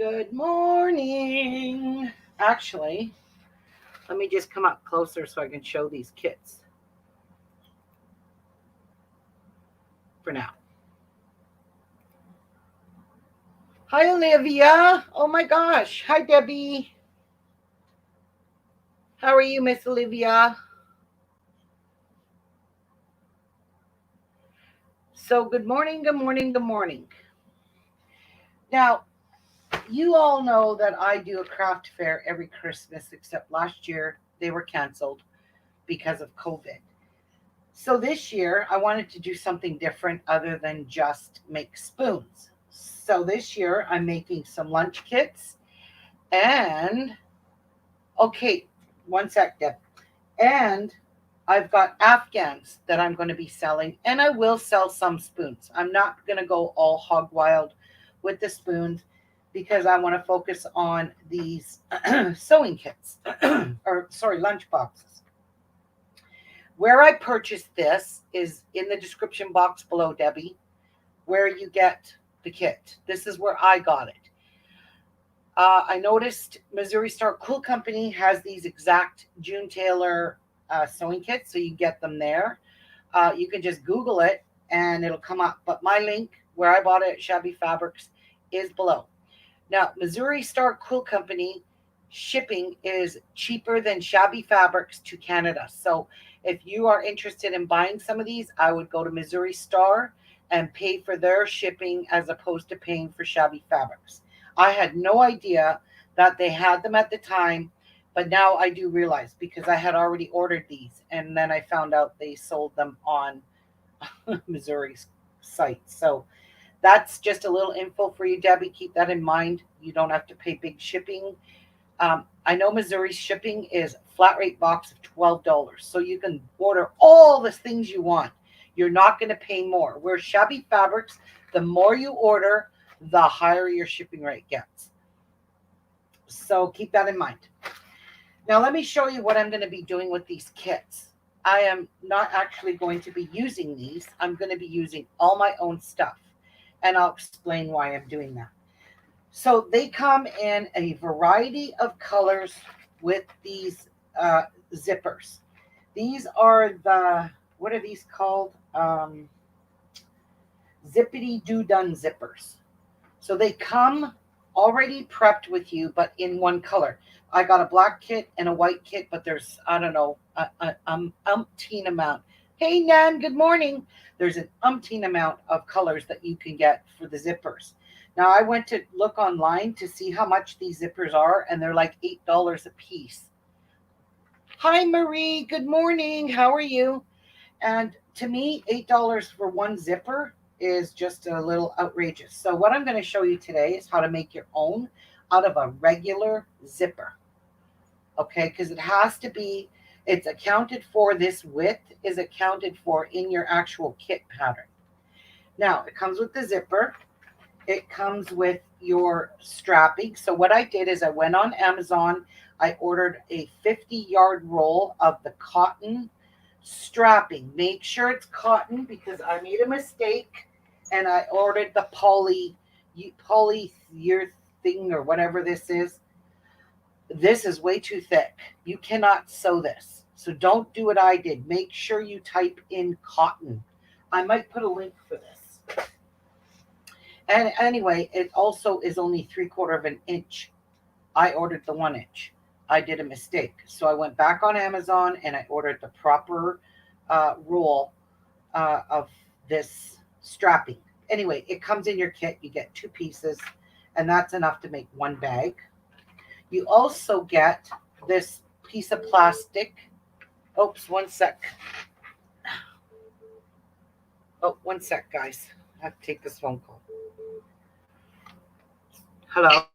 Good morning. Actually, let me just come up closer so I can show these kits for now. Hi, Olivia. Oh my gosh. Hi, Debbie. How are you, Miss Olivia? So, good morning, good morning, good morning. Now, you all know that I do a craft fair every Christmas, except last year they were canceled because of COVID. So this year, I wanted to do something different other than just make spoons. So this year, I'm making some lunch kits and, okay, one sec, Deb. And I've got Afghans that I'm going to be selling, and I will sell some spoons. I'm not going to go all hog wild with the spoons because I want to focus on these sewing kits, or sorry, lunch boxes. Where I purchased this is in the description box below, Debbie, where you get the kit. This is where I got it. I noticed Missouri Star Cool Company has these exact June Taylor sewing kits, so you get them there. You can just Google it and it'll come up. But my link where I bought it at Shabby Fabrics is below. Now, Missouri Star Cool Company shipping is cheaper than Shabby Fabrics to Canada. So if you are interested in buying some of these, I would go to Missouri Star and pay for their shipping as opposed to paying for Shabby Fabrics. I had no idea that they had them at the time, but now I do realize because I had already ordered these and then I found out they sold them on Missouri's site. So that's just a little info for you, Debbie. Keep that in mind. You don't have to pay big shipping. I know Missouri's shipping is flat rate box of $12, so you can order all the things you want. You're not going to pay more. Where Shabby Fabrics, the more you order, the higher your shipping rate gets. So keep that in mind. Now let me show you what I'm going to be doing with these kits. I am not actually going to be using these. I'm going to be using all my own stuff. And I'll explain why I'm doing that. So they come in a variety of colors with these zippers. These are what are these called? Zippity doo dun zippers. So they come already prepped with you, but in one color. I got a black kit and a white kit, but there's, I don't know, umpteen amount. Hey, Nan, good morning. There's an umpteen amount of colors that you can get for the zippers. Now, I went to look online to see how much these zippers are, and they're like $8 a piece. Hi, Marie. Good morning. How are you? And to me, $8 for one zipper is just a little outrageous. So what I'm going to show you today is how to make your own out of a regular zipper. Okay, because it has to be, it's accounted for, this width is accounted for in your actual kit pattern. Now, it comes with the zipper. It comes with your strapping. So what I did is I went on Amazon. I ordered a 50-yard roll of the cotton strapping. Make sure it's cotton because I made a mistake and I ordered the polyurethane or whatever this is. This is way too thick. You cannot sew this. So don't do what I did. Make sure you type in cotton. I might put a link for this. And anyway, it also is only 3/4 of an inch. I ordered the 1 inch. I did a mistake. So I went back on Amazon and I ordered the proper roll of this strapping. Anyway, it comes in your kit. You get 2 pieces, and that's enough to make 1 bag. You also get this piece of plastic. Oops, one sec. Oh, one sec, guys. I have to take this phone call. Hello.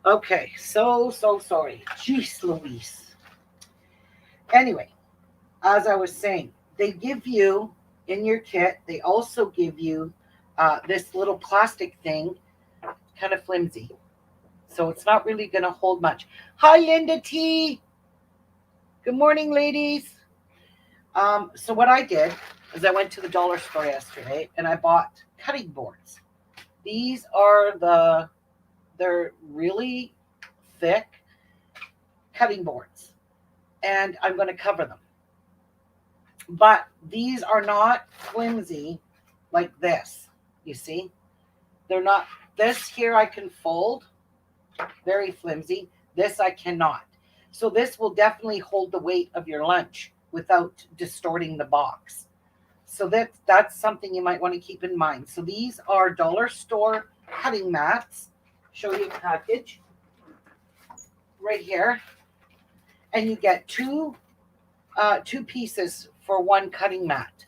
Okay, so sorry. Jeez Louise. Anyway, as I was saying, they give you in your kit, they also give you this little plastic thing, kind of flimsy. So it's not really going to hold much. Hi, Linda T. Good morning, ladies. So what I did is I went to the dollar store yesterday and I bought cutting boards. These are they're really thick cutting boards, and I'm going to cover them. But these are not flimsy like this. You see? They're not. This here I can fold, very flimsy. This I cannot. So this will definitely hold the weight of your lunch without distorting the box. So that's something you might want to keep in mind. So these are dollar store cutting mats. Show you a package right here, and you get two pieces for one cutting mat.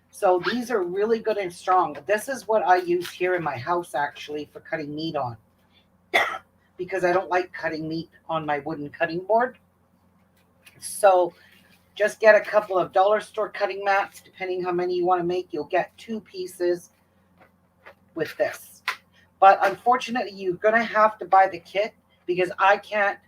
So these are really good and strong. This is what I use here in my house actually for cutting meat on, because I don't like cutting meat on my wooden cutting board. So just get a couple of dollar store cutting mats. Depending how many you want to make, you'll get two pieces with this. But unfortunately, you're going to have to buy the kit, because I can't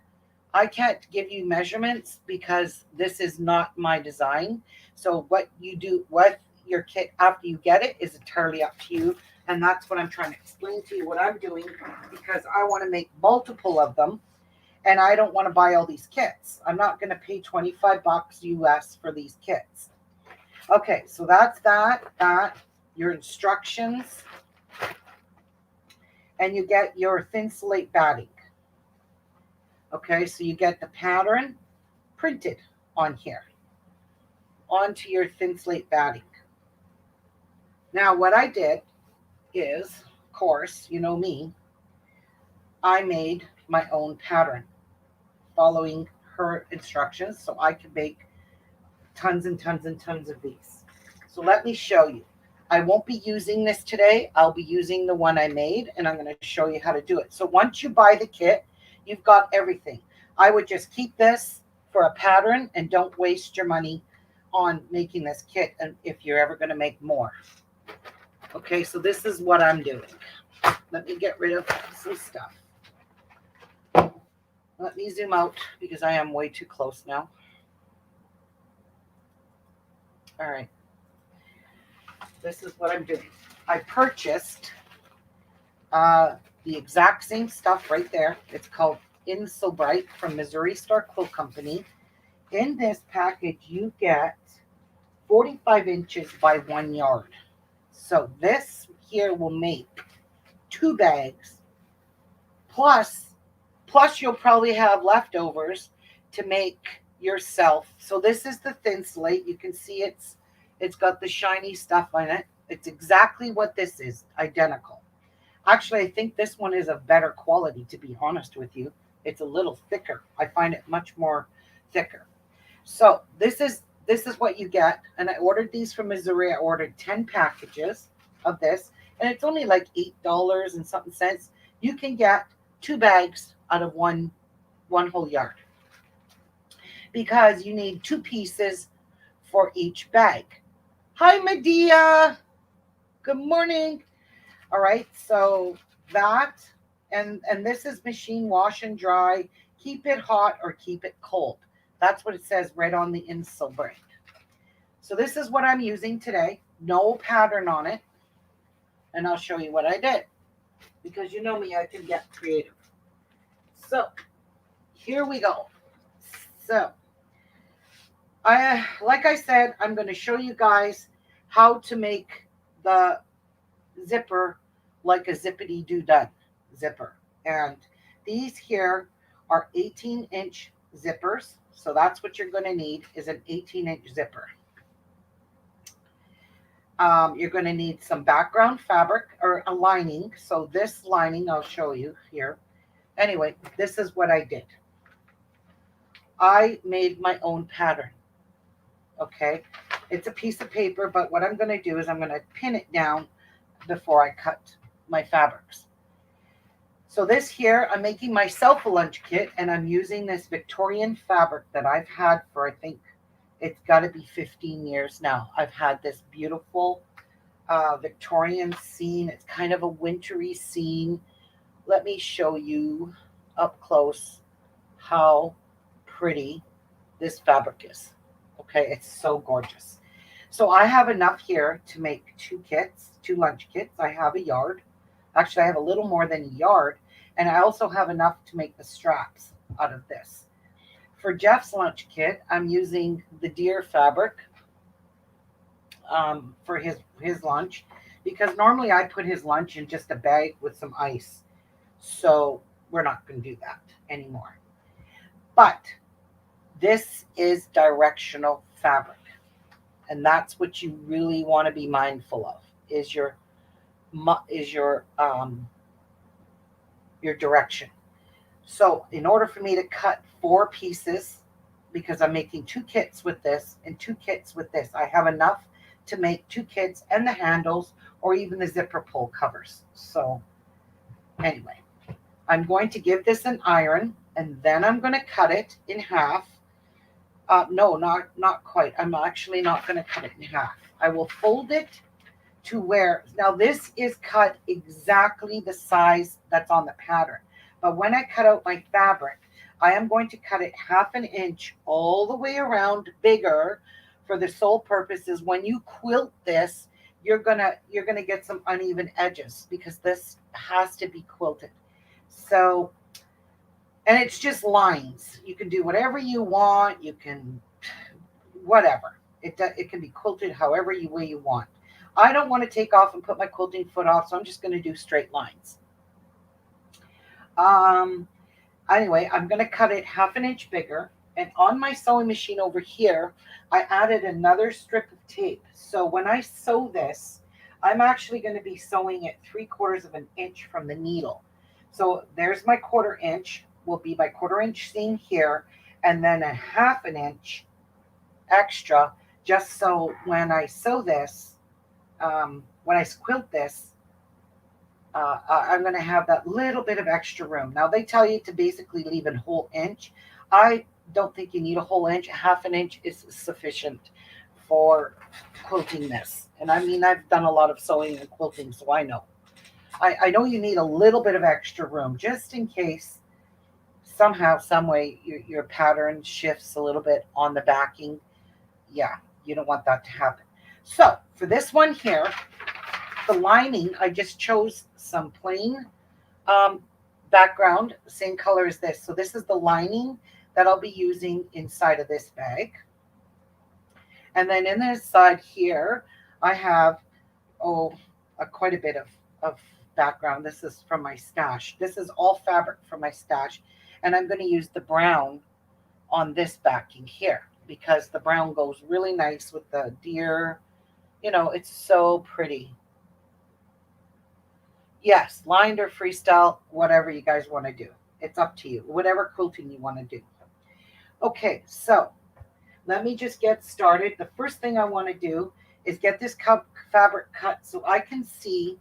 give you measurements because this is not my design. So what you do with your kit after you get it is entirely up to you. And that's what I'm trying to explain to you what I'm doing, because I want to make multiple of them and I don't want to buy all these kits. I'm not going to pay 25 bucks US for these kits. Okay, so that's that, your instructions, and you get your thin slate batting. Okay, so you get the pattern printed on here onto your thin slate batting. Now, what I did is, of course, you know me, I made my own pattern following her instructions so I could make tons and tons and tons of these. So let me show you. I won't be using this today. I'll be using the one I made, and I'm going to show you how to do it. So once you buy the kit, you've got everything. I would just keep this for a pattern and don't waste your money on making this kit, and if you're ever going to make more. Okay, so this is what I'm doing. Let me get rid of some stuff. Let me zoom out because I am way too close now. All right. This is what I'm doing. I purchased the exact same stuff right there. It's called In So Bright from Missouri Star Quilt Company. In this package, you get 45 inches by 1 yard. So this here will make 2 bags, plus you'll probably have leftovers to make yourself. So this is the thin slate. You can see it's got the shiny stuff on it. It's exactly what this is, identical. Actually, I think this one is of better quality, to be honest with you. It's a little thicker. I find it much more thicker. So this is what you get. And I ordered these from Missouri. I ordered 10 packages of this, and it's only like $8 and something cents. You can get 2 bags out of one whole yard, because you need 2 pieces for each bag. Hi, Medea. Good morning. All right, so that, and this is machine wash and dry. Keep it hot or keep it cold. That's what it says right on the insole braid. So this is what I'm using today. No pattern on it. And I'll show you what I did, because you know me, I can get creative. So here we go. So like I said, I'm going to show you guys how to make the zipper like a zippity-doo-dah zipper. And these here are 18-inch zippers. So that's what you're going to need, is an 18-inch zipper. You're going to need some background fabric or a lining. So this lining I'll show you here. Anyway, this is what I did. I made my own pattern. Okay, it's a piece of paper, but what I'm going to do is I'm going to pin it down before I cut my fabrics. So this here, I'm making myself a lunch kit, and I'm using this Victorian fabric that I've had for, I think it's got to be 15 years now. I've had this beautiful Victorian scene. It's kind of a wintry scene. Let me show you up close how pretty this fabric is. Okay, it's so gorgeous. So I have enough here to make two lunch kits. I have a yard. Actually, I have a little more than a yard. And I also have enough to make the straps out of this. For Jeff's lunch kit, I'm using the deer fabric for his lunch, because normally I put his lunch in just a bag with some ice. So we're not going to do that anymore. But this is directional fabric, and that's what you really want to be mindful of, is your direction. So in order for me to cut 4 pieces, because I'm making 2 kits with this and 2 kits with this, I have enough to make 2 kits and the handles, or even the zipper pull covers. So anyway, I'm going to give this an iron, and then I'm going to cut it in half. No, not quite. I'm actually not going to cut it in half. I will fold it to where, now this is cut exactly the size that's on the pattern. But when I cut out my fabric, I am going to cut it half an inch all the way around bigger, for the sole purpose is when you quilt this, you're gonna get some uneven edges, because this has to be quilted. So, and it's just lines. You can do whatever you want. You can, whatever. It can be quilted however way you want. I don't want to take off and put my quilting foot off, so I'm just going to do straight lines. Anyway, I'm going to cut it half an inch bigger. And on my sewing machine over here, I added another strip of tape. So when I sew this, I'm actually going to be sewing it 3/4 of an inch from the needle. So there's my 1/4 inch, will be my 1/4 inch seam here, and then a half an inch extra, just so when I sew this, when I quilt this, I'm going to have that little bit of extra room. Now they tell you to basically leave a whole inch. I don't think you need a whole inch. Half an inch is sufficient for quilting this. And I mean, I've done a lot of sewing and quilting, so I know. I know you need a little bit of extra room, just in case somehow, some way, your pattern shifts a little bit on the backing. Yeah, you don't want that to happen. So for this one here, the lining, I just chose some plain background, same color as this. So this is the lining that I'll be using inside of this bag. And then in this side here, I have, quite a bit of background. This is from my stash. This is all fabric from my stash. And I'm going to use the brown on this backing here, because the brown goes really nice with the deer. You know, it's so pretty. Yes, lined or freestyle, whatever you guys want to do. It's up to you, whatever quilting you want to do. Okay, so let me just get started. The first thing I want to do is get this fabric cut so I can see.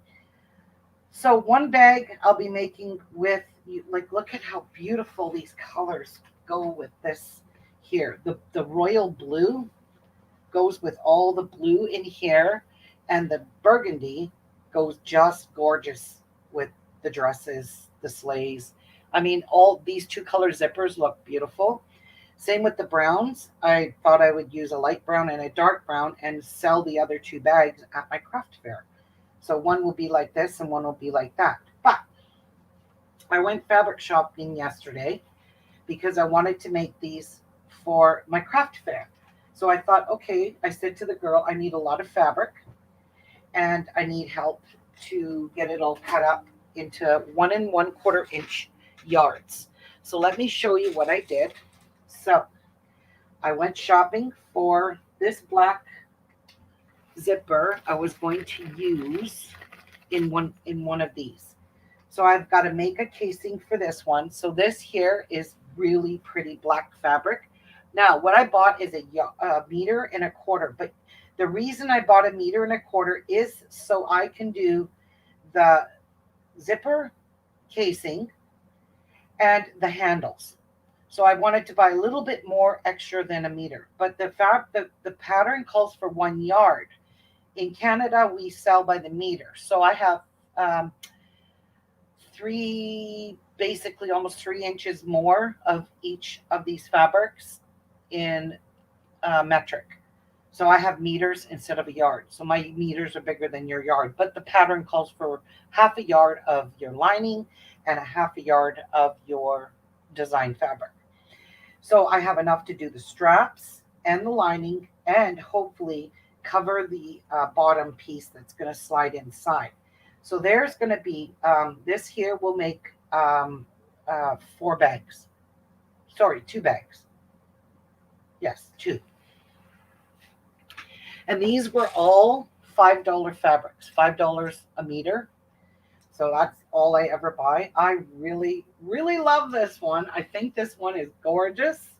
So one bag I'll be making with, like, look at how beautiful these colors go with this here. The royal blue goes with all the blue in here, and the burgundy goes just gorgeous with the dresses, the sleighs. I mean, all these 2-color zippers look beautiful. Same with the browns. I thought I would use a light brown and a dark brown and sell the other 2 bags at my craft fair. So one will be like this and one will be like that. But I went fabric shopping yesterday because I wanted to make these for my craft fair. So I thought, okay, I said to the girl, I need a lot of fabric and I need help to get it all cut up into 1 1/4 inch yards. So let me show you what I did. So I went shopping for this black zipper I was going to use in one of these. So I've got to make a casing for this one. So this here is really pretty black fabric. Now what I bought is a 1.25 meters, but the reason I bought a 1.25 meters is so I can do the zipper casing and the handles. So I wanted to buy a little bit more extra than a meter. But the pattern calls for 1 yard. In Canada, we sell by the meter. So I have um, basically almost 3 inches more of each of these fabrics in metric. So I have meters instead of a yard. So my meters are bigger than your yard. But the pattern calls for half a yard of your lining and a half a yard of your design fabric. So I have enough to do the straps and the lining and hopefully cover the bottom piece that's going to slide inside. So there's going to be, this here will make 4 bags. Sorry, 2 bags. Yes, 2. And these were all $5 fabrics, $5 a meter. So that's all I ever buy. I really, really love this one. I think this one is gorgeous.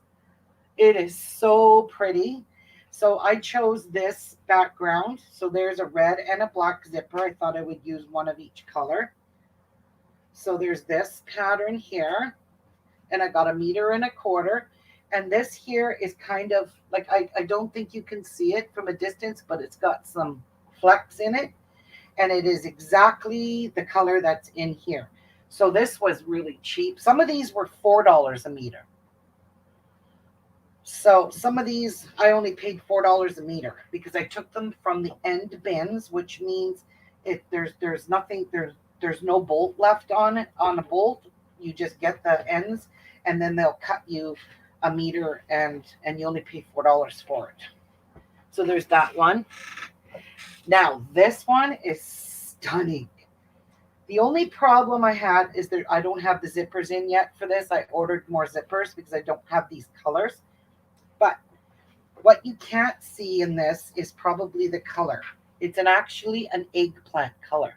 It is so pretty. So I chose this background. So there's a red and a black zipper. I thought I would use one of each color. So there's this pattern here. And I got 1.25 meters. And this here is kind of like, I don't think you can see it from a distance, but it's got some flecks in it. And it is exactly the color that's in here. So this was really cheap. Some of these were $4 a meter. So some of these I only paid $4 a meter because I took them from the end bins, which means there's nothing, there's no bolt left on it, on a bolt. You just get the ends and then they'll cut you a meter and you only pay $4 for it. So there's that one. Now this one is stunning. The only problem I had is that I don't have the zippers in yet for this. I ordered more zippers because I don't have these colors. But what you can't see in this is probably the color. It's actually an eggplant color.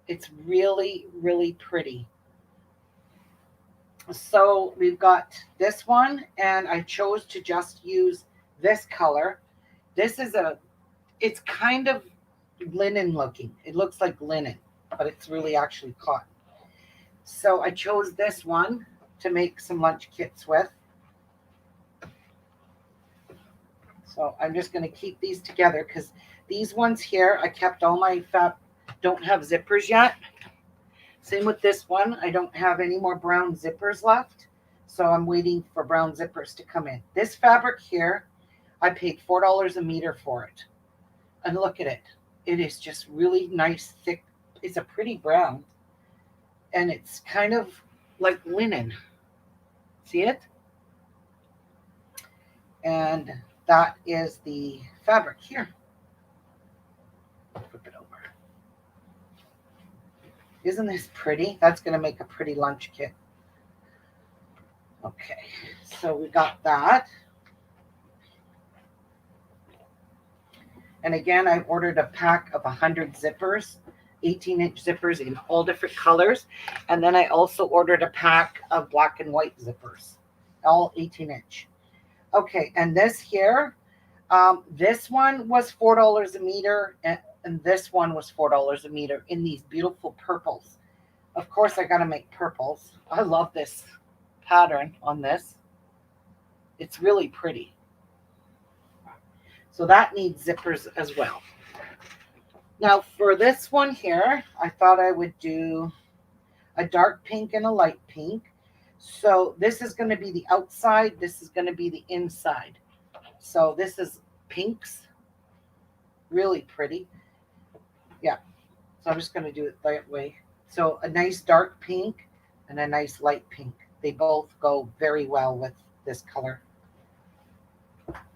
It's really, really pretty. So we've got this one, and I chose to just use this color. This is it's kind of linen looking. It looks like linen, but it's really actually cotton. So I chose this one to make some lunch kits with. So I'm just going to keep these together because these ones here, I kept all my don't have zippers yet. Same with this one. I don't have any more brown zippers left. So I'm waiting for brown zippers to come in. This fabric here, I paid $4 a meter for it. And look at it. It is just really nice, thick. It's a pretty brown. And it's kind of like linen. See it? And that is the fabric here. Flip it over. Isn't this pretty? That's going to make a pretty lunch kit. Okay, so we got that. And again, I ordered a pack of 100 zippers, 18-inch zippers in all different colors. And then I also ordered a pack of black and white zippers, all 18-inch. Okay, and this here, this one was $4 a meter, and this one was $4 a meter in these beautiful purples. Of course, I got to make purples. I love this pattern on this. It's really pretty. So that needs zippers as well. Now for this one here, I thought I would do a dark pink and a light pink. So this is going to be the outside. This is going to be the inside. So this is pinks. Really pretty. Yeah. So I'm just going to do it that way. So a nice dark pink and a nice light pink. They both go very well with this color.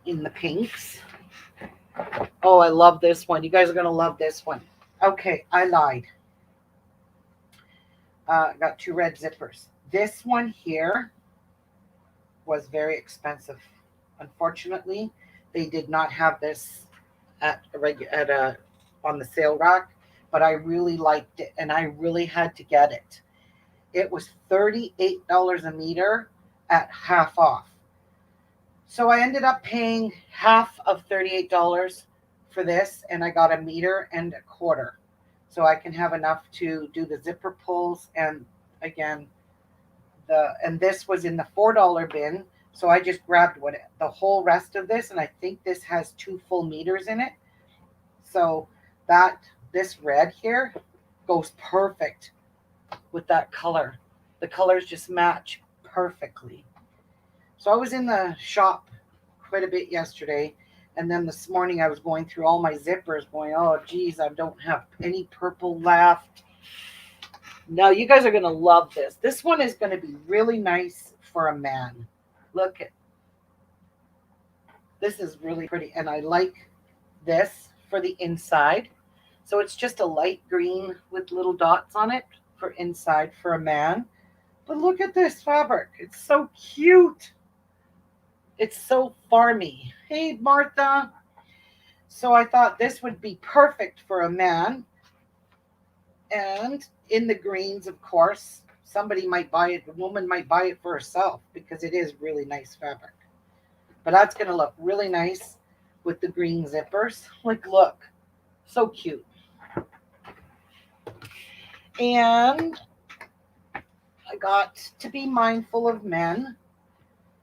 In the pinks. Oh, I love this one. You guys are going to love this one. Okay, I lied. I got 2 red zippers. This one here was very expensive. Unfortunately, they did not have this on the sale rack, but I really liked it and I really had to get it. It was $38 a meter at half off. So I ended up paying half of $38 for this, and I got 1.25 meters. so I can have enough to do the zipper pulls. And again, this was in the $4 bin, so I just grabbed the whole rest of this, and I think this has 2 full meters in it. So this red here goes perfect with that color. The colors just match perfectly. So I was in the shop quite a bit yesterday, and then this morning I was going through all my zippers going, oh geez, I don't have any purple left. Now you guys are going to love this. This one is going to be really nice for a man. Look at this, is really pretty, and I like this for the inside. So it's just a light green with little dots on it for inside for a man. But look at this fabric. It's so cute. It's so farmy. Hey, Martha. So I thought this would be perfect for a man. And in the greens, of course, somebody might buy it. A woman might buy it for herself because it is really nice fabric. But that's going to look really nice with the green zippers. Like, look. So cute. And I got to be mindful of men.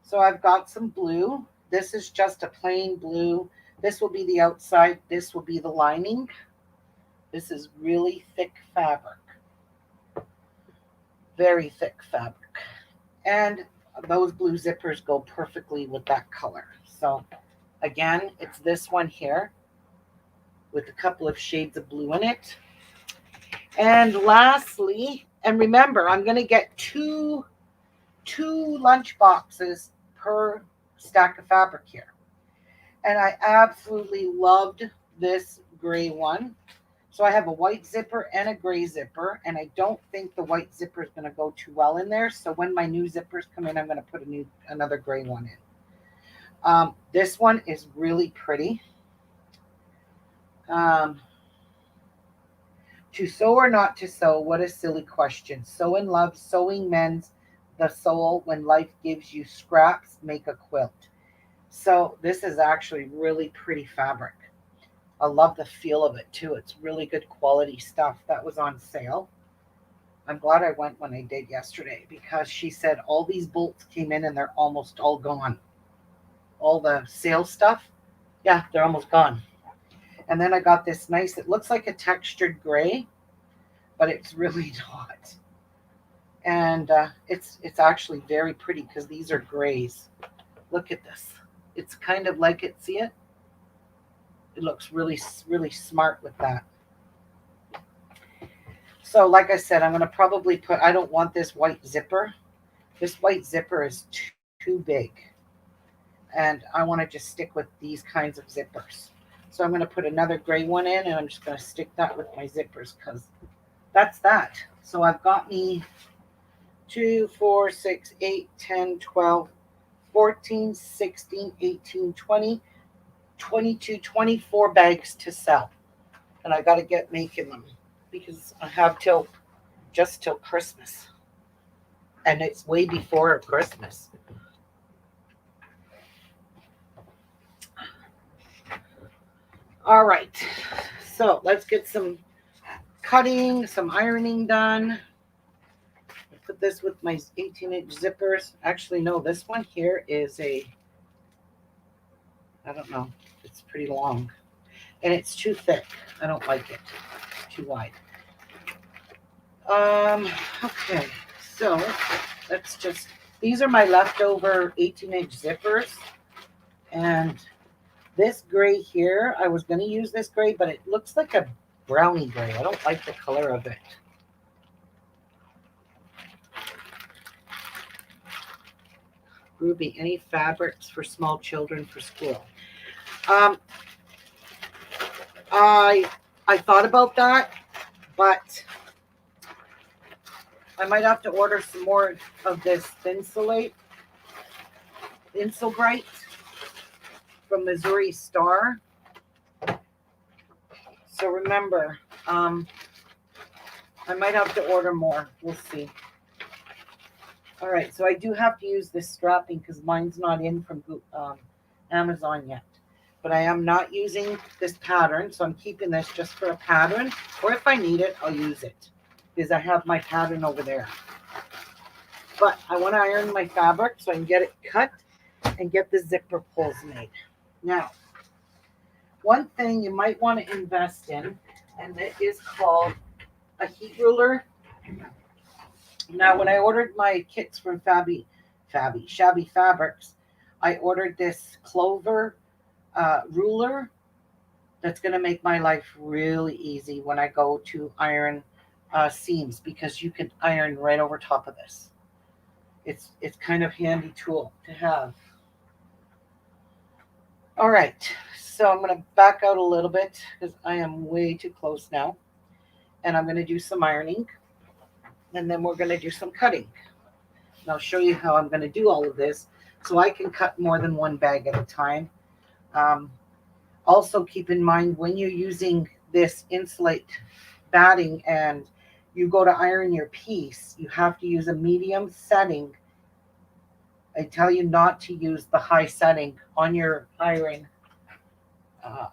So I've got some blue. This is just a plain blue. This will be the outside. This will be the lining. This is really thick fabric. Very thick fabric. And those blue zippers go perfectly with that color. So again, it's this one here with a couple of shades of blue in it. And lastly, and remember, I'm going to get two lunch boxes per stack of fabric here. And I absolutely loved this gray one. So I have a white zipper and a gray zipper, and I don't think the white zipper is going to go too well in there. So when my new zippers come in, I'm going to put another gray one in. This one is really pretty. To sew or not to sew, what a silly question. Sew in love, sewing mends the soul. When life gives you scraps, make a quilt. So this is actually really pretty fabric. I love the feel of it too. It's really good quality stuff. That was on sale. I'm glad I went when I did yesterday because she said all these bolts came in and they're almost all gone. All the sale stuff, yeah, they're almost gone. And then I got this nice, it looks like a textured gray, but it's really not. And it's actually very pretty because these are grays. Look at this. It's kind of like it, see it? It looks really, really smart with that. So like I said, I'm going to probably put, I don't want this white zipper. This white zipper is too big. And I want to just stick with these kinds of zippers. So I'm going to put another gray one in, and I'm just going to stick that with my zippers because that's that. So I've got me 2, 4, 6, 8, 10, 12, 14, 16, 18, 20, 22, 24 bags to sell. And I got to get making them because I have just till Christmas. And it's way before Christmas. All right. So let's get some cutting, some ironing done. I'll put this with my 18-inch zippers. Actually, no, this one here is I don't know. It's pretty long. And it's too thick. I don't like it. It's too wide. Okay. So these are my leftover 18-inch zippers. And this gray here, I was going to use this gray, but it looks like a brownie gray. I don't like the color of it. Ruby, any fabrics for small children for school? I thought about that, but I might have to order some more of this Insulbrite from Missouri Star. So remember, I might have to order more. We'll see. All right, so I do have to use this strapping because mine's not in from Amazon yet. but I am not using this pattern, so I'm keeping this just for a pattern, or if I need it, I'll use it, because I have my pattern over there. But I want to iron my fabric so I can get it cut and get the zipper pulls made. Now, one thing you might want to invest in, and it is called a heat ruler. Now, when I ordered my kits from Shabby Fabrics, I ordered this clover ruler that's going to make my life really easy when I go to iron seams, because you can iron right over top of this. It's kind of handy tool to have. All right, so I'm going to back out a little bit because I am way too close now, and I'm going to do some ironing, and then we're going to do some cutting. And I'll show you how I'm going to do all of this so I can cut more than one bag at a time. Also keep in mind, when you're using this insulate batting and you go to iron your piece, you have to use a medium setting. I tell you not to use the high setting on your iron,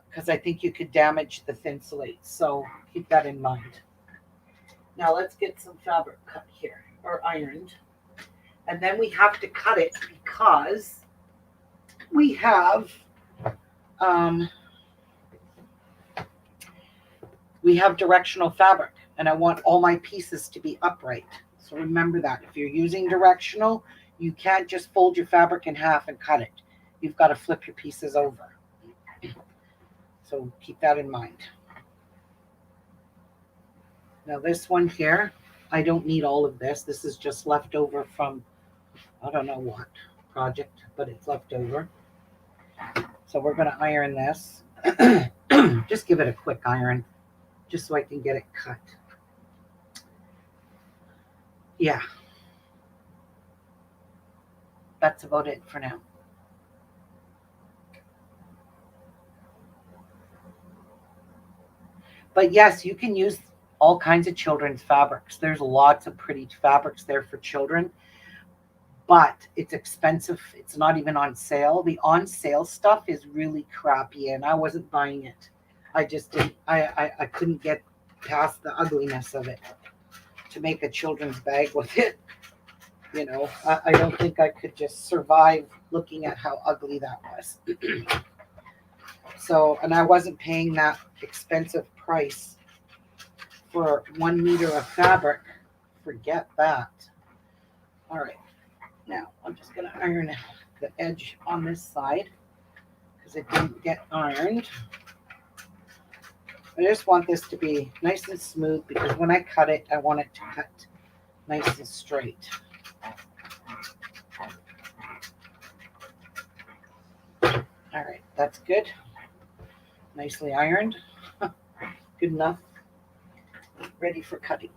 because I think you could damage the thinsulate. So keep that in mind. Now let's get some fabric cut here, or ironed. And then we have to cut it because we have directional fabric, and I want all my pieces to be upright. So remember that. If you're using directional, you can't just fold your fabric in half and cut it. You've got to flip your pieces over. So keep that in mind. Now this one here, I don't need all of this. This is just left over from, I don't know what project, but it's left over. So we're going to iron this. Just give it a quick iron, just so I can get it cut. Yeah. That's about it for now. But yes, you can use all kinds of children's fabrics. There's lots of pretty fabrics there for children, but it's expensive. It's not even on sale. The on sale stuff is really crappy, and I wasn't buying it. I just didn't, I couldn't get past the ugliness of it to make a children's bag with it. You know, I don't think I could just survive looking at how ugly that was. So, and I wasn't paying that expensive price for 1 meter of fabric. Forget that. All right, now I'm just going to iron the edge on this side because it didn't get ironed. I just want this to be nice and smooth, because when I cut it, I want it to cut nice and straight. All right, that's good. Nicely ironed. Good enough. Ready for cutting.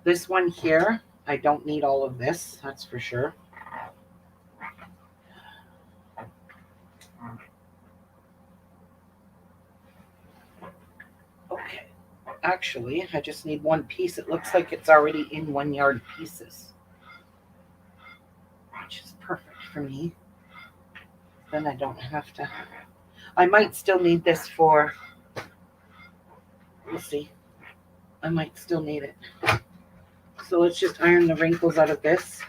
This one here, I don't need all of this, that's for sure. Okay, actually, I just need one piece. It looks like it's already in 1 yard pieces, which is perfect for me. Then I don't have to. I might still need this for, we'll see. I might still need it. So let's just iron the wrinkles out of this.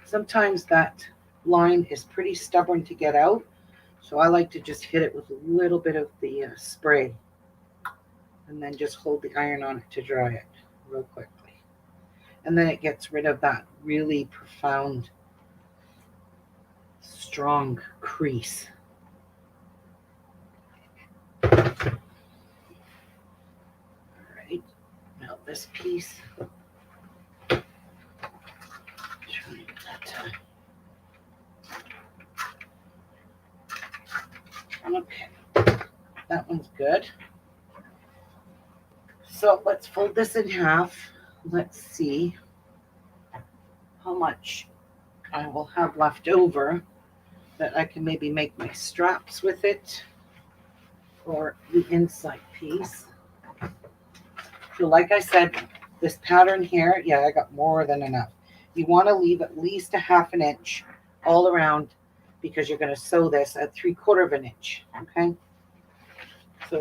Sometimes that line is pretty stubborn to get out, so I like to just hit it with a little bit of the spray, and then just hold the iron on it to dry it real quickly. And then it gets rid of that really profound, strong crease. All right, now this piece. Okay, that one's good. So let's fold this in half. Let's see how much I will have left over that I can maybe make my straps with it for the inside piece. So like I said, this pattern here, yeah, I got more than enough. You want to leave at least a half an inch all around because you're going to sew this at 3/4 of an inch, okay? So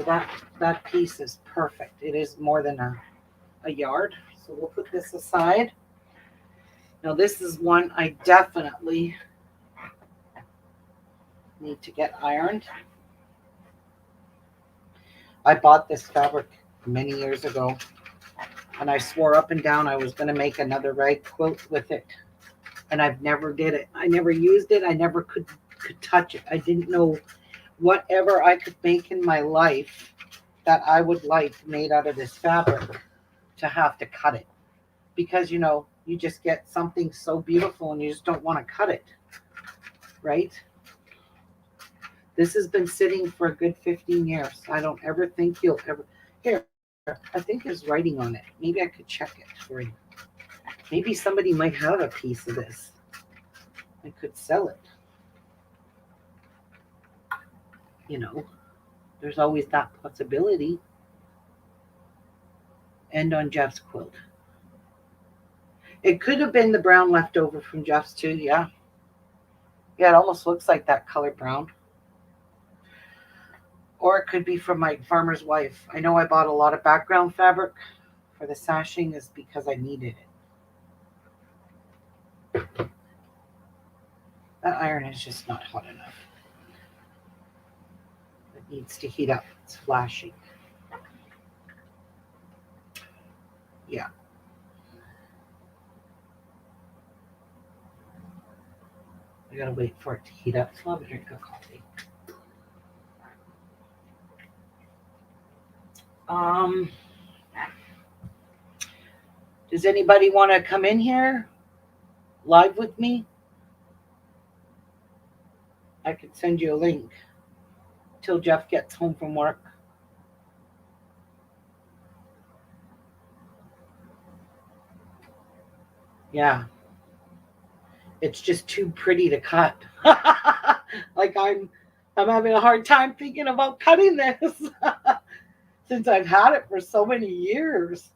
that piece is perfect. It is more than a yard. So we'll put this aside. Now this is one I definitely need to get ironed. I bought this fabric many years ago and I swore up and down I was going to make another rag quilt with it. And I've never did it. I never used it. I never could touch it. I didn't know whatever I could make in my life that I would like made out of this fabric to have to cut it. Because, you know, you just get something so beautiful and you just don't want to cut it, right? This has been sitting for a good 15 years. I don't ever think you'll ever... Here, I think there's writing on it. Maybe I could check it for you. Maybe somebody might have a piece of this. I could sell it. You know, there's always that possibility. And on Jeff's quilt. It could have been the brown left over from Jeff's too, yeah. Yeah, it almost looks like that color brown. Or it could be from my farmer's wife. I know I bought a lot of background fabric for the sashing is because I needed it. That iron is just not hot enough. It needs to heat up. It's flashing. Yeah. I gotta wait for it to heat up. So I'll have a drink of coffee. Does anybody want to come in here live with me? I could send you a link till Jeff gets home from work. Yeah. It's just too pretty to cut. Like I'm having a hard time thinking about cutting this since I've had it for so many years.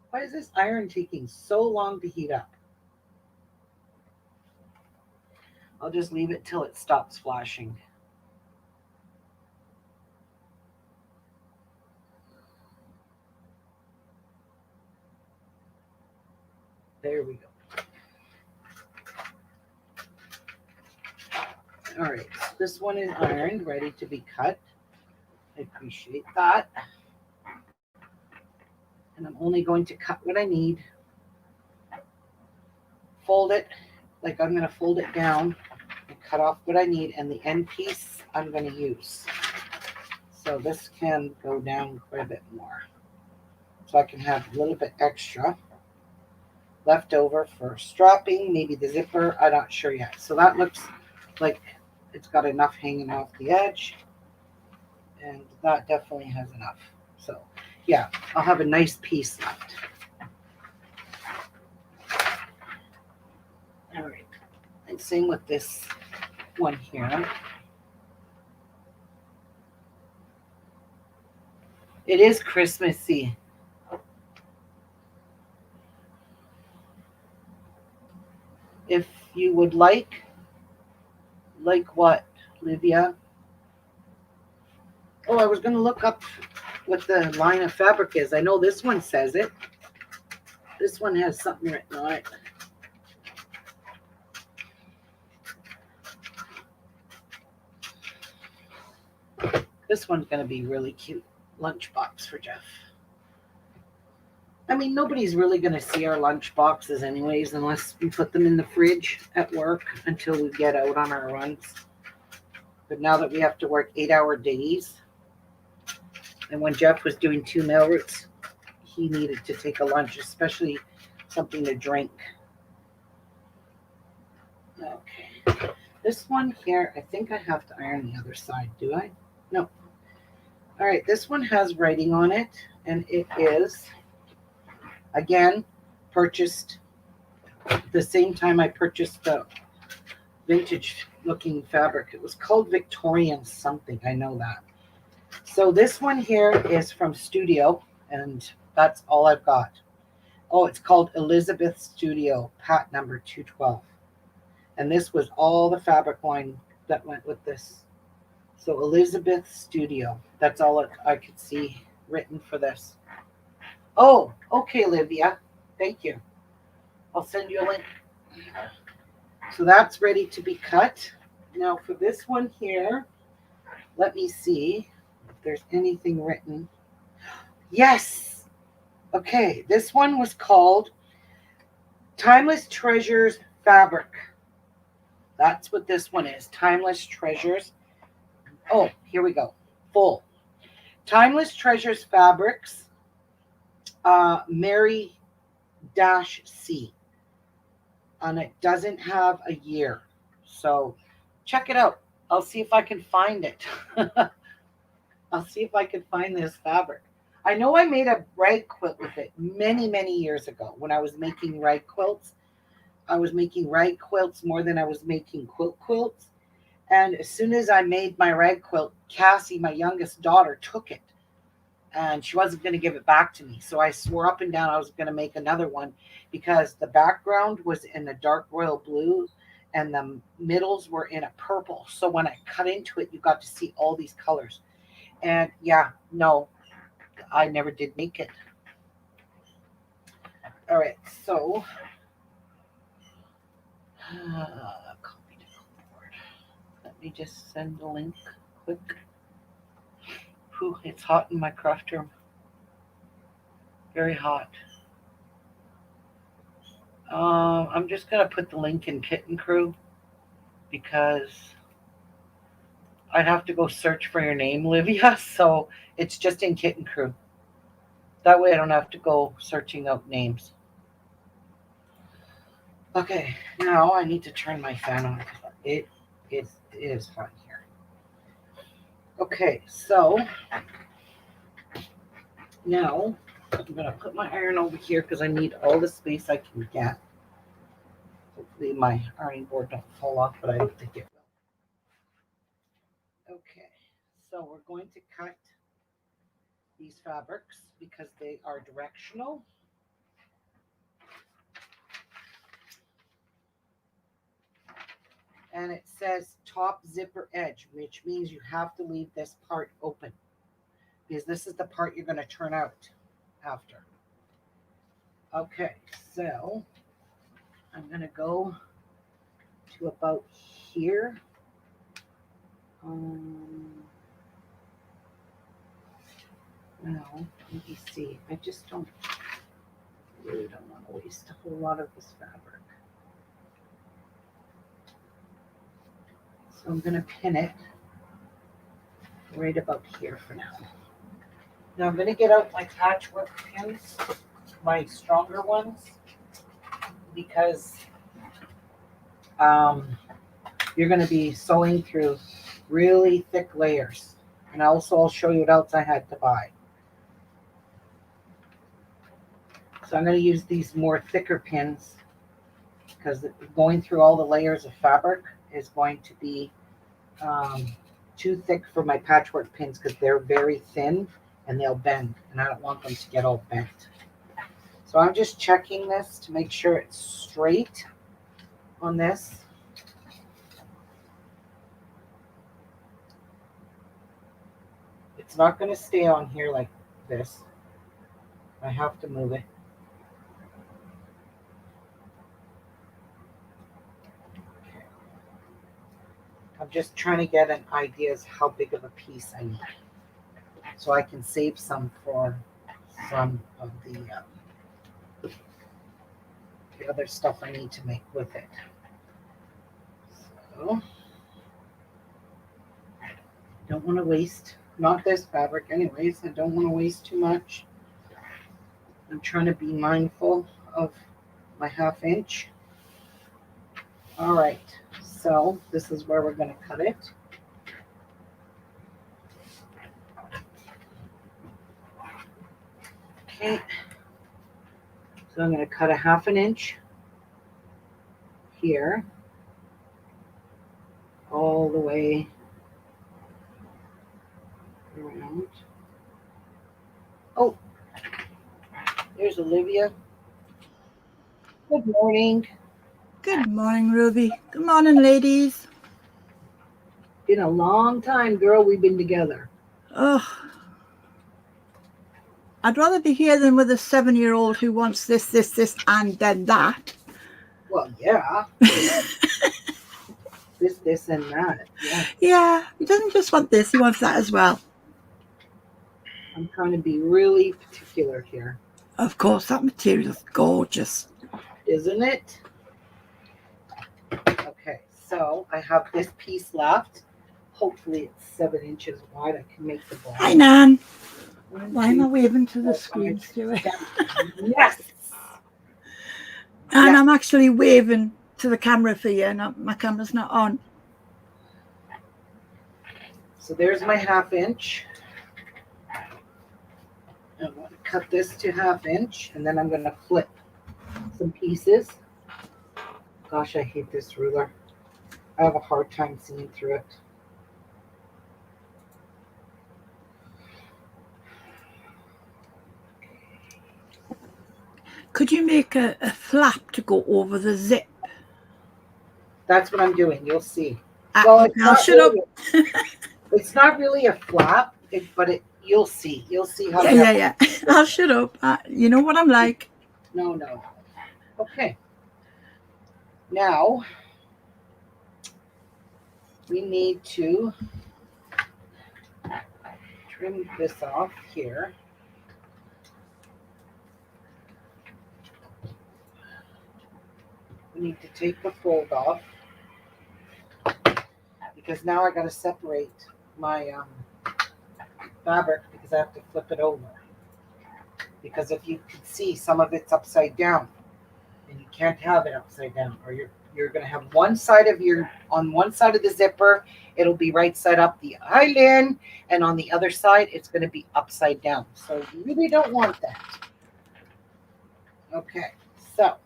Why is this iron taking so long to heat up? I'll just leave it till it stops flashing. There we go. All right, so this one is ironed, ready to be cut. I appreciate that. And I'm only going to cut what I need. Fold it like I'm going to fold it down and cut off what I need. And the end piece I'm going to use. So this can go down quite a bit more. So I can have a little bit extra left over for strapping, maybe the zipper. I'm not sure yet. So that looks like it's got enough hanging off the edge. And that definitely has enough. So yeah, I'll have a nice piece left. All right, and same with this one here. It is Christmassy. If you would like what, Livia? Oh, I was going to look up what the line of fabric is. I know this one says it. This one has something written on it. This one's going to be really cute. Lunchbox for Jeff. I mean, nobody's really going to see our lunch boxes anyways unless we put them in the fridge at work until we get out on our runs. But now that we have to work 8-hour days, and when Jeff was doing 2 mail routes, he needed to take a lunch, especially something to drink. Okay. This one here, I think I have to iron the other side, do I? No. All right, this one has writing on it. And it is, again, purchased the same time I purchased the vintage looking fabric. It was called Victorian something. I know that. So this one here is from Studio, and that's all I've got. Oh, it's called Elizabeth Studio, pat number 212. And this was all the fabric line that went with this. So Elizabeth Studio. That's all I could see written for this. Oh, okay, Olivia. Thank you. I'll send you a link. So that's ready to be cut. Now for this one here, let me see if there's anything written. Yes. Okay, this one was called Timeless Treasures Fabric. That's what this one is. Timeless Treasures. Oh, here we go. Full. Timeless Treasures Fabrics. Mary C. And it doesn't have a year. So check it out. I'll see if I can find it. I'll see if I can find this fabric. I know I made a rag quilt with it many, many years ago when I was making rag quilts. I was making rag quilts more than I was making quilt quilts. And as soon as I made my rag quilt, Cassie, my youngest daughter, took it. And she wasn't going to give it back to me. So I swore up and down I was going to make another one because the background was in a dark royal blue and the middles were in a purple. So when I cut into it, you got to see all these colors. And yeah, no, I never did make it. All right, so copy to clipboard. Let me just send the link quick. Whew, it's hot in my craft room. Very hot. I'm just gonna put the link in Kitten Crew because I'd have to go search for your name, Livia. So it's just in Kitten Crew. That way I don't have to go searching out names. Okay, now I need to turn my fan on. It is hot here. Okay, so now I'm going to put my iron over here because I need all the space I can get. Hopefully my ironing board don't fall off, but I don't think it will. Okay, so we're going to cut these fabrics because they are directional. And it says top zipper edge, which means you have to leave this part open because this is the part you're going to turn out after. Okay, so I'm going to go to about here. Now, let me see. I just really don't want to waste a whole lot of this fabric. So I'm going to pin it right about here for now. Now I'm going to get out my patchwork pins, my stronger ones, because you're going to be sewing through really thick layers. And also I'll show you what else I had to buy. So I'm going to use these more thicker pins because going through all the layers of fabric is going to be too thick for my patchwork pins because they're very thin and they'll bend, and I don't want them to get all bent. So I'm just checking this to make sure it's straight on this. It's not going to stay on here like this. I have to move it. Okay. I'm just trying to get an idea as how big of a piece I need, so I can save some for some of the other stuff I need to make with it. So, don't want to waste, not this fabric anyways, I don't want to waste too much. I'm trying to be mindful of my 1/2 inch. All right, so this is where we're going to cut it. Okay. So I'm going to cut a 1/2 inch here, all the way around. Oh, there's Olivia. Good morning. Good morning, Ruby. Good morning, ladies. Been a long time, girl. We've been together. Oh, I'd rather be here than with a 7-year-old who wants this, and then that. Well, yeah. This, and that. Yeah. Yeah, he doesn't just want this, he wants that as well. I'm trying to be really particular here. Of course, that material's gorgeous. Isn't it? Okay, so I have this piece left. Hopefully it's 7 inches wide. I can make the ball. Hi, Nan. One, Why am I two, waving to the 4, screen, 5, Stuart? 7. Yes. And Yes. I'm actually waving to the camera for you. No, my camera's not on. So there's my 1/2 inch. I'm going to cut this to 1/2 inch, and then I'm going to flip some pieces. Gosh, I hate this ruler. I have a hard time seeing through it. Could you make a flap to go over the zip? That's what I'm doing. You'll see. Well, I'll shut up. It's not really a flap, but you'll see. You'll see how. Yeah. I'll shut up. You know what I'm like. No. Okay. Now we need to trim this off here. We need to take the fold off because now I got to separate my fabric because I have to flip it over. Because if you can see, some of it's upside down, and you can't have it upside down, or you're going to have one side of on one side of the zipper, it'll be right side up the island, and on the other side, it's going to be upside down. So you really don't want that. Okay, so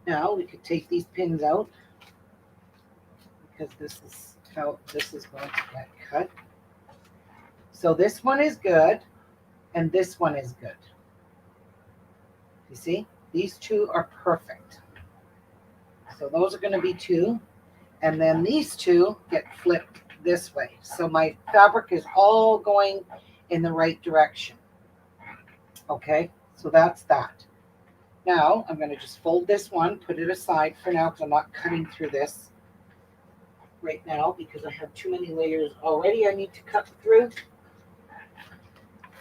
now we could take these pins out because this is how this is going to get cut. So this one is good, and this one is good. You see? These two are perfect. So those are going to be 2. And then these 2 get flipped this way. So my fabric is all going in the right direction. Okay, so that's that. Now I'm going to just fold this one, put it aside for now because I'm not cutting through this right now because I have too many layers already I need to cut through.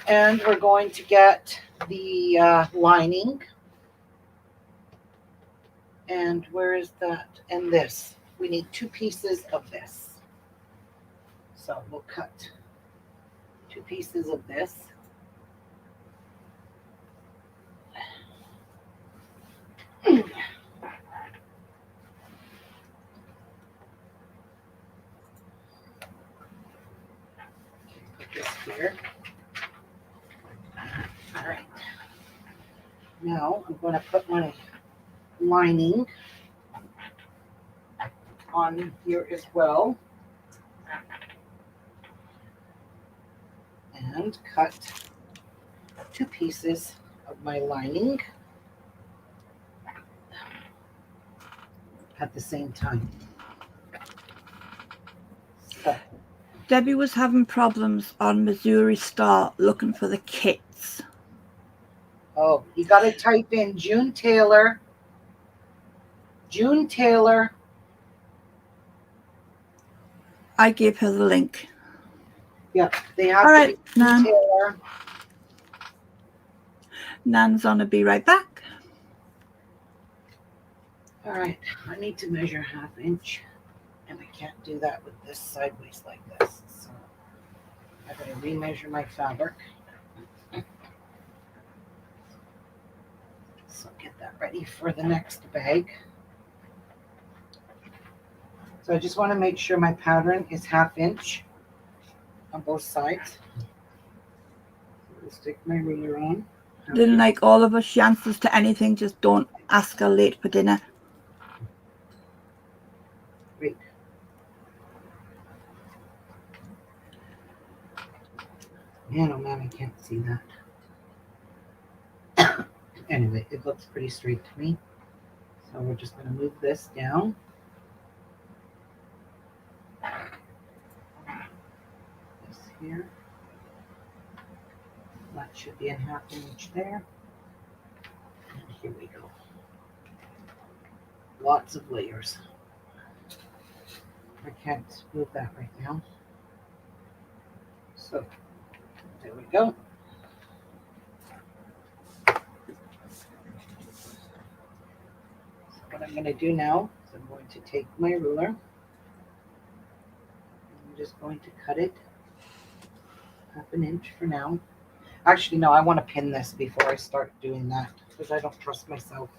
And we're going to get the lining. And where is that? And this. We need 2 pieces of this. So we'll cut 2 pieces of this. Put this here. All right. Now I'm going to put my lining on here as well. And cut 2 pieces of my lining at the same time. So, Debbie was having problems on Missouri Star looking for the kits. oh, you got to type in June Taylor. June Taylor. I gave her the link. Yeah, they have All to right, be June Nan. Taylor. Nan's on to be right back. All right, I need to measure 1/2 inch, and I can't do that with this sideways like this. So I gotta remeasure my fabric. So get that ready for the next bag. So I just want to make sure my pattern is 1/2 inch on both sides. This stick my ruler on. Then, like all of us, she answers to anything. Just don't ask her late for dinner. Wait. Man, oh man, I can't see that. Anyway, it looks pretty straight to me. So we're just going to move this down. This here. That should be a 1/2 inch there. And here we go. Lots of layers. I can't move that right now. So there we go. So what I'm going to do now is I'm going to take my ruler. I'm just going to cut it 1/2 inch for now. Actually, no, I want to pin this before I start doing that because I don't trust myself.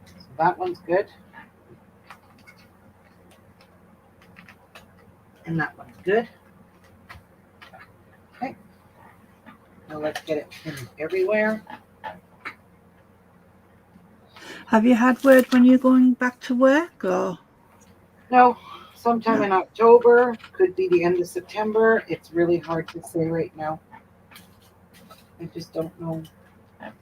So that one's good. And that one's good. Okay. Now let's get it pinned everywhere. Have you had word when you're going back to work, or? No, sometime No. in October, could be the end of September. It's really hard to say right now. I just don't know. I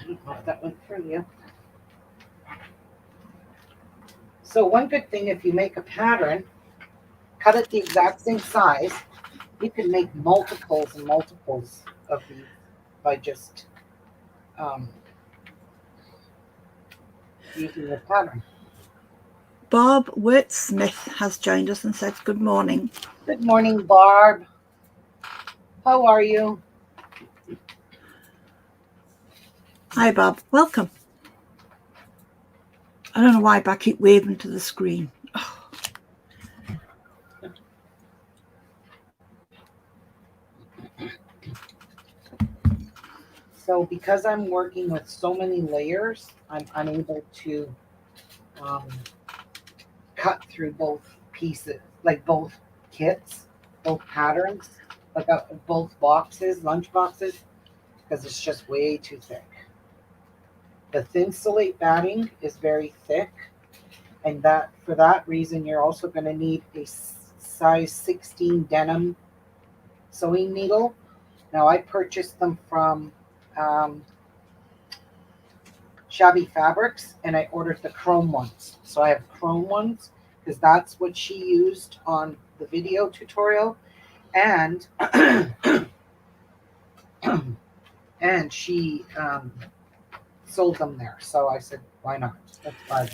don't know if that went through you. So one good thing, if you make a pattern, cut it the exact same size, you can make multiples and multiples of these by just using the pattern. Bob Wirtsmith has joined us and said good morning. Good morning, Barb. How are you? Hi, Bob. Welcome. I don't know why, but I keep waving to the screen. Oh. So because I'm working with so many layers, I'm unable to cut through both pieces, like both kits, both patterns, like both boxes, lunch boxes, because it's just way too thick. The thin slate batting is very thick, and that for that reason, you're also going to need a size 16 denim sewing needle. Now I purchased them from Shabby Fabrics, and I ordered the chrome ones. So I have chrome ones because that's what she used on the video tutorial, and and she sold them there. So I said, why not? Let's buy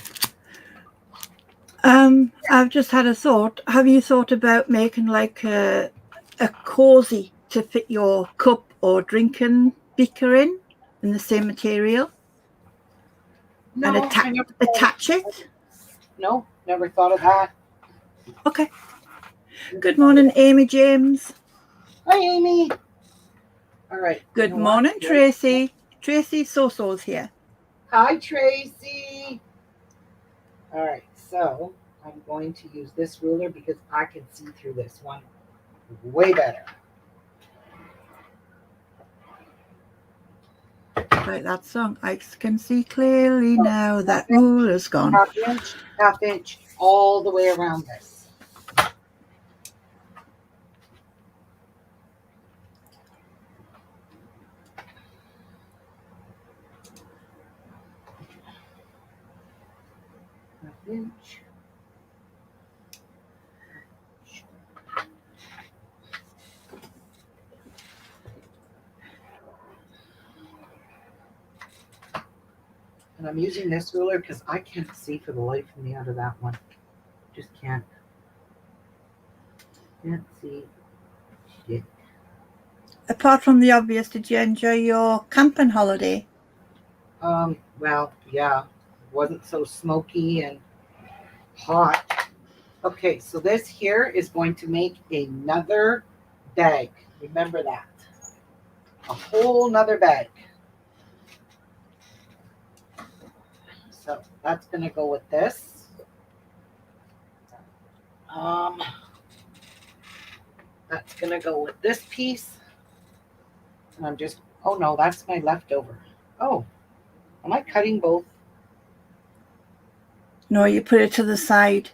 them. I've just had a thought. Have you thought about making like a cozy to fit your cup or drinking beaker in the same material? No, And I never attach it? No, never thought of that. Okay. Good morning, Amy James. Hi, Amy. All right. Good morning, Tracy. Tracy Soso's here. Hi, Tracy. All right, so I'm going to use this ruler because I can see through this one way better. Like that song, I can see clearly now that ruler's gone. 1/2 inch, all the way around this. Inch. And I'm using this ruler because I can't see for the life of me out of that one. Just can't. Can't see shit. Apart from the obvious, did you enjoy your camping holiday? Well, yeah. It wasn't so smoky and hot. Okay, so this here is going to make another bag. Remember that. A whole nother bag. So that's going to go with this. Um, that's gonna go with this piece. And I'm just, oh no, that's my leftover. Oh, am I cutting both? No, you put it to the side.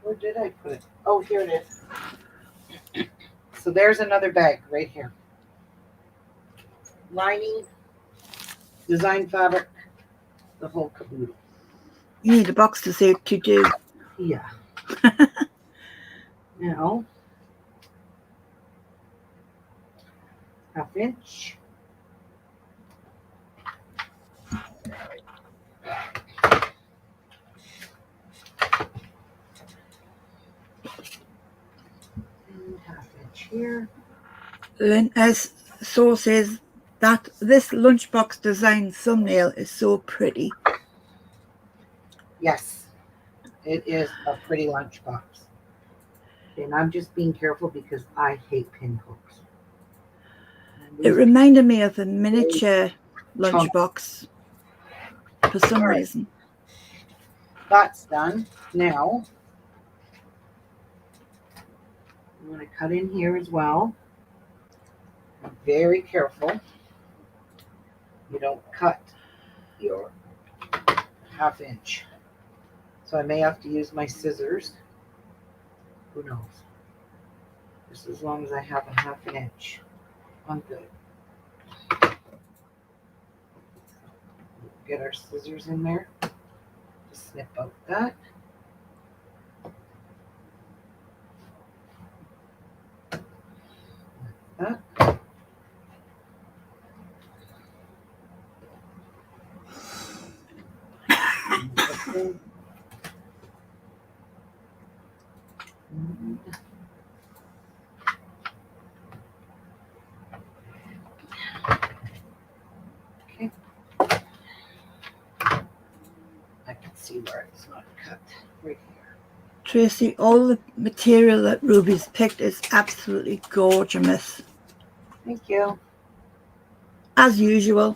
Where did I put it? Oh, here it is. So there's another bag right here. Lining, design fabric, the whole caboodle. You need a box to say to do. Yeah. Now, 1/2 inch. And 1/2 inch here. As So says that this lunchbox design thumbnail is so pretty. Yes, it is a pretty lunchbox. And I'm just being careful because I hate pinhooks. It reminded me of a miniature chunk. lunchbox for some Right. reason. That's done. Now, I'm going to cut in here as well. Be very careful. You don't cut your 1/2 inch. So I may have to use my scissors. Who knows? Just as long as I have a 1/2 inch, I'm good. Get our scissors in there. Just snip out that. Like that. Okay. I can see where it's not cut. Right here. Tracy, all the material that Ruby's picked is absolutely gorgeous. Thank you. As usual.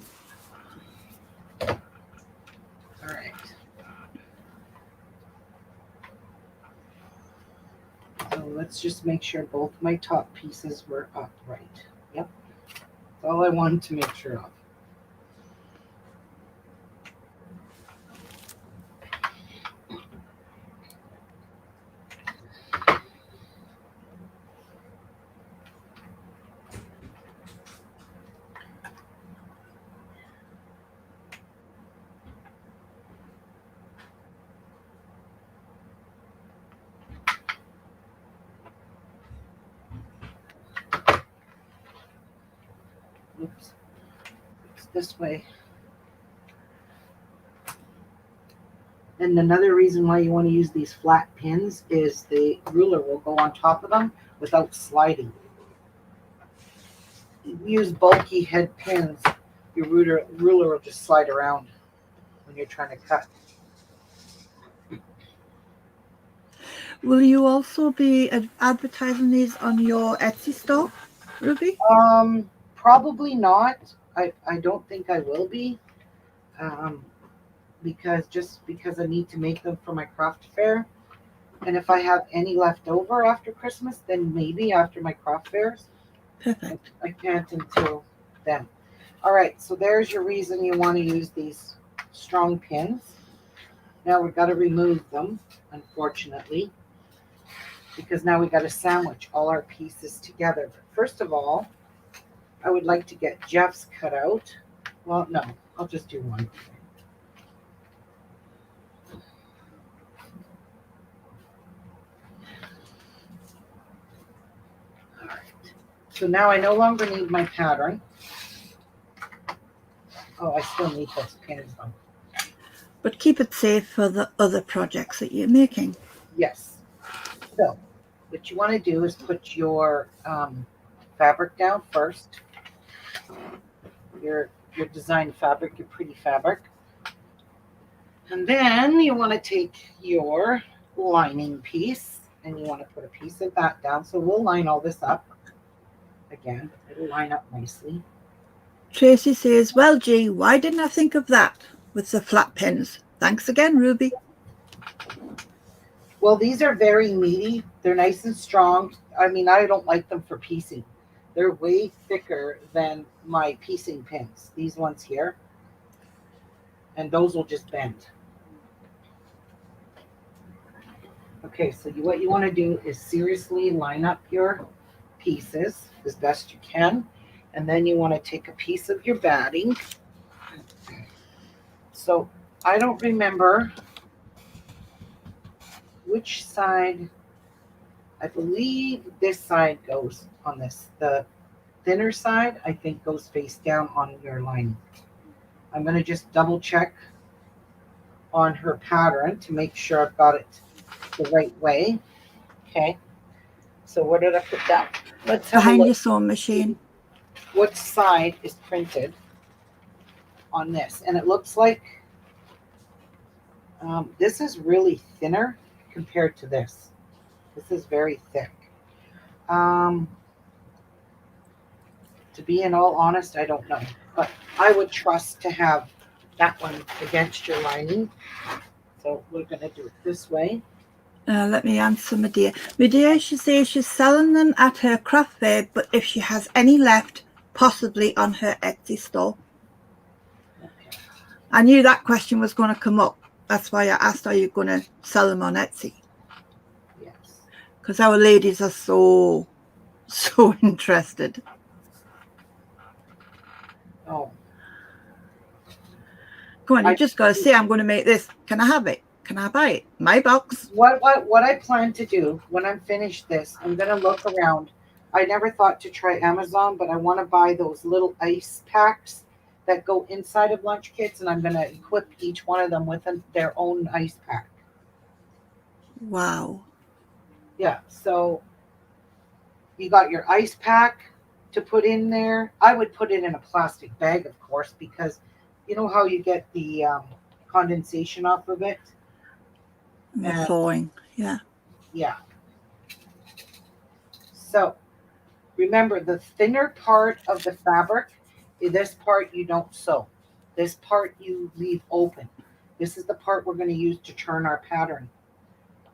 All right. So let's just make sure both my top pieces were upright. Yep. That's all I wanted to make sure of. Oops. It's this way. And another reason why you want to use these flat pins is the ruler will go on top of them without sliding. You use bulky head pins, your ruler will just slide around when you're trying to cut. Will you also be advertising these on your Etsy store, Ruby? Probably not. I don't think I will be. Because I need to make them for my craft fair. And if I have any left over after Christmas, then maybe after my craft fairs. Perfect. I can't until then. All right, so there's your reason you want to use these strong pins. Now we've got to remove them, unfortunately, because now we got to sandwich all our pieces together. But first of all, I would like to get Jeff's cut out. Well, no, I'll just do one. All right. So now I no longer need my pattern. Oh, I still need those pins though. But keep it safe for the other projects that you're making. Yes. So what you want to do is put your fabric down first. Your design fabric, your pretty fabric. And then you want to take your lining piece and you want to put a piece of that down. So we'll line all this up. Again, it'll line up nicely. Tracy says, well, gee, why didn't I think of that with the flat pins? Thanks again, Ruby. Well, these are very meaty. They're nice and strong. I mean, I don't like them for piecing. They're way thicker than my piecing pins. These ones here, and those will just bend. Okay, so what you want to do is seriously line up your pieces as best you can, and then you want to take a piece of your batting. So I don't remember which side. I believe this side goes on this. The thinner side, I think, goes face down on your lining. I'm going to just double check on her pattern to make sure I've got it the right way. Okay. So where did I put that? Let's have a Behind look. your sewing machine. What side is printed on this? And it looks like this is really thinner compared to this. This is very thick. Um, to be in all honest, I don't know. But I would trust to have that one against your lining. So we're going to do it this way. Let me answer Medea. Medea, she says she's selling them at her craft fair, but if she has any left, possibly on her Etsy store. Okay. I knew that question was going to come up. That's why I asked, are you going to sell them on Etsy? Yes. Because our ladies are so interested. Oh. Come on, you just got to say, I'm going to make this. Can I have it? Can I buy it? My box. What I plan to do when I'm finished this, I'm going to look around. I never thought to try Amazon, but I want to buy those little ice packs that go inside of lunch kits, and I'm going to equip each one of them with their own ice pack. Wow. Yeah, so you got your ice pack to put in there. I would put it in a plastic bag, of course, because you know how you get the condensation off of it? The thawing, yeah. Yeah. So remember, the thinner part of the fabric, this part you don't sew. This part you leave open. This is the part we're going to use to turn our pattern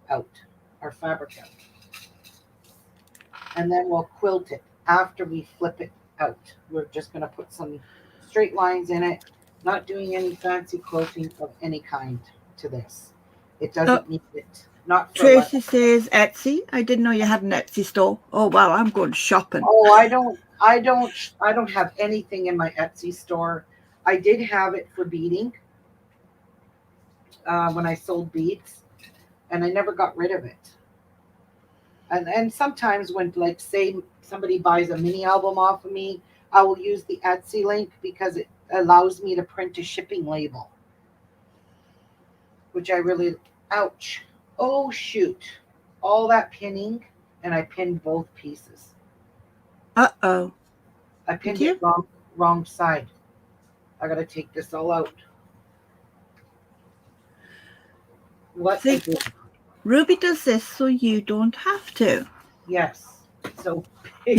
out, our fabric out. And then we'll quilt it after we flip it out. We're just going to put some straight lines in it, not doing any fancy quilting of any kind to this. It doesn't need it. Not for Tracy says Etsy. I didn't know you had an Etsy store. Oh wow, I'm going shopping. Oh, I don't have anything in my Etsy store. I did have it for beading when I sold beads, and I never got rid of it. And sometimes when, like, say somebody buys a mini album off of me, I will use the Etsy link because it allows me to print a shipping label, which I really, ouch. Oh shoot, all that pinning, and I pinned both pieces. Uh-oh. I pinned it wrong side. I gotta take this all out. What? See, Ruby does this so you don't have to. Yes. So big.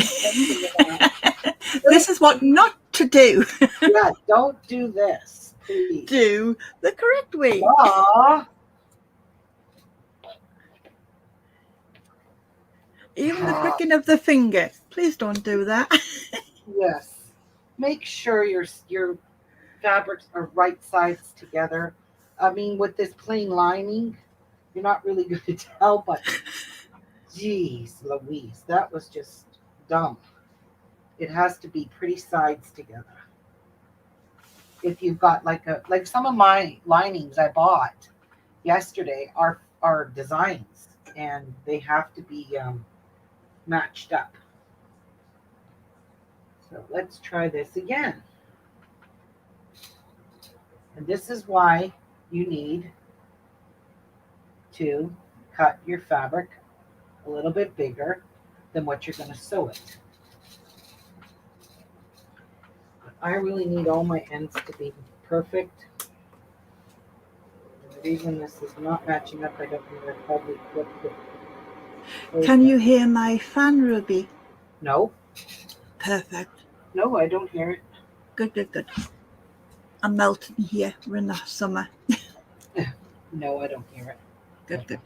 This is what not to do. Yeah, don't do this, please. Do the correct way. Aww. Even the pricking of the finger. Please don't do that. Yes. Make sure your fabrics are right sides together. I mean, with this plain lining, you're not really going to tell, but geez, Louise, that was just dumb. It has to be pretty sides together. If you've got like some of my linings I bought yesterday are designs, and they have to be matched up. So let's try this again. And this is why you need to cut your fabric a little bit bigger than what you're going to sew it. I really need all my ends to be perfect. And the reason this is not matching up, I don't know, I probably flipped it. Can you hear my fan, Ruby? No. Perfect. No, I don't hear it. Good. I'm melting here. We're in the summer. No, I don't hear it. Good.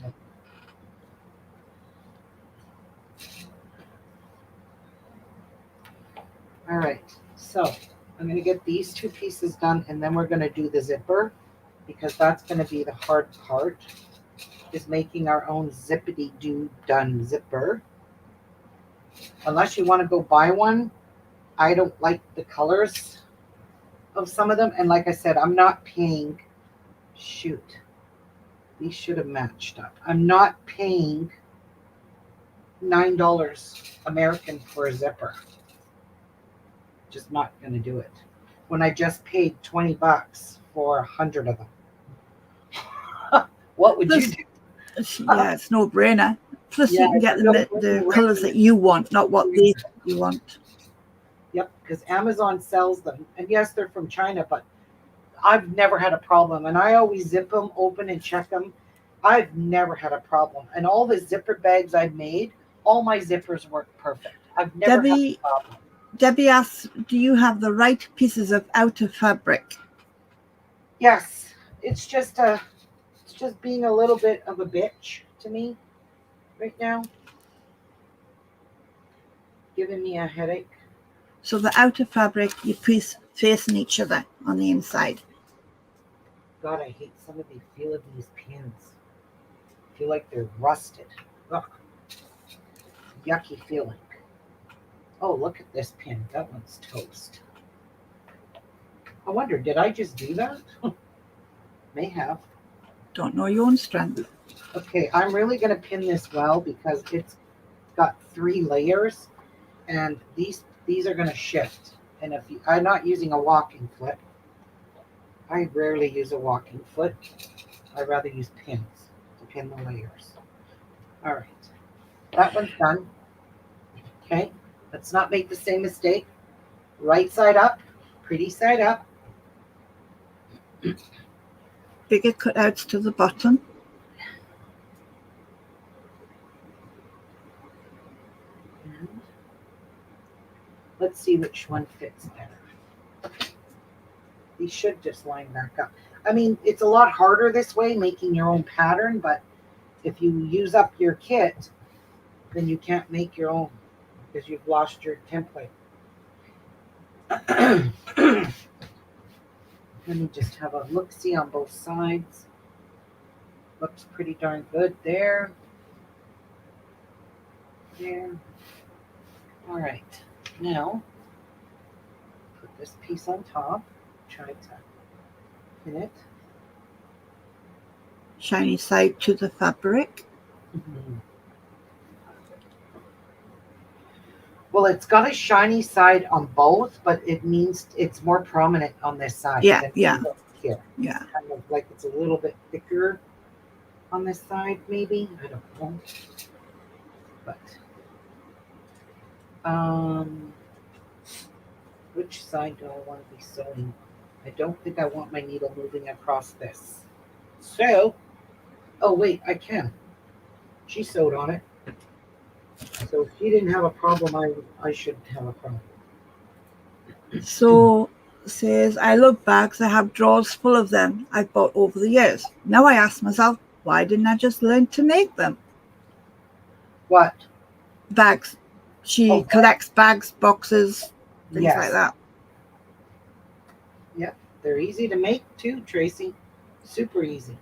right, so I'm going to get these 2 pieces done, and then we're going to do the zipper, because that's going to be the hard part, is making our own zippity doo done zipper. Unless you want to go buy one, I don't like the colors of some of them, and like I said, I'm not paying, shoot, these should have matched up. I'm not paying $9 American for a zipper. Just not going to do it. When I just paid $20 for 100 of them. What would you do? Yeah, it's no brainer. Plus, Yeah, you can get the colors that you want, not what they think you want. Yep, because Amazon sells them. And yes, they're from China, but I've never had a problem. And I always zip them, open, and check them. I've never had a problem. And all the zipper bags I've made, all my zippers work perfect. I've never had a problem. Debbie asks, do you have the right pieces of outer fabric? Yes, it's just being a little bit of a bitch to me right now. Giving me a headache. So the outer fabric, you piece facing each other on the inside. God, I hate some of the feel of these pins. I feel like they're rusted. Ugh. Yucky feeling. Oh, look at this pin. That one's toast. I wonder, did I just do that? May have. Don't know your own strength. Okay, I'm really going to pin this well because it's got 3 layers, and these are going to shift. And if I'm not using a walking foot, I rarely use a walking foot. I'd rather use pins to pin the layers. All right, that one's done. Okay, let's not make the same mistake. Right side up, pretty side up. Bigger cutouts to the bottom. And let's see which one fits better. These should just line back up. I mean, it's a lot harder this way, making your own pattern, but if you use up your kit, then you can't make your own because you've lost your template. Let me just have a look-see on both sides. Looks pretty darn good there. There. All right. Now, put this piece on top. Try to pin it. Shiny side to the fabric. Mm-hmm. Well, it's got a shiny side on both, but it means it's more prominent on this side. Yeah, than yeah. Here. Yeah. Kind of like it's a little bit thicker on this side, maybe. I don't know. But which side do I want to be sewing? I don't think I want my needle moving across this. So, oh wait, I can. She sewed on it. So if she didn't have a problem, I should have a problem. So says, I love bags. I have drawers full of them I've bought over the years. Now I ask myself, why didn't I just learn to make them? What? Bags. She collects bags, boxes, things like that. Yep, they're easy to make too, Tracy. Super easy.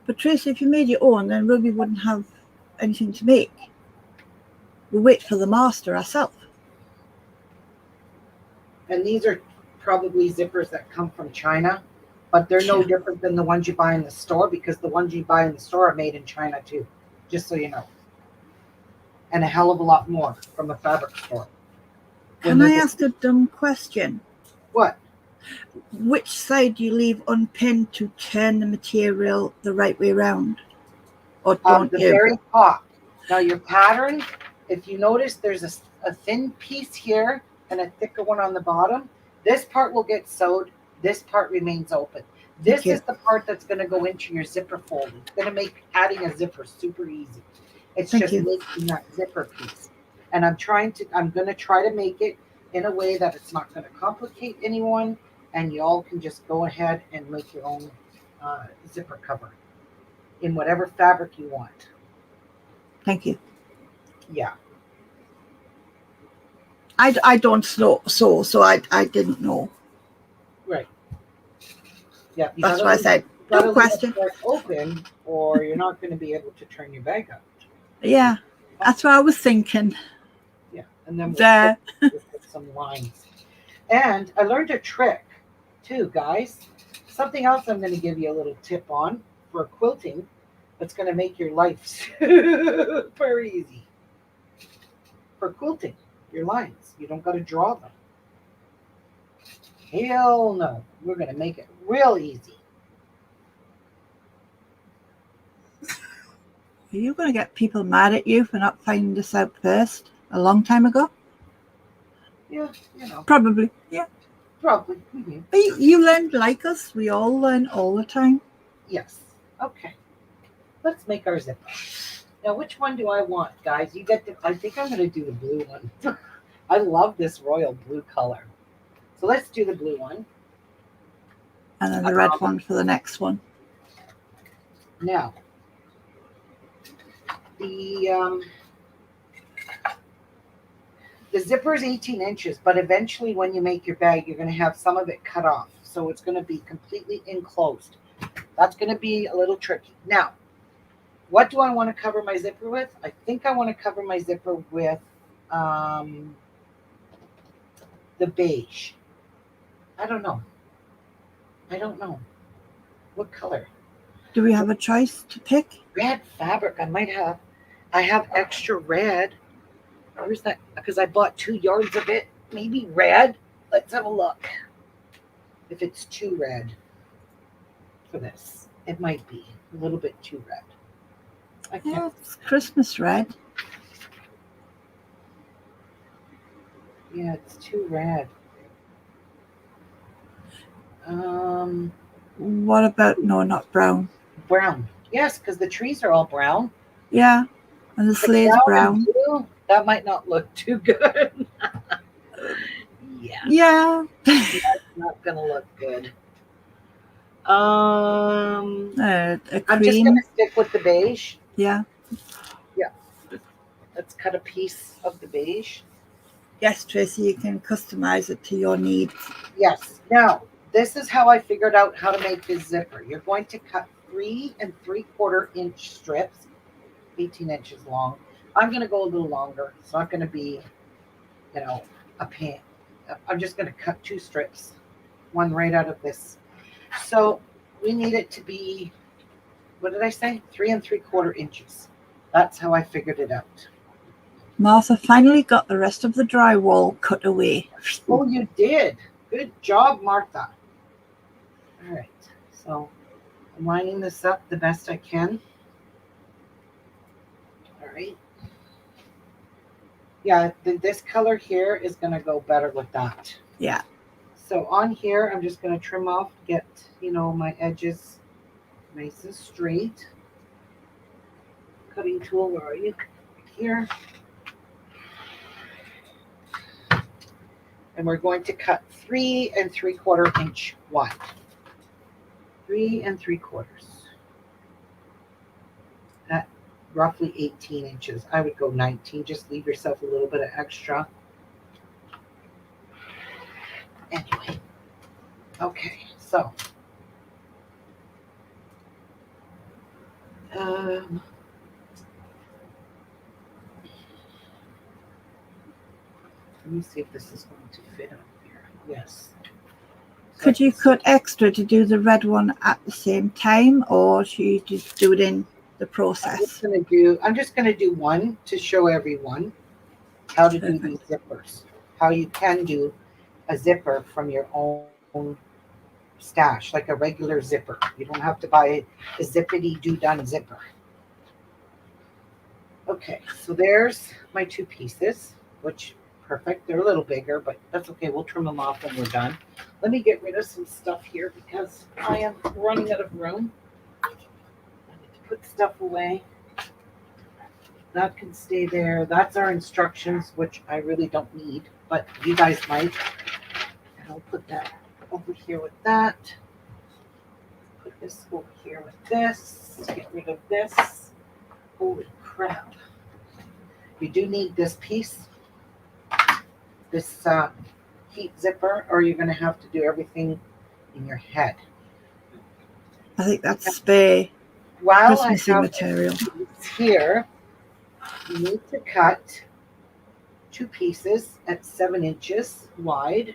But Tracy, if you made your own, then Ruby wouldn't have anything to make. We'll wait for the master ourselves. And these are probably zippers that come from China, but they're no different than the ones you buy in the store because the ones you buy in the store are made in China too, just so you know. And a hell of a lot more from a fabric store. Can I ask a dumb question? What? Which side do you leave unpinned to turn the material the right way around? Or don't the you? very top. Now your pattern, if you notice, there's a thin piece here and a thicker one on the bottom. This part will get sewed. This part remains open. This is the part that's going to go into your zipper fold. It's going to make adding a zipper super easy. It's just making that zipper piece. And I'm going to try to make it in a way that it's not going to complicate anyone. And you all can just go ahead and make your own zipper cover in whatever fabric you want. Thank you. Yeah. I don't sew, so I didn't know. Right. Yeah, That's why I said, you don't gotta leave question. it open, or you're not going to be able to turn your bag out. Yeah, that's what I was thinking. Yeah, and then There. we'll put some lines. And I learned a trick too, guys. Something else I'm going to give you a little tip on for quilting that's going to make your life super easy. For quilting, your lines, you don't got to draw them. Hell no. We're going to make it real easy. Are you going to get people mad at you for not finding this out first a long time ago? Yeah, you know, Probably. Yeah. probably. Mm-hmm. But you learned like us. We all learn all the time. Yes. Okay. Let's make our zipper. Now, which one do I want, guys? You get to, I think I'm going to do the blue one. I love this royal blue color. So let's do the blue one. And then the red one for the next one. Now, the zipper is 18 inches, but eventually when you make your bag, you're going to have some of it cut off. So it's going to be completely enclosed. That's going to be a little tricky. Now, what do I want to cover my zipper with? I think I want to cover my zipper with the beige. I don't know. What color? Do we have a choice to pick? Red fabric. I have extra red. Where's that? Because I bought 2 yards of it. Maybe red. Let's have a look. If it's too red for this, it might be a little bit too red. I can't. Yeah, it's Christmas red. Yeah, it's too red. What about, no, not brown. Brown. Yes, because the trees are all brown. Yeah, and the But sleigh's brown and brown. blue, that might not look too good. Yeah, Yeah. that's not gonna look good. A I'm just cream. gonna stick with the beige. Yeah. Yeah. Let's cut a piece of the beige. Yes, Tracy, you can customize it to your needs. Yes. Now, this is how I figured out how to make this zipper. You're going to cut 3 3/4 inch strips, 18 inches long. I'm going to go a little longer. It's not going to be, a pain. I'm just going to cut 2 strips, one right out of this. So we need it to be, what did I say? 3 3/4 inches. That's how I figured it out. Martha finally got the rest of the drywall cut away. Oh, you did. Good job, Martha. All right. So I'm lining this up the best I can. All right. Yeah, this color here is going to go better with that. Yeah. So on here, I'm just going to trim off, get, my edges nice and straight. Cutting tool, where are you? Here. And we're going to cut 3 3/4 inch wide. 3 3/4. At roughly 18 inches. I would go 19. Just leave yourself a little bit of extra. Anyway. Okay, so. Let me see if this is going to fit up here. Yes. Could you cut extra to do the red one at the same time, or should you just do it in the process? I'm just gonna do one to show everyone how to do these zippers. How you can do a zipper from your own stash, like a regular zipper. You don't have to buy a zippity doo done zipper. Okay, so there's my 2 pieces, which perfect. They're a little bigger, but that's okay. We'll trim them off when we're done. Let me get rid of some stuff here because I am running out of room. I need to put stuff away. That can stay there. That's our instructions, which I really don't need, but you guys might. And I'll put that over here with that. Put this over here with this. Get rid of this. Holy crap. You do need this piece. this heat zipper, or you're going to have to do everything in your head. I think that's spare While I Christmassy have material. this here, you need to cut 2 pieces at 7 inches wide.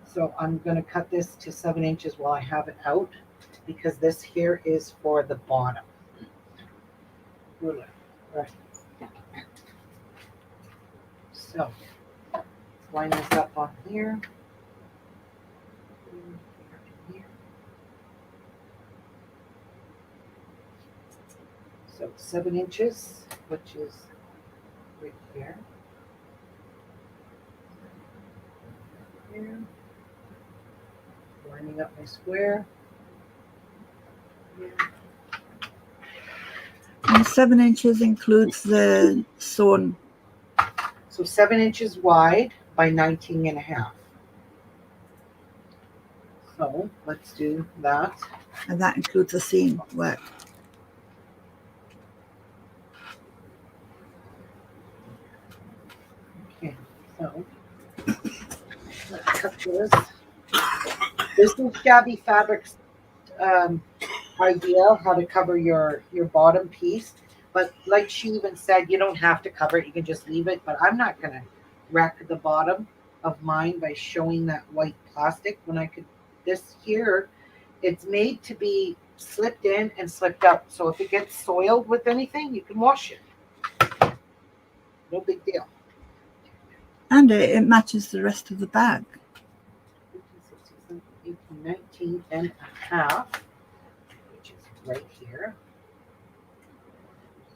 So I'm going to cut this to 7 inches while I have it out, because this here is for the bottom. Ruler. Right. So line this up on here. So 7 inches, which is right here. Here. Lining up my square. Here. And 7 inches includes the sewn. So 7 inches wide by 19.5. So let's do that. And that includes the seam work. Okay, so let's cut this. This is Shabby Fabrics idea how to cover your bottom piece. But like she even said, you don't have to cover it. You can just leave it. But I'm not gonna wreck the bottom of mine by showing that white plastic when I could. This here, it's made to be slipped in and slipped out. So if it gets soiled with anything, you can wash it. No big deal. And it matches the rest of the bag. 15, 16, 17, 18, 19 and a half, which is right here.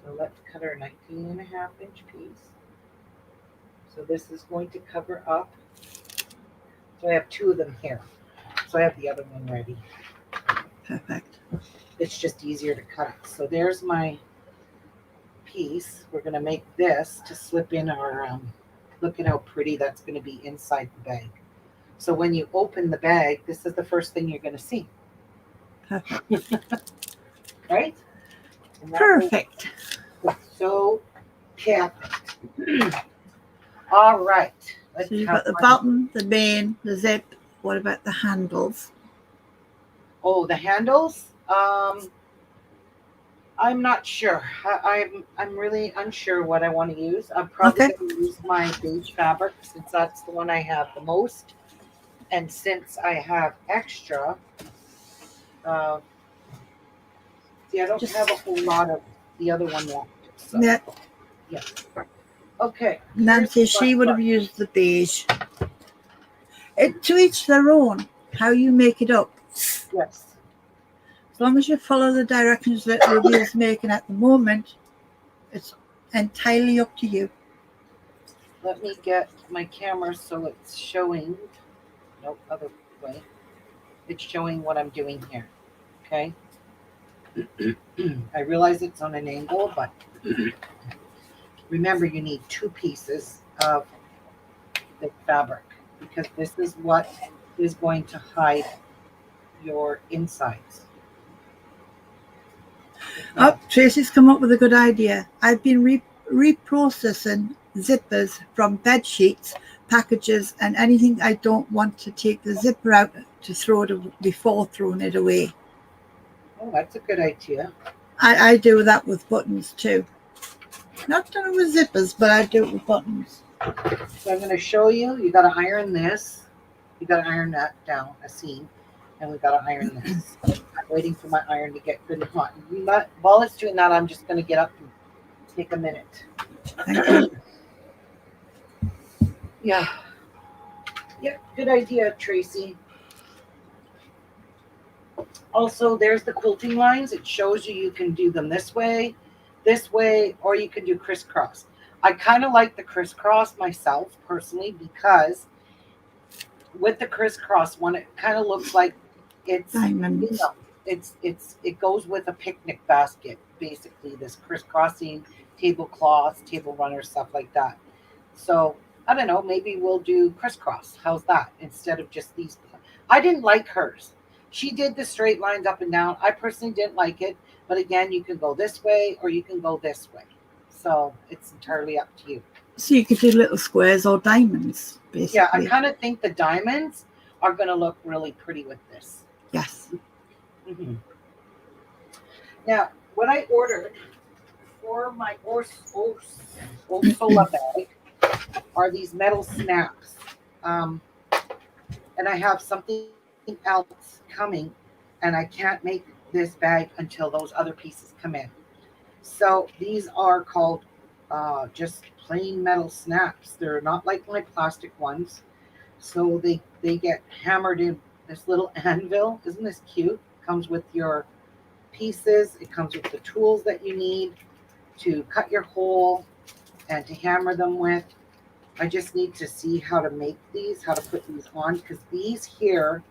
So let's cut our 19.5 inch piece. So this is going to cover up. So I have 2 of them here. So I have the other one ready. Perfect. It's just easier to cut. So there's my piece. We're going to make this to slip in our, look at how pretty that's going to be inside the bag. So when you open the bag, this is the first thing you're going to see. Perfect. Right? Perfect. So perfect. All right. So you've got the bottom, the main, the zip. What about the handles? Oh, the handles? I'm not sure. I'm really unsure what I want to use. I'm probably Okay. going to use my beige fabric since that's the one I have the most. And since I have extra, see, I don't have a whole lot of the other one left. So, Yeah. yeah. Okay. Nancy, she would have used the beige. To each their own, how you make it up. Yes. As long as you follow the directions that Ruby is making at the moment, it's entirely up to you. Let me get my camera so it's showing. Nope, other way. It's showing what I'm doing here. Okay. I realize it's on an angle, but remember you need 2 pieces of the fabric because this is what is going to hide your insides. Oh, Tracy's come up with a good idea. I've been reprocessing zippers from bed sheets, packages, and anything I don't want to take the zipper out to throw it before throwing it away. Oh, that's a good idea. I do that with buttons too. Not done it with zippers, but I do it with buttons. So I'm going to show you. You got to iron this. You got to iron that down a seam, and we got to iron this. I'm waiting for my iron to get good and hot. While it's doing that, I'm just going to get up and take a minute. Thank you. Yeah. Yeah, good idea, Tracy. Also, there's the quilting lines. It shows you can do them this way, or you can do crisscross. I kind of like the crisscross myself personally because with the crisscross one, it kind of looks like it's Diamonds. it goes with a picnic basket, basically. This crisscrossing tablecloths, table runners, stuff like that. So I don't know. Maybe we'll do crisscross. How's that instead of just these? I didn't like hers. She did the straight lines up and down. I personally didn't like it, but again, you can go this way or you can go this way. So it's entirely up to you. So you could do little squares or diamonds, Yeah, I basically. kind of think the diamonds are going to look really pretty with this. Yes. Hmm. Now, what I ordered for my Orsola bag are these metal snaps. Um, and I have something else coming, and I can't make this bag until those other pieces come in. So these are called just plain metal snaps. They're not like my plastic ones. So they get hammered in this little anvil. Isn't this cute? Comes with your pieces. It comes with the tools that you need to cut your hole and to hammer them with. I just need to see how to make these, how to put these on, because these here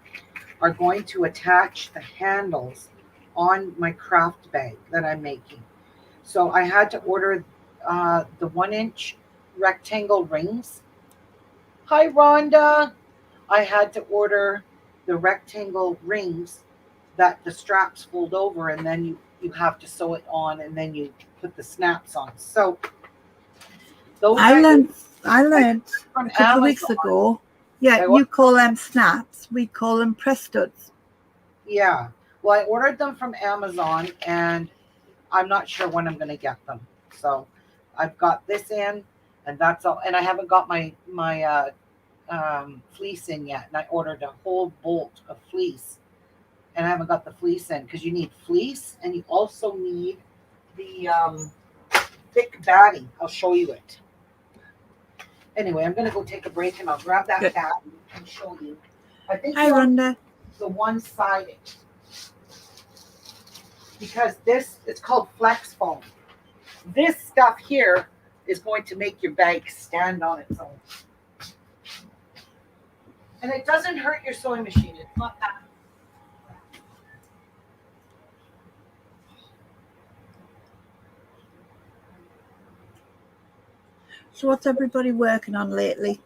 are going to attach the handles on my craft bag that I'm making. So I had to order the 1 inch rectangle rings. Hi, Rhonda. I had to order the rectangle rings that the straps fold over, and then you have to sew it on, and then you put the snaps on. So those I I learned I I learned from a couple of weeks Amazon. ago. Yeah, I you call them snaps. We call them prestuds. Yeah. Well, I ordered them from Amazon, and I'm not sure when I'm going to get them. So I've got this in, and that's all. And I haven't got my fleece in yet. And I ordered a whole bolt of fleece, and I haven't got the fleece in because you need fleece, and you also need the thick batting. I'll show you it. Anyway, I'm going to go take a break, and I'll grab that Good. bat and show you. I think Hi, you want Rhonda. the one-sided because this it's called flex foam. This stuff here is going to make your bag stand on its own. And it doesn't hurt your sewing machine. It's not that. So what's everybody working on lately?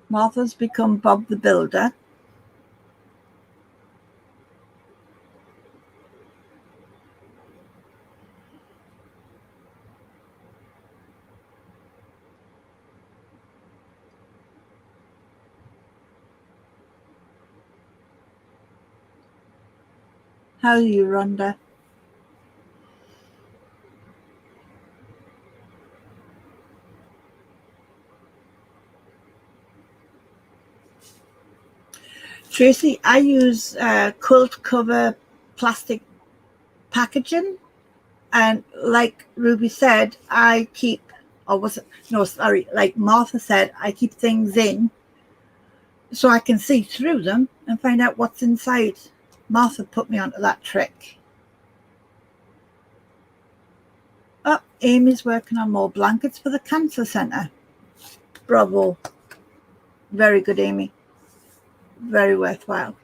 Martha's become Bob the Builder. How are you, Rhonda? Tracy, I use quilt cover plastic packaging, and like Ruby said, I keep, or was it, no, sorry, like Martha said, I keep things in so I can see through them and find out what's inside. Martha put me onto that trick. Oh, Amy's working on more blankets for the cancer centre. Bravo. Very good, Amy. Very worthwhile.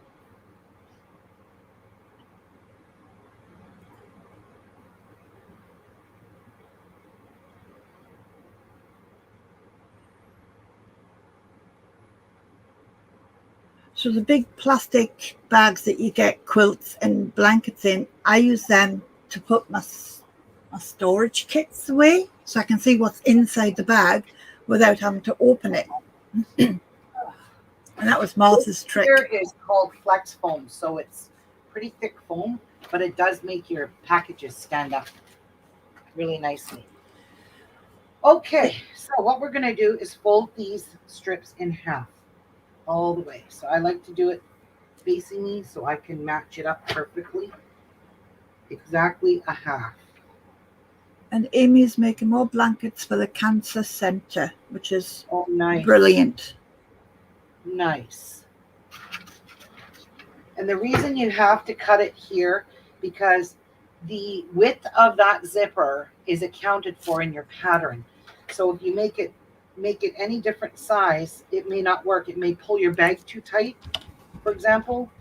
So the big plastic bags that you get quilts and blankets in, I use them to put my storage kits away so I can see what's inside the bag without having to open it. And that was Martha's This here trick. is called flex foam. So it's pretty thick foam, but it does make your packages stand up really nicely. Okay, so what we're going to do is fold these strips in half all the way. So I like to do it facing me so I can match it up perfectly. Exactly a half. And Amy's making more blankets for the cancer centre, which is Oh, nice. brilliant. Nice. And the reason you have to cut it here because the width of that zipper is accounted for in your pattern. So if you make it any different size, it may not work. It may pull your bag too tight, for example,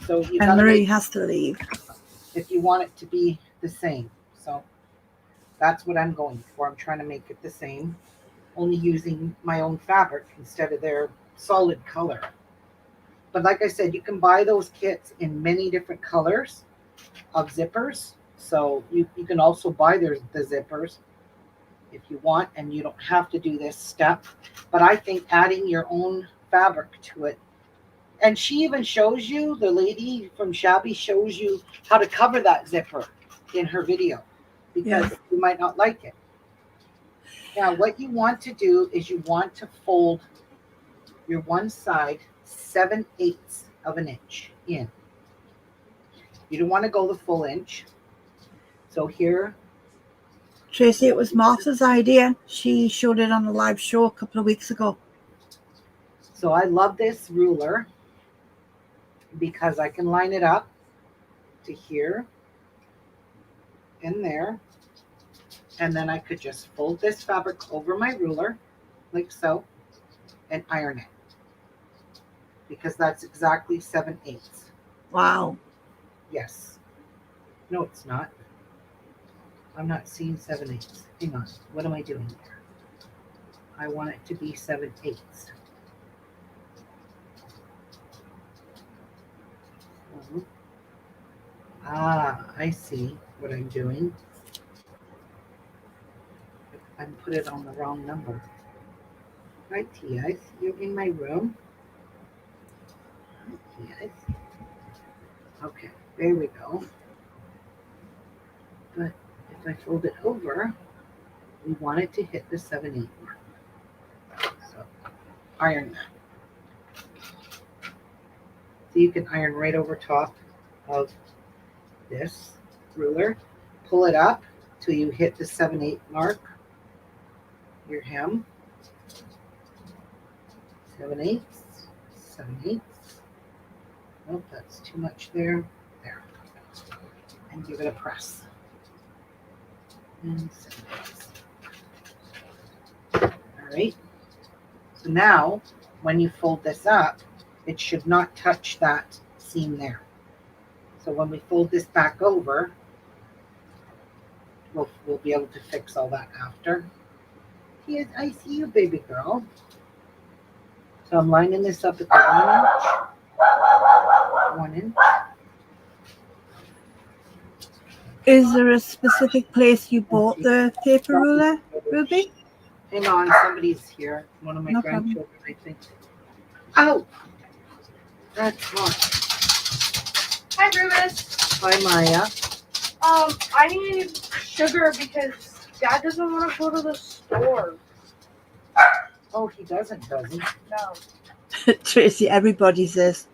So you And gotta Marie make has to leave. if you want it to be the same. So that's what I'm going for. I'm trying to make it the same, only using my own fabric instead of their solid color. But like I said, you can buy those kits in many different colors of zippers. So you can also buy the zippers if you want, and you don't have to do this step. But I think adding your own fabric to it, and she even shows you, the lady from Shabby shows you how to cover that zipper in her video, because you might not like it. Now, what you want to do is you want to fold your one side 7/8 of an inch in. You don't want to go the full inch. So here, Tracy, it was Martha's idea. She showed it on a live show a couple of weeks ago. so I love this ruler because I can line it up to here and there. And then I could just fold this fabric over my ruler like so and iron it, because that's exactly 7/8. Wow. Yes. No, it's not. I'm not seeing 7/8. Hang on. What am I doing here? I want it to be 7/8. I see what I'm doing. I put it on the wrong number. Right, T.S. You're in my room. Right, T.S. Okay, there we go. But if I fold it over, we want it to hit the 7/8 mark. So iron that. So you can iron right over top of this ruler. Pull it up till you hit the 7/8 mark. Your hem. 7/8, 7/8. Nope, that's too much there. There. And give it a press. And 7/8. All right. So now, when you fold this up, it should not touch that seam there. So when we fold this back over, we'll be able to fix all that after. Yes, I see you, baby girl. So I'm lining this up at the 1 inch. 1 inch. Is there a specific place you bought the paper ruler, Ruby? Hang on, somebody's here. One of my No grandchildren, I think. Oh, that's hot. Hi, Rubus. Hi, Maya. I need sugar because Dad doesn't want to go to the store. Oh, he doesn't, does he? No. Tracy, everybody says.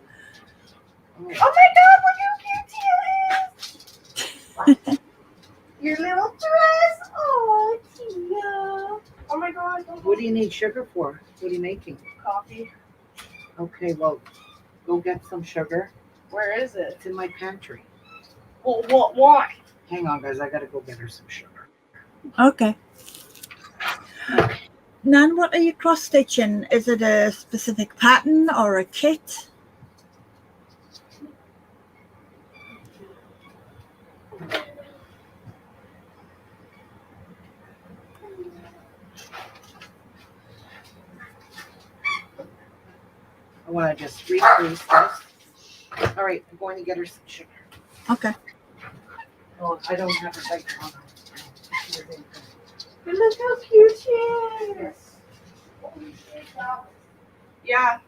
Oh my God! Look how cute he is. Your little dress. Oh, Tia. Oh my God. What do you need sugar for? What are you making? Coffee. Okay, well, go get some sugar. Where is it? It's in my pantry. Well, why? Hang on, guys. I gotta go get her some sugar. Okay. Nan, what are you cross stitching? Is it a specific pattern or a kit? I want to just refreeze this. All right, I'm going to get her some sugar. Okay. Oh, I don't have a bike on. Look how cute she is. Yeah.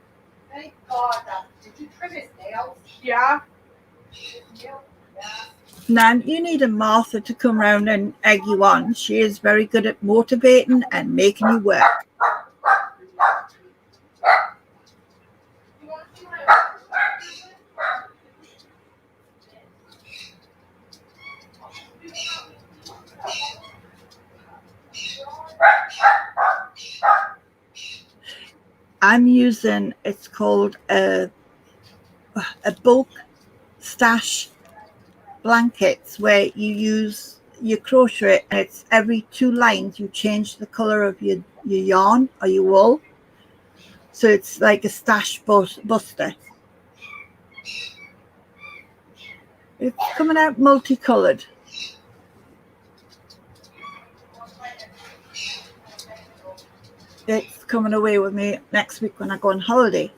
Thank God. Did you trim his nails? Yeah. Nan, you need a Martha to come round and egg you on. She is very good at motivating and making you work. I'm using, it's called a bulk stash blankets, where you crochet and it's every 2 lines you change the color of your yarn or your wool. So it's like a stash buster. It's coming out multicolored. It's coming away with me next week when I go on holiday.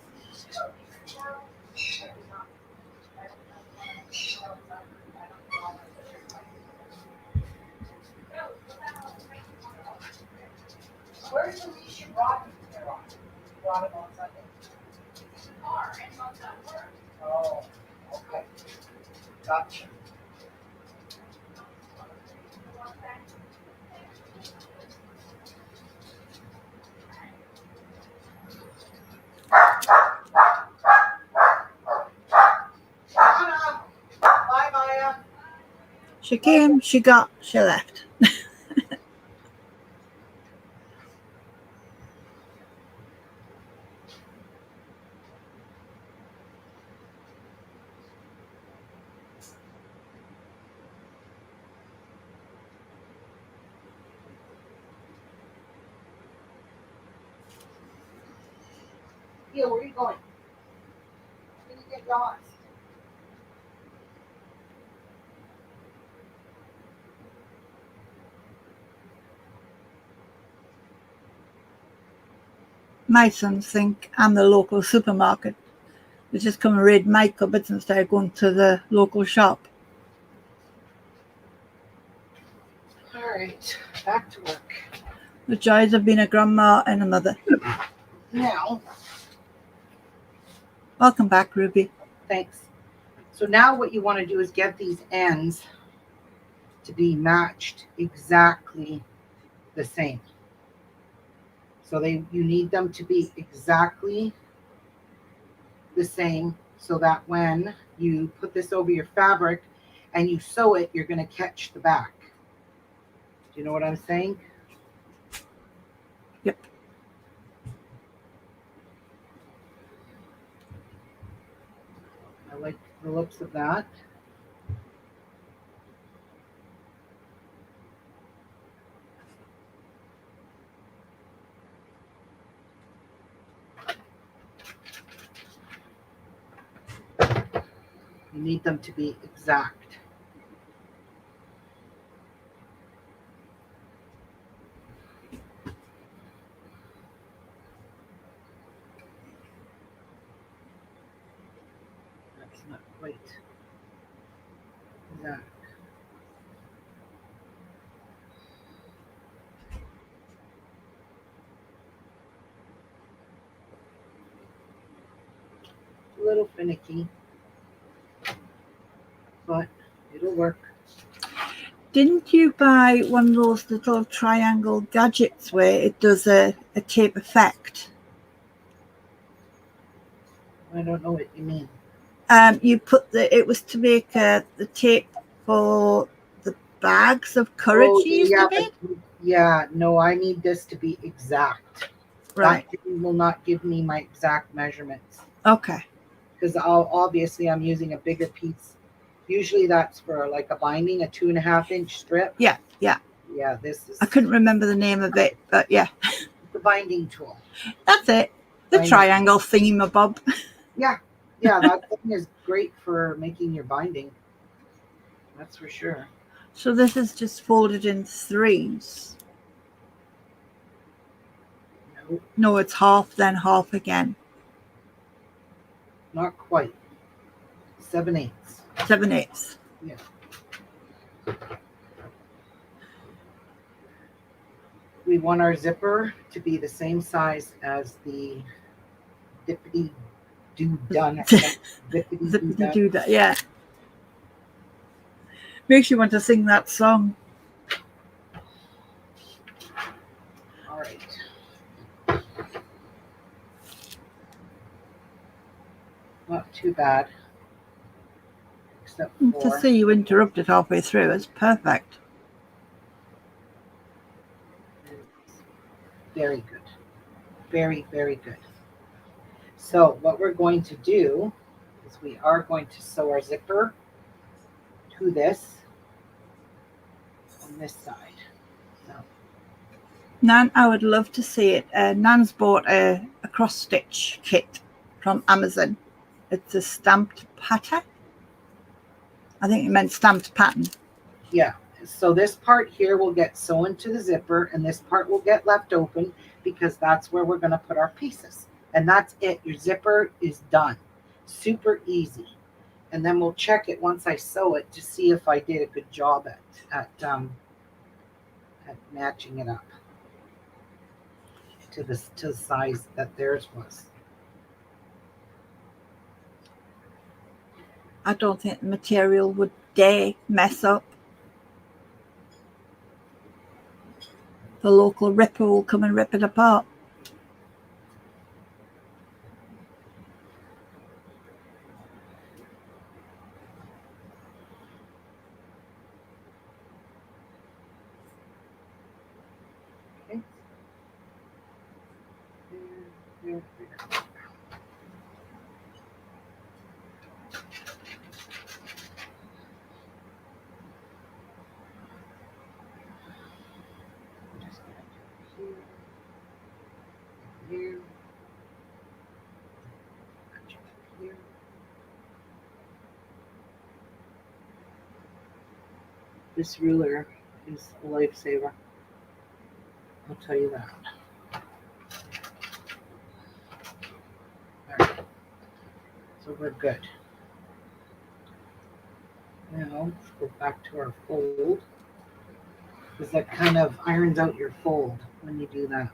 Alicia brought him here on? Brought him on Sunday. Oh, okay. Gotcha. Anna. Bye, Maya. She came, she got, she left. Yeah, where are you going? Can you get lost? My sons think I'm the local supermarket. They just come and raid my cupboards instead of going to the local shop. All right, back to work. The joys of being a grandma and a mother. Now, Welcome back, Ruby. thanks. So now what you want to do is get these ends to be matched exactly the same. So you need them to be exactly the same so that when you put this over your fabric and you sew it, you're going to catch the back. Do you know what I'm saying? Yep. I like the looks of that. You need them to be exact. That's not quite exact. A little finicky, but it'll work. Didn't you buy one of those little triangle gadgets where it does a tape effect? I don't know what you mean. You put it was to make the tape for the bags of courage you used to make? Yeah, no, I need this to be exact. Right. That thing will not give me my exact measurements Okay. because obviously I'm using a bigger piece. Usually that's for like a binding, a 2.5-inch strip. Yeah. Yeah, this is I couldn't remember the name of it, but yeah. the binding tool. That's it. The Binding. triangle thingamabob. Yeah, that thing is great for making your binding. That's for sure. So this is just folded in threes. No, No, it's half, then half again. not quite. 7/8. 7/8. Yeah. We want our zipper to be the same size as the dippity doo done. Zippity doo that, yeah. Makes you want to sing that song. All right. Not too bad. Except To for see you interrupted halfway through is perfect. very good. Very, very good. So what we're going to do is we are going to sew our zipper to this on this side. So, Nan, I would love to see it. Nan's bought a cross stitch kit from Amazon. It's a stamped pattern. I think it meant stamped pattern. yeah. So this part here will get sewn to the zipper and this part will get left open because that's where we're going to put our pieces. And that's it. Your zipper is done. Super easy. And then we'll check it once I sew it to see if I did a good job at matching it up. to the size that theirs was. I don't think the material would dare mess up. The local ripper will come and rip it apart. Okay. There. Just gonna do it here. Here. Here. This ruler is a lifesaver. I'll tell you that. All right. So we're good. Now let's go back to our fold. Because that kind of irons out your fold when you do that.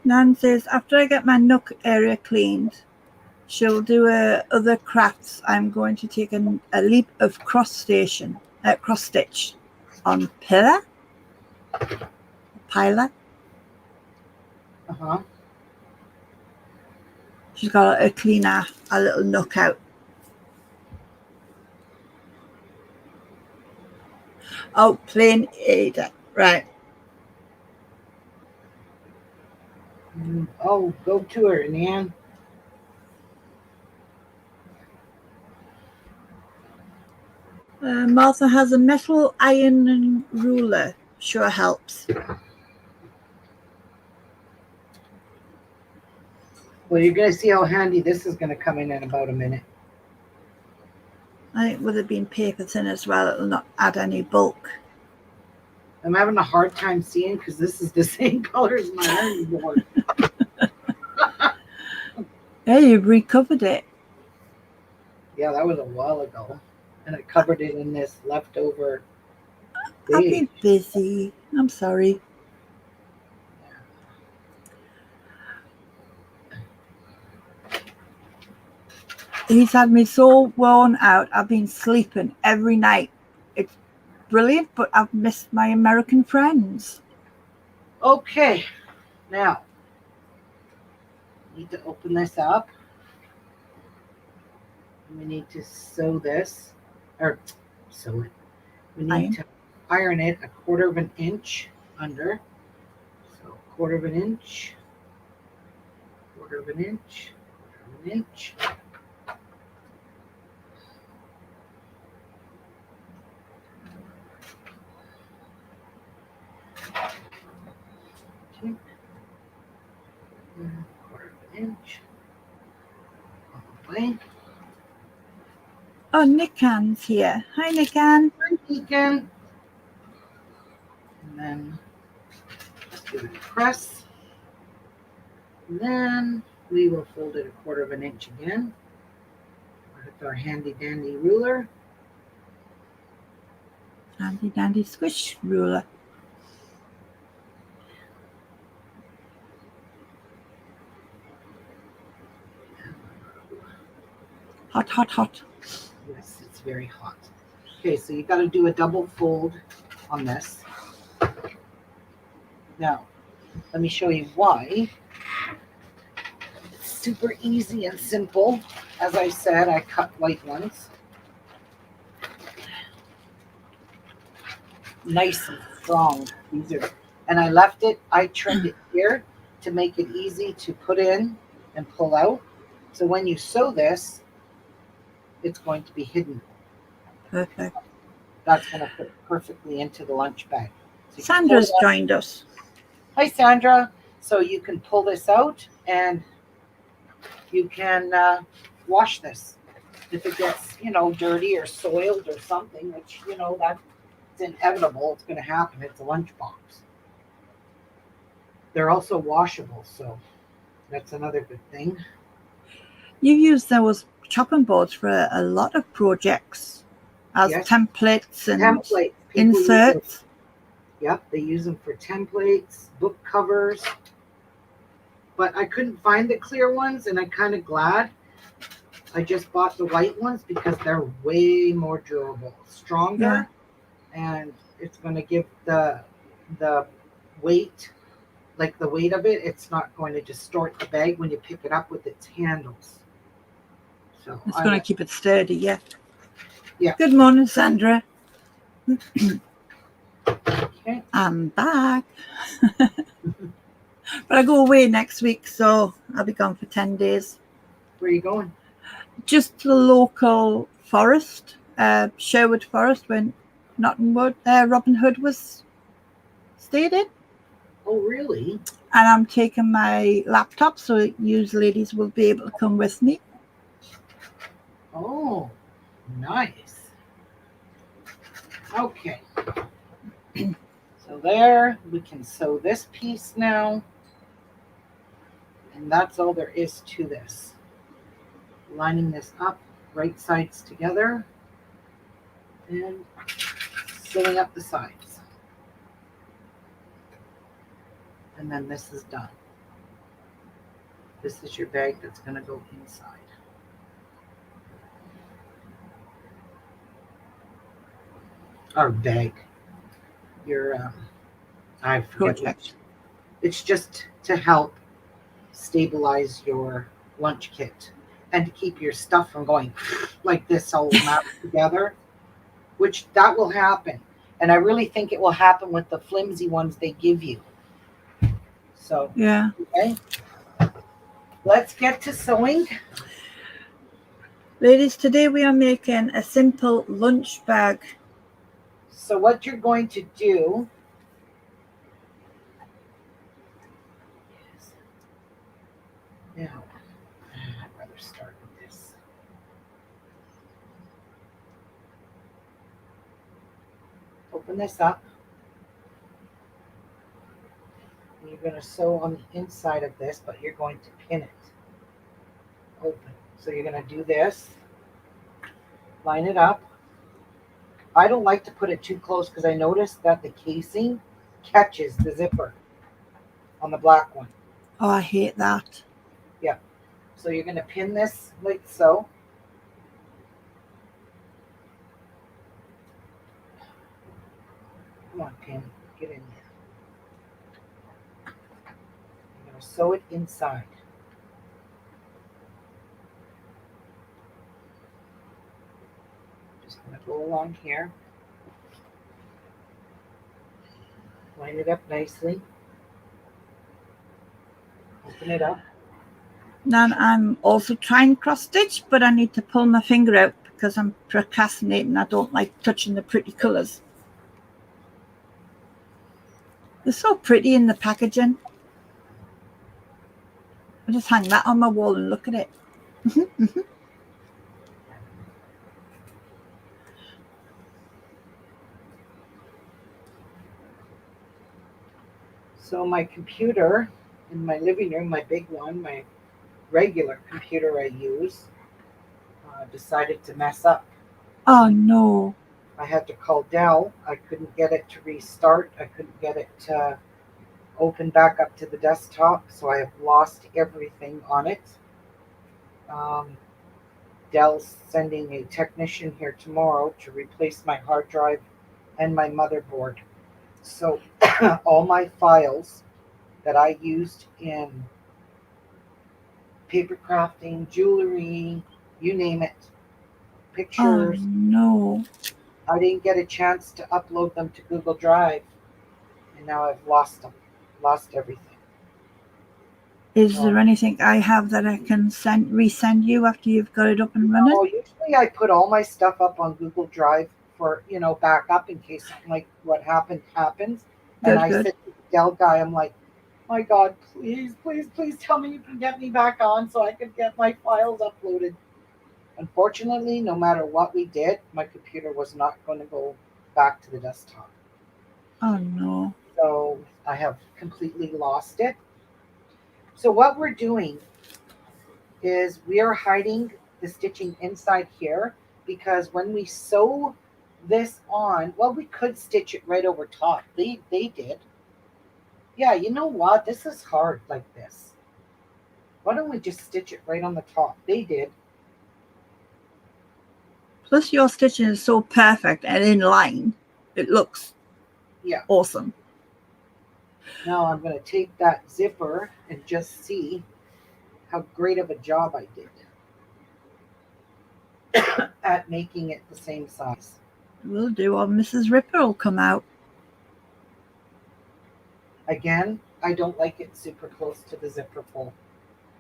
Nan says, after I get my nook area cleaned, she'll do other crafts. I'm going to take a leap of cross stitch on pillar. Uh-huh. She's got to clean a little nook out. Oh, plain Ada. Right. Oh, go to her, Nan. Martha has a metal iron ruler. Sure helps. Well, you're going to see how handy this is going to come in about a minute. I think with it being paper thin as well, it'll not add any bulk. I'm having a hard time seeing because this is the same color as my ironing board. Hey, you've recovered it. Yeah, that was a while ago. And I covered it in this leftover I've beige. been busy. I'm sorry. He's had me so worn out. I've been sleeping every night. It's brilliant, but I've missed my American friends. Okay, now need to open this up. We need to sew this, or sew it. We need to iron it 1/4 of an inch under. So 1/4 of an inch, 1/4 of an inch, 1/4 of an inch. Okay. 1/4 of an inch. All the way. Oh, Nikan's here. Hi, Nikan. Hi, Deacon. And then just give it a press. And then we will fold it 1/4 of an inch again with our handy dandy ruler. Handy dandy squish ruler. Hot, hot, hot. Yes, it's very hot. Okay, so you got to do a double fold on this. Now, let me show you why. It's super easy and simple. As I said, I cut white ones. Nice and strong. And I left it, I trimmed it here to make it easy to put in and pull out. So when you sew this, it's going to be hidden. Perfect. That's going to fit perfectly into the lunch bag. So Sandra's joined us. Hi, Sandra. So you can pull this out and you can wash this. If it gets, dirty or soiled or something, which, that's inevitable. It's going to happen. It's a lunchbox. They're also washable, so that's another good thing. You use those chopping boards for a lot of projects as templates and inserts. Yep, they use them for templates, book covers. But I couldn't find the clear ones, and I'm kind of glad. I just bought the white ones because they're way more durable, Yeah. stronger, and it's going to give the weight, like the weight of it, it's not going to distort the bag when you pick it up with its handles. So It's going to keep it sturdy, yeah. Yeah. Good morning, Sandra. Okay. I'm back. But I go away next week, so I'll be gone for 10 days. Where are you going? Just to the local forest, Sherwood Forest, when Robin Hood was stayed in. Oh, really? And I'm taking my laptop, so you ladies will be able to come with me. Oh, nice. Okay. So there, we can sew this piece now. And that's all there is to this. Lining this up, right sides together, and sewing up the sides. And then this is done. This is your bag that's going to go inside. Our bag. Your, I forget Project. It's just to help stabilize your lunch kit and to keep your stuff from going like this all mapped together, which that will happen. And I really think it will happen with the flimsy ones they give you. So, Yeah. okay. Let's get to sewing. Ladies, today we are making a simple lunch bag. So what you're going to do is, now, I'd rather start with this. Open this up. And you're going to sew on the inside of this, but you're going to pin it open. So you're going to do this, line it up. I don't like to put it too close because I noticed that the casing catches the zipper on the black one. Oh, I hate that. Yeah. So you're going to pin this like so. Come on, pin. Get in there. You're going to sew it inside. Just going to go along here. Line it up nicely. Open it up. Now I'm also trying cross stitch, but I need to pull my finger out because I'm procrastinating. I don't like touching the pretty colours. They're so pretty in the packaging. I just hang that on my wall and look at it. So my computer in my living room, my big one, my regular computer I use, decided to mess up. Oh no. I had to call Dell. I couldn't get it to restart. I couldn't get it to open back up to the desktop, so I have lost everything on it. Dell's sending a technician here tomorrow to replace my hard drive and my motherboard. So all my files that I used in paper crafting, jewelry, you name it, Oh pictures, no. I didn't get a chance to upload them to Google Drive, and now I've lost them, lost everything. Is there anything I have that I can resend you after you've got it up and running? Oh, usually I put all my stuff up on Google Drive for, backup in case something like what happened happens. And I Good. said to the Dell guy, I'm like, my God, please, please, please tell me you can get me back on so I can get my files uploaded. Unfortunately, no matter what we did, my computer was not going to go back to the desktop. Oh no. So I have completely lost it. So what we're doing is we are hiding the stitching inside here because when we sew this on. Well, we could stitch it right over top. They did. Yeah, you know what? This is hard like this. Why don't we just stitch it right on the top? They did. Plus, your stitching is so perfect and in line. It looks Yeah. awesome. Now I'm going to take that zipper and just see how great of a job I did at making it the same size. We'll do, or Mrs. Ripper will come out. Again, I don't like it super close to the zipper pull.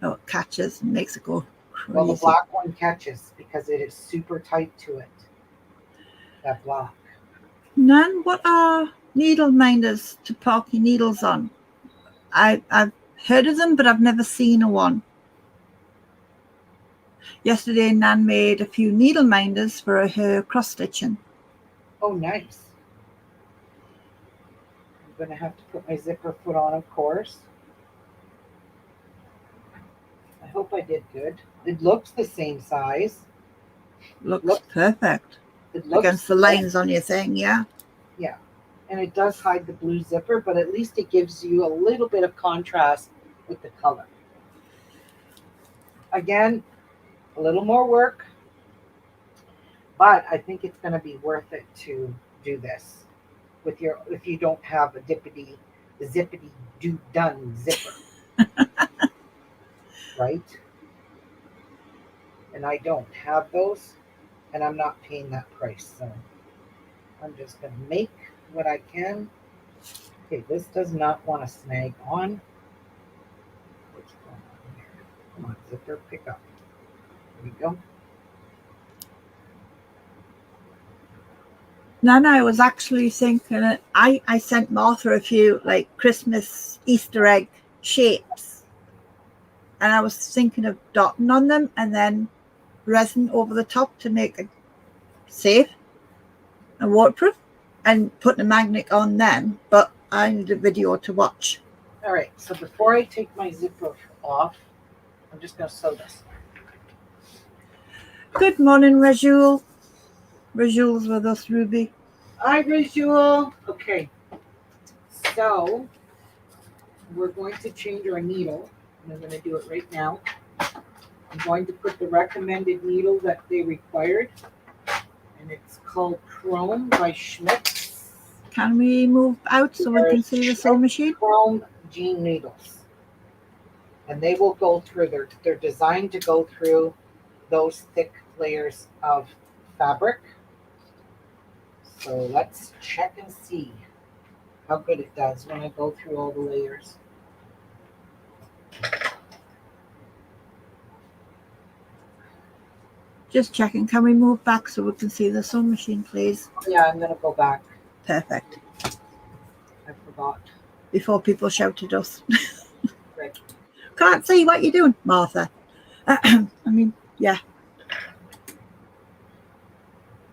Oh, it catches and makes it go crazy. Well, the black one catches because it is super tight to it. That black. Nan, what are needle minders to park your needles on? I've heard of them, but I've never seen one. Yesterday, Nan made a few needle minders for her cross stitching. Oh, nice. I'm going to have to put my zipper foot on, of course. I hope I did good. It looks the same size. Looks perfect. It looks against the lines on your thing, yeah. Yeah, and it does hide the blue zipper, but at least it gives you a little bit of contrast with the color. Again, a little more work, but I think it's going to be worth it to do this with your, if you don't have a zippity do done zipper. Right? And I don't have those, and I'm not paying that price, so I'm just going to make what I can. Okay, this does not want to snag on. What's going on here? Come on, zipper, pick up. There we go. Nan, I was actually thinking, I sent Martha a few like Christmas Easter egg shapes, and I was thinking of dotting on them and then resin over the top to make it safe and waterproof, and putting a magnet on them, but I need a video to watch. All right, so before I take my zipper off, I'm just going to sew this. Good morning, Rajul. Rajul's with us, Ruby. Hi, Rajul. Okay, so we're going to change our needle, and I'm going to do it right now. I'm going to put the recommended needle that they required, and it's called Chrome by Schmidt. Can we move out so we can see the sewing machine? Chrome jean needles, and they will go through. They're designed to go through those thick layers of fabric. So let's check and see how good it does when I go through all the layers. Just checking. Can we move back so we can see the sewing machine, please? Yeah, I'm going to go back. Perfect. I forgot. Before people shout at us. Right. Can't see what you're doing, Martha. I mean, yeah.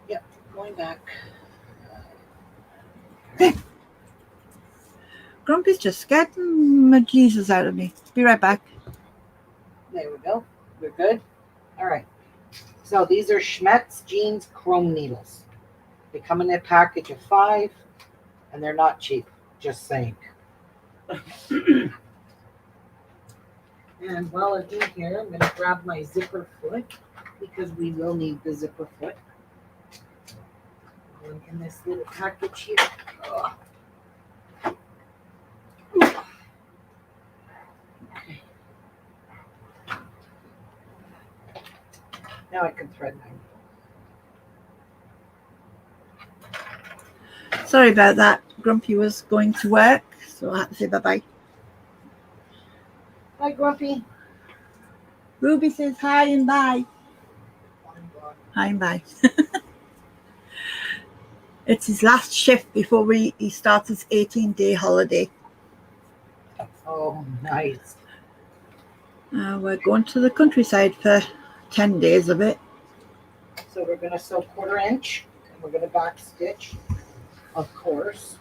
Yep, going back. Grumpy's just scared my Jesus out of me. Be right back. There we go. We're good. All right. So these are Schmetz Jeans Chrome needles. They come in a package of 5, and they're not cheap. Just saying. And while I'm in here, I'm going to grab my zipper foot because we will need the zipper foot. Going in this little package here. Ugh. Okay. Now I can thread my needle. Sorry about that. Grumpy was going to work, so I had to say bye-bye. Hi, Grumpy. Ruby says hi and bye. Hi and bye. It's his last shift before he starts his 18-day holiday. Oh, nice. We're going to the countryside for 10 days of it. So we're going to sew 1/4 inch, and we're going to back stitch, of course.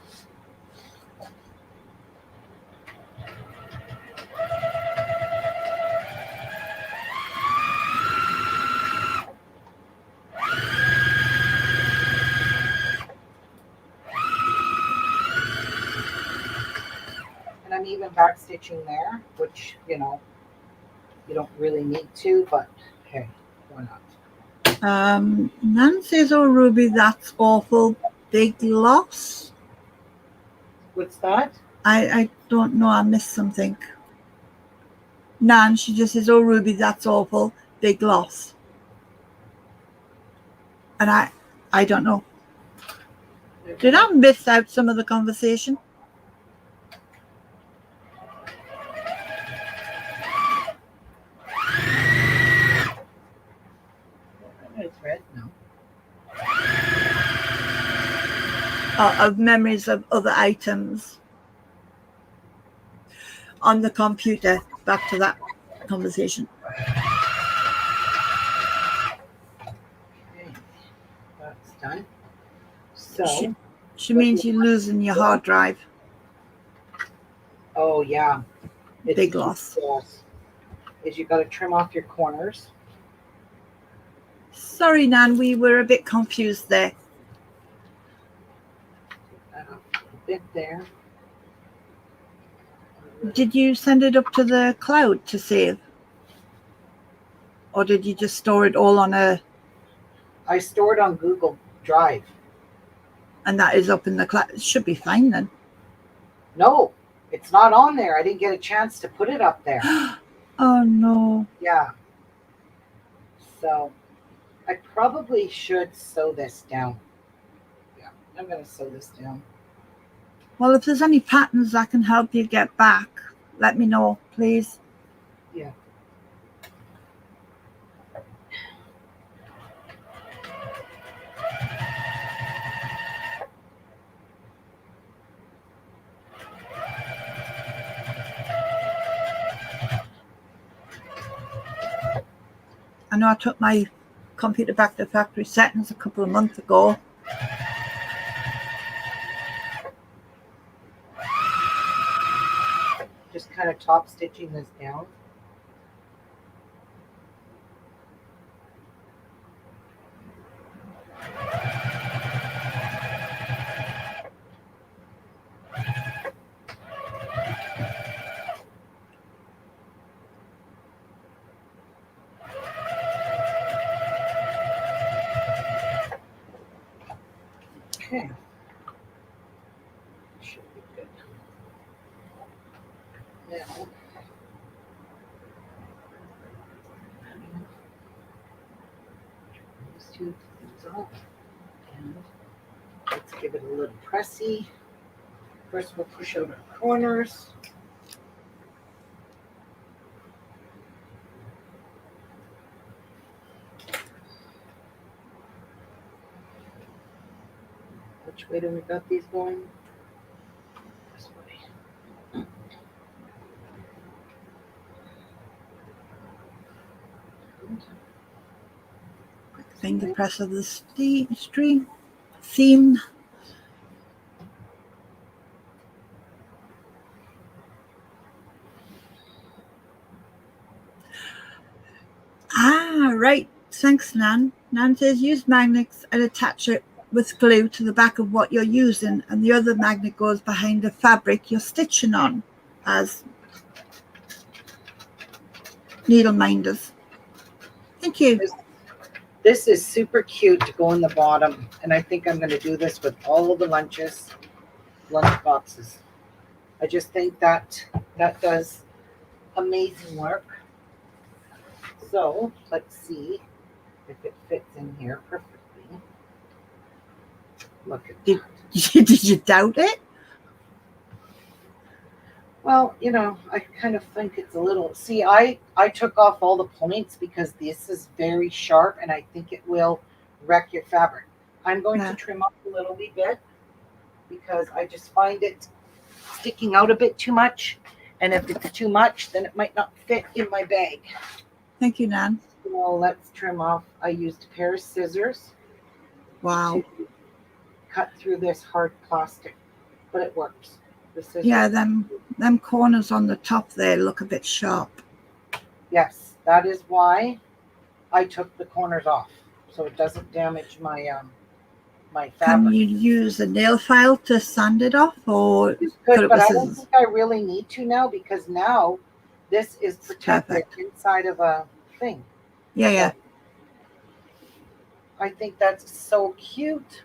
even back stitching there, which, you don't really need to, but hey, why not? Nan says, oh, Ruby, that's awful. Big loss. What's that? I don't know. I missed something. Nan, she just says, oh, Ruby, that's awful. Big loss. And I don't know. Did I miss out some of the conversation? It's red, no. Of memories of other items on the computer. Back to that conversation. Okay, that's done. So, She means you're losing your hard drive. oh yeah, Big loss. Is you got to trim off your corners. Sorry, Nan, we were a bit confused there. A bit there. Did you send it up to the cloud to save? Or did you just store it all on I stored on Google Drive. and that is up in the cloud? It should be fine then. No, it's not on there. I didn't get a chance to put it up there. Oh no. Yeah. So I probably should sew this down. Yeah, I'm going to sew this down. Well, if there's any patterns that can help you get back, let me know, please. Yeah. I know I took my computer back to factory settings a couple of months ago. Just kind of top stitching this down. Okay. Should be good. Now, these two things off. And let's give it a little pressy. First, we'll push out our corners. Which way do we got these going? This way. Quick finger press of the seam. Ah, right. Thanks, Nan. Nan says use magnets and attach it with glue to the back of what you're using, and the other magnet goes behind the fabric you're stitching on as needle minders. Thank you. This is super cute to go in the bottom, and I think I'm going to do this with all of the lunch boxes. I just think that does amazing work. So let's see if it fits in here perfectly. Look at that. Did you doubt it? Well, I kind of think it's a little. See, I took off all the points because this is very sharp, and I think it will wreck your fabric. I'm going to trim off a little wee bit because I just find it sticking out a bit too much, and if it's too much, then it might not fit in my bag. Thank you, Nan. So let's trim off. I used a pair of scissors. Wow. To cut through this hard plastic, but it works. Yeah, them corners on the top there look a bit sharp. Yes, that is why I took the corners off, so it doesn't damage my my Can fabric. you use a nail file to sand it off or You cut could, it but with I don't scissors? think I really need to now because now this is It's protected perfect. inside of a thing. Yeah, yeah. I think that's so cute.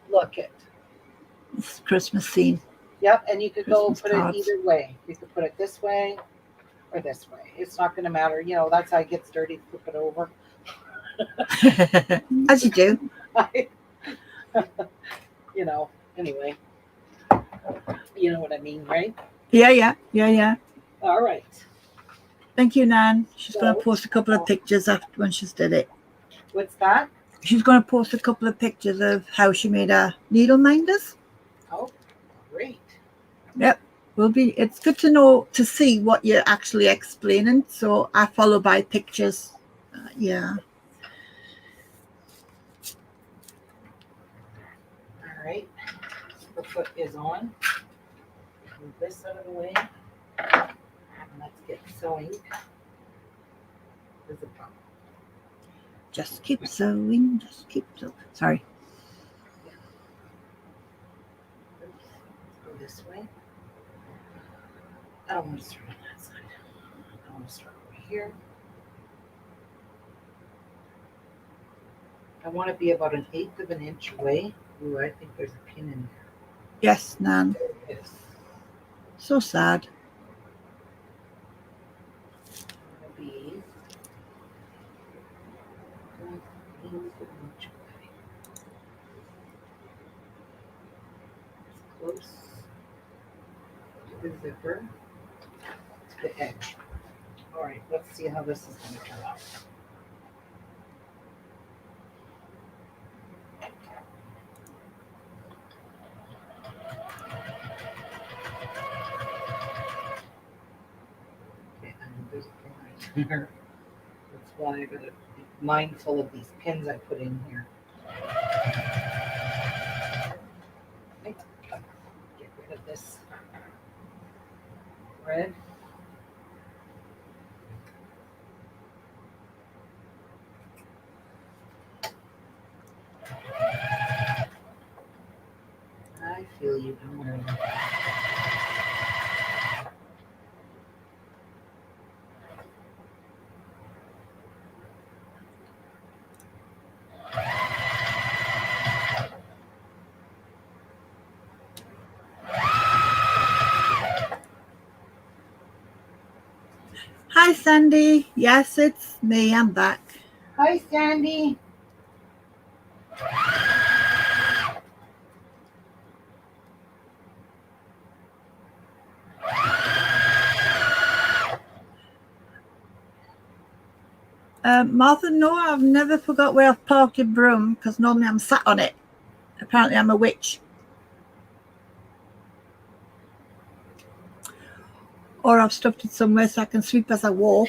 Look it. It's Christmas scene. Yep, and you could go Christmas put it cards. either way. You could put it this way or this way. It's not going to matter. You know, that's how it gets dirty. Flip it over. As you do. You know, anyway. You know what I mean, right? Yeah, yeah, yeah, yeah. All right. Thank you, Nan. She's going to So, post a couple of pictures after when she's did it. what's that? She's going to post a couple of pictures of how she made her needle minders. Oh, great. Yep. It's good to know, to see what you're actually explaining. So I follow by pictures. Yeah. All right. The foot is on. Move this out of the way. And let's get sewing. There's a problem. Just keep sewing. Just keep sewing. Sorry. Oops. Let's go this way. I don't want to start on that side. I want to start over here. I want to be about 1/8 of an inch away. Ooh, I think there's a pin in there. Yes, Nan. There it is. So sad. I want to be 1/8 of an inch away. As close to the zipper to the edge. All right, let's see how this is going to turn out. Okay, and there's a pin right here. That's why I gotta be mindful of these pins I put in here. Okay, get rid of this red. I feel you, don't worry. Hi, Sandy. Yes, it's me. I'm back. Hi, Sandy. Martha, no, I've never forgot where I've parked your broom because normally I'm sat on it. Apparently, I'm a witch. Or I've stuffed it somewhere so I can sweep as I walk.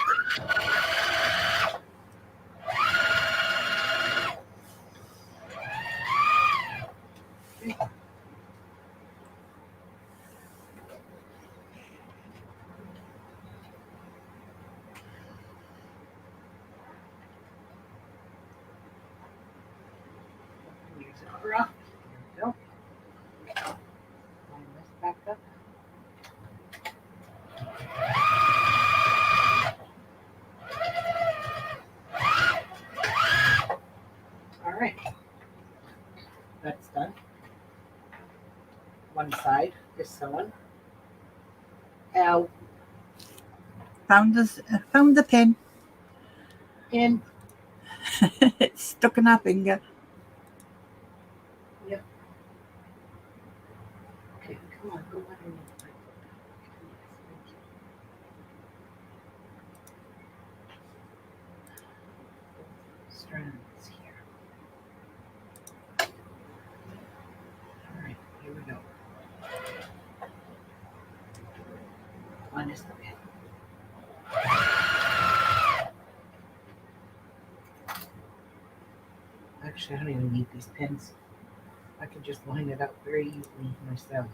Use it for up. There we go. Line this back up. All right. That's done. One side is sewn. Now, Found the pin. in. It's stuck in our finger. Yep. Okay, come on, go underneath. Strands here. All right, here we go. One is the pin. Actually, I don't even need these pins. I can just line it up very easily myself.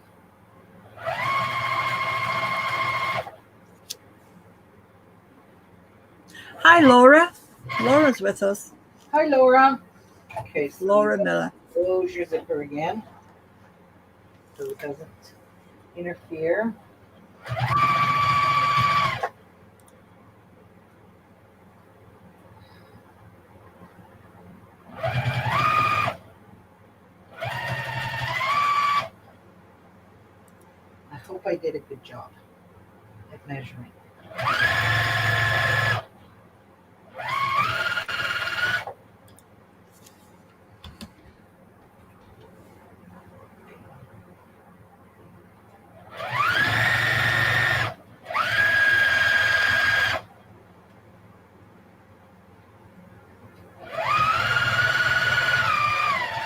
Hi, Laura. Laura's with us. Hi, Laura. Okay, so Laura Miller. Close your zipper again so it doesn't interfere. I hope I did a good job at measuring.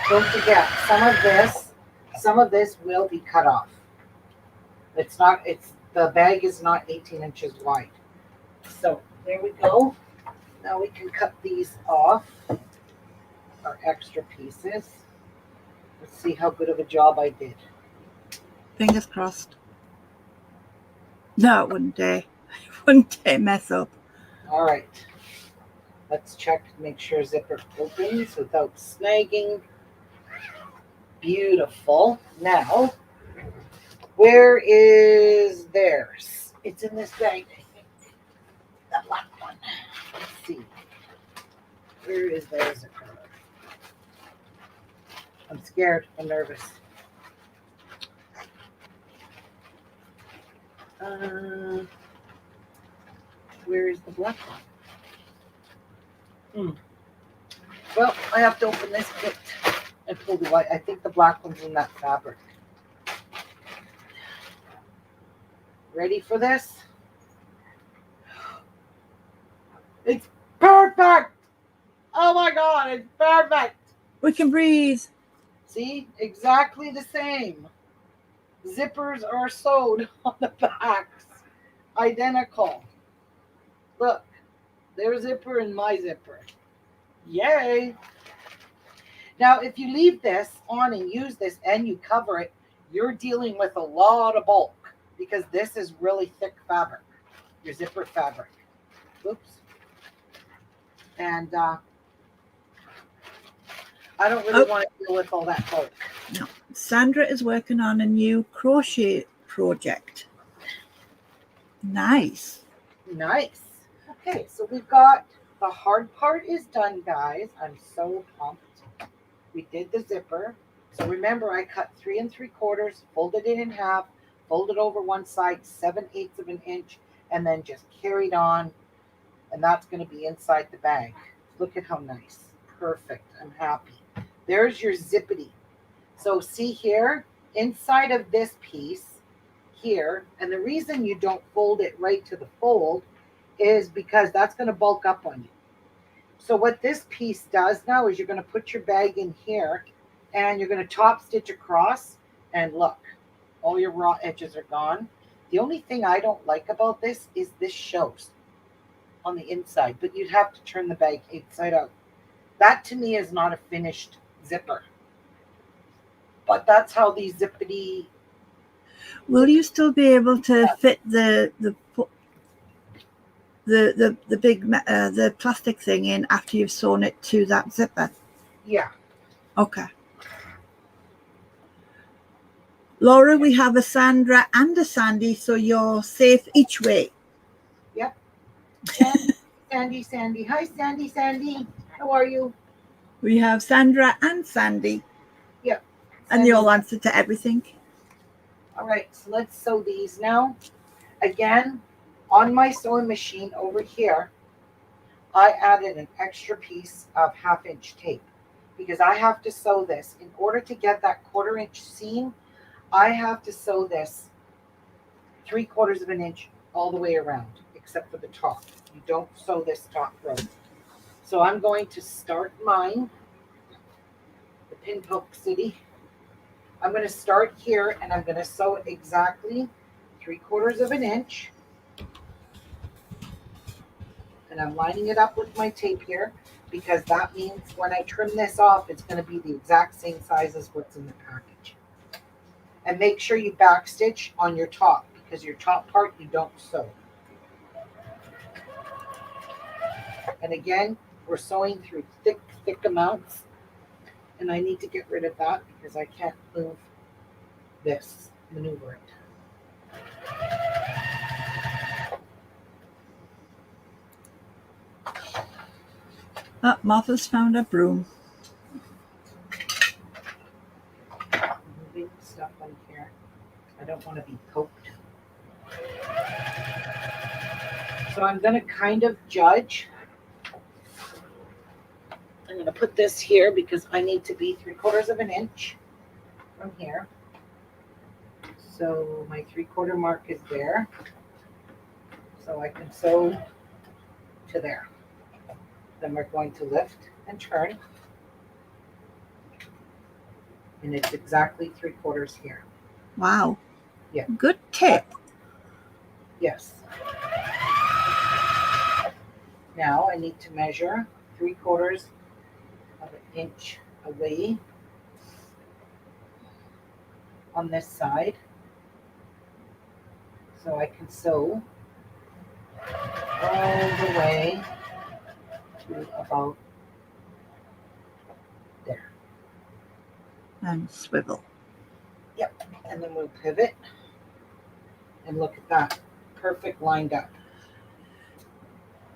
Don't forget, some of this will be cut off. The bag is not 18 inches wide. So there we go. Now we can cut these off, our extra pieces. Let's see how good of a job I did. Fingers crossed. No, it wouldn't dare. Wouldn't dare mess up. All right. Let's check to make sure zipper opens without snagging. Beautiful. Now, where is theirs? It's in this bag, I think. The black one. Let's see. Where is their zipper? I'm scared. I'm nervous. Where is the black one? Well, I have to open this kit and pull the white. I think the black one's in that fabric. Ready for this? It's perfect! Oh my God, it's perfect! We can breathe. See, exactly the same. Zippers are sewed on the backs. Identical. Look, their zipper and my zipper. Yay! Now, if you leave this on and use this and you cover it, you're dealing with a lot of bulk because this is really thick fabric, your zipper fabric. Oops. And I don't really want to deal with all that bulk. No. Sandra is working on a new crochet project. Nice. Nice. Okay, so we've got the hard part is done, guys. I'm so pumped. We did the zipper. So remember, I cut 3 3/4, folded it in half, folded over one side 7/8 of an inch, and then just carried on. And that's going to be inside the bag. Look at how nice. Perfect. I'm happy. There's your zippity. So see here, inside of this piece here, and the reason you don't fold it right to the fold is because that's going to bulk up on you. So what this piece does now is you're going to put your bag in here and you're going to top stitch across, and look, all your raw edges are gone. The only thing I don't like about this is this shows on the inside, but you'd have to turn the bag inside out. That to me is not a finished zipper. But that's how these zippity. Will you still be able to fit the big the plastic thing in after you've sewn it to that zipper? Yeah. Okay. Laura, we have a Sandra and a Sandy, so you're safe each way. Yep. Sandy. Hi, Sandy. How are you? We have Sandra and Sandy. Yep. And they all answer to everything. All right, so let's sew these now. Again, on my sewing machine over here, I added an extra piece of 1/2 inch tape because I have to sew this. In order to get that 1/4 inch seam, I have to sew this 3/4 of an inch all the way around, except for the top. You don't sew this top row. So I'm going to start mine, the Pinpoke City. I'm going to start here and I'm going to sew it exactly 3/4 of an inch. And I'm lining it up with my tape here because that means when I trim this off, it's going to be the exact same size as what's in the package. And make sure you backstitch on your top because your top part you don't sew. And again, we're sewing through thick amounts. And I need to get rid of that because I can't move this, maneuver it. Oh, Martha's found a broom. Moving stuff on here. I don't want to be poked. So I'm going to kind of judge. I'm going to put this here because I need to be 3/4 of an inch from here. So my 3/4 mark is there. So I can sew to there. Then we're going to lift and turn. And it's exactly 3/4 here. Wow. Yeah. Good tip. Yes. Now I need to measure 3/4 of an inch away on this side. So I can sew all the way to about there. And swivel. Yep. And then we'll pivot. And look at that. Perfect lined up.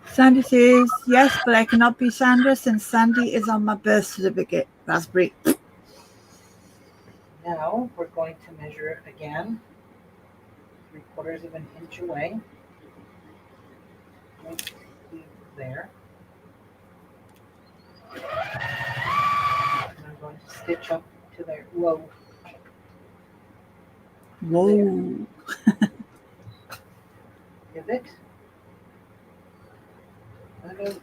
Sandy says, yes, but I cannot be Sandra since Sandy is on my birth certificate. Raspberry. Now we're going to measure it again. 3/4 of an inch away. Right there. And I'm going to stitch up to there. Whoa. Whoa. Pivot. Something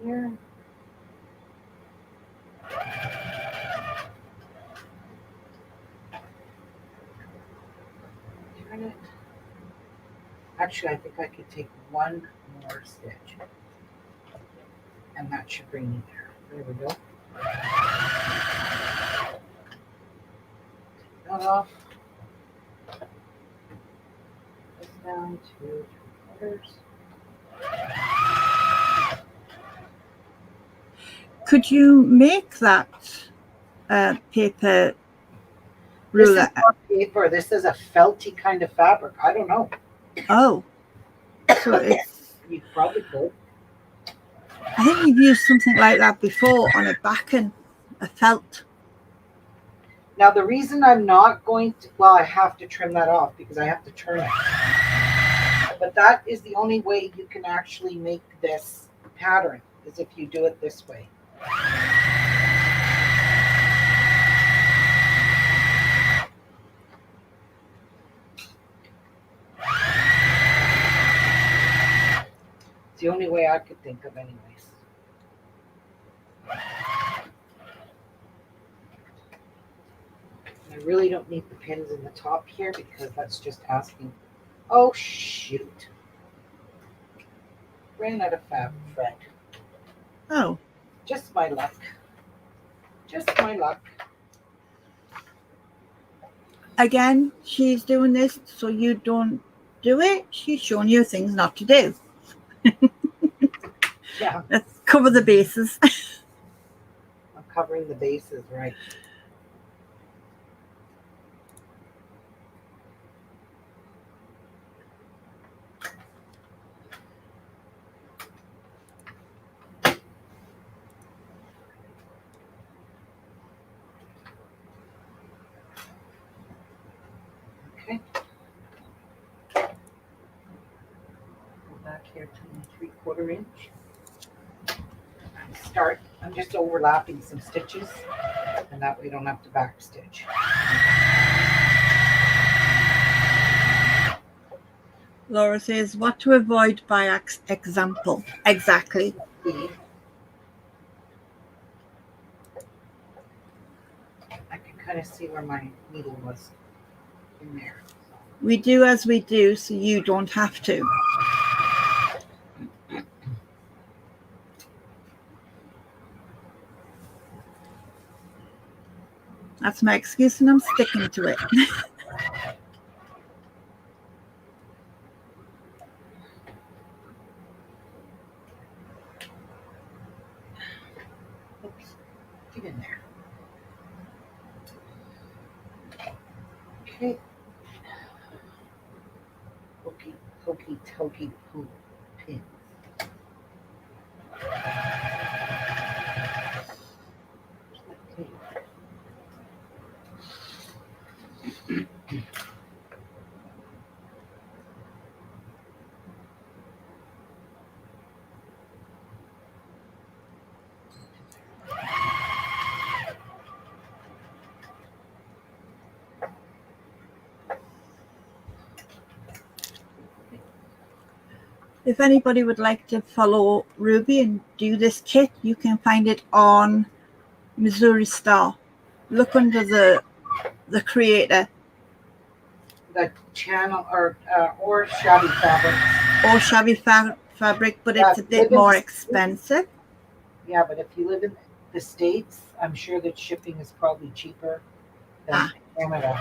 here. Turn it. Actually, I think I could take one more stitch. And that should bring me there. There we go. Take that off. This down to 3/4. Could you make that paper ruler? This is not paper. This is a felty kind of fabric. I don't know. Oh. So it's, You probably could. I think we've used something like that before on a backing, a felt. Now the reason I'm not going to, well, I have to trim that off because I have to turn it. But that is the only way you can actually make this pattern, is if you do it this way. It's the only way I could think of anyways. I really don't need the pins in the top here because that's just asking. Oh shoot. Ran out of fabric, Fred. Oh. Just my luck. Just my luck. Again, she's doing this so you don't do it. She's showing you things not to do. Yeah, Let's cover the bases. I'm covering the bases, right. Okay. Go back here to my 3/4 inch. Start, I'm just overlapping some stitches and that way I don't have to back stitch. Laura says, what to avoid by example. Exactly. I can kind of see where my needle was in there. We do as we do so you don't have to. That's my excuse and I'm sticking to it. Okay. Hokey, hokey, tokey, poop, pin. Okay. If anybody would like to follow Ruby and do this kit, you can find it on Missouri Star. Look under the creator The channel or shabby fabrics. or shabby fabric, but Yeah, it's a if you live bit in more the- expensive. Yeah, but if you live in the States, I'm sure that shipping is probably cheaper than Canada.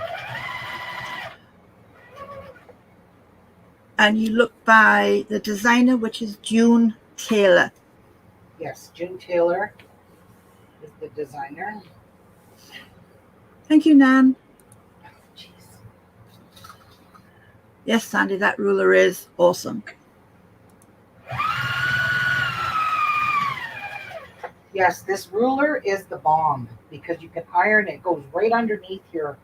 And you look by the designer, which is June Taylor. Yes, June Taylor is the designer. Thank you, Nan. Jeez. Yes, Sandy, that ruler is awesome. Yes, this ruler is the bomb because you can iron it. It goes right underneath your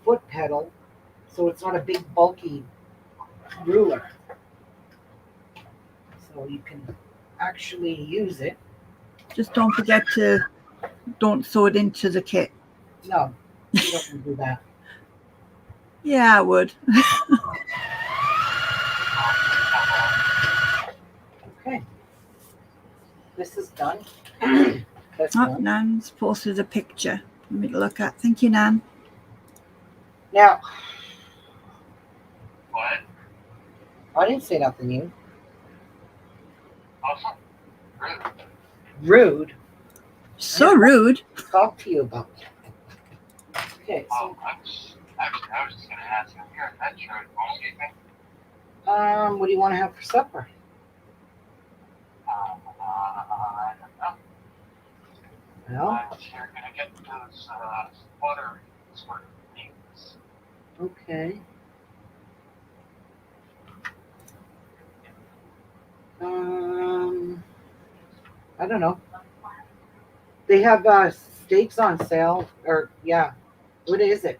foot pedal, so it's not a big bulky ruler. So you can actually use it. Just don't forget to don't sew it into the kit. No, you don't do that. Yeah, I would. Okay, this is done. That's Oh, done. Nan's posted a picture for me to look at. Thank you, Nan. Now, What? I didn't say nothing to you. Awesome. Rude. Rude. So rude. Talk to you about. Okay, so I was just gonna ask him here. That's true. Anything? what do you want to have for supper? I don't know. Well, You're gonna get those water sort of things. okay. I don't know. They have steaks on sale, or yeah. What is it?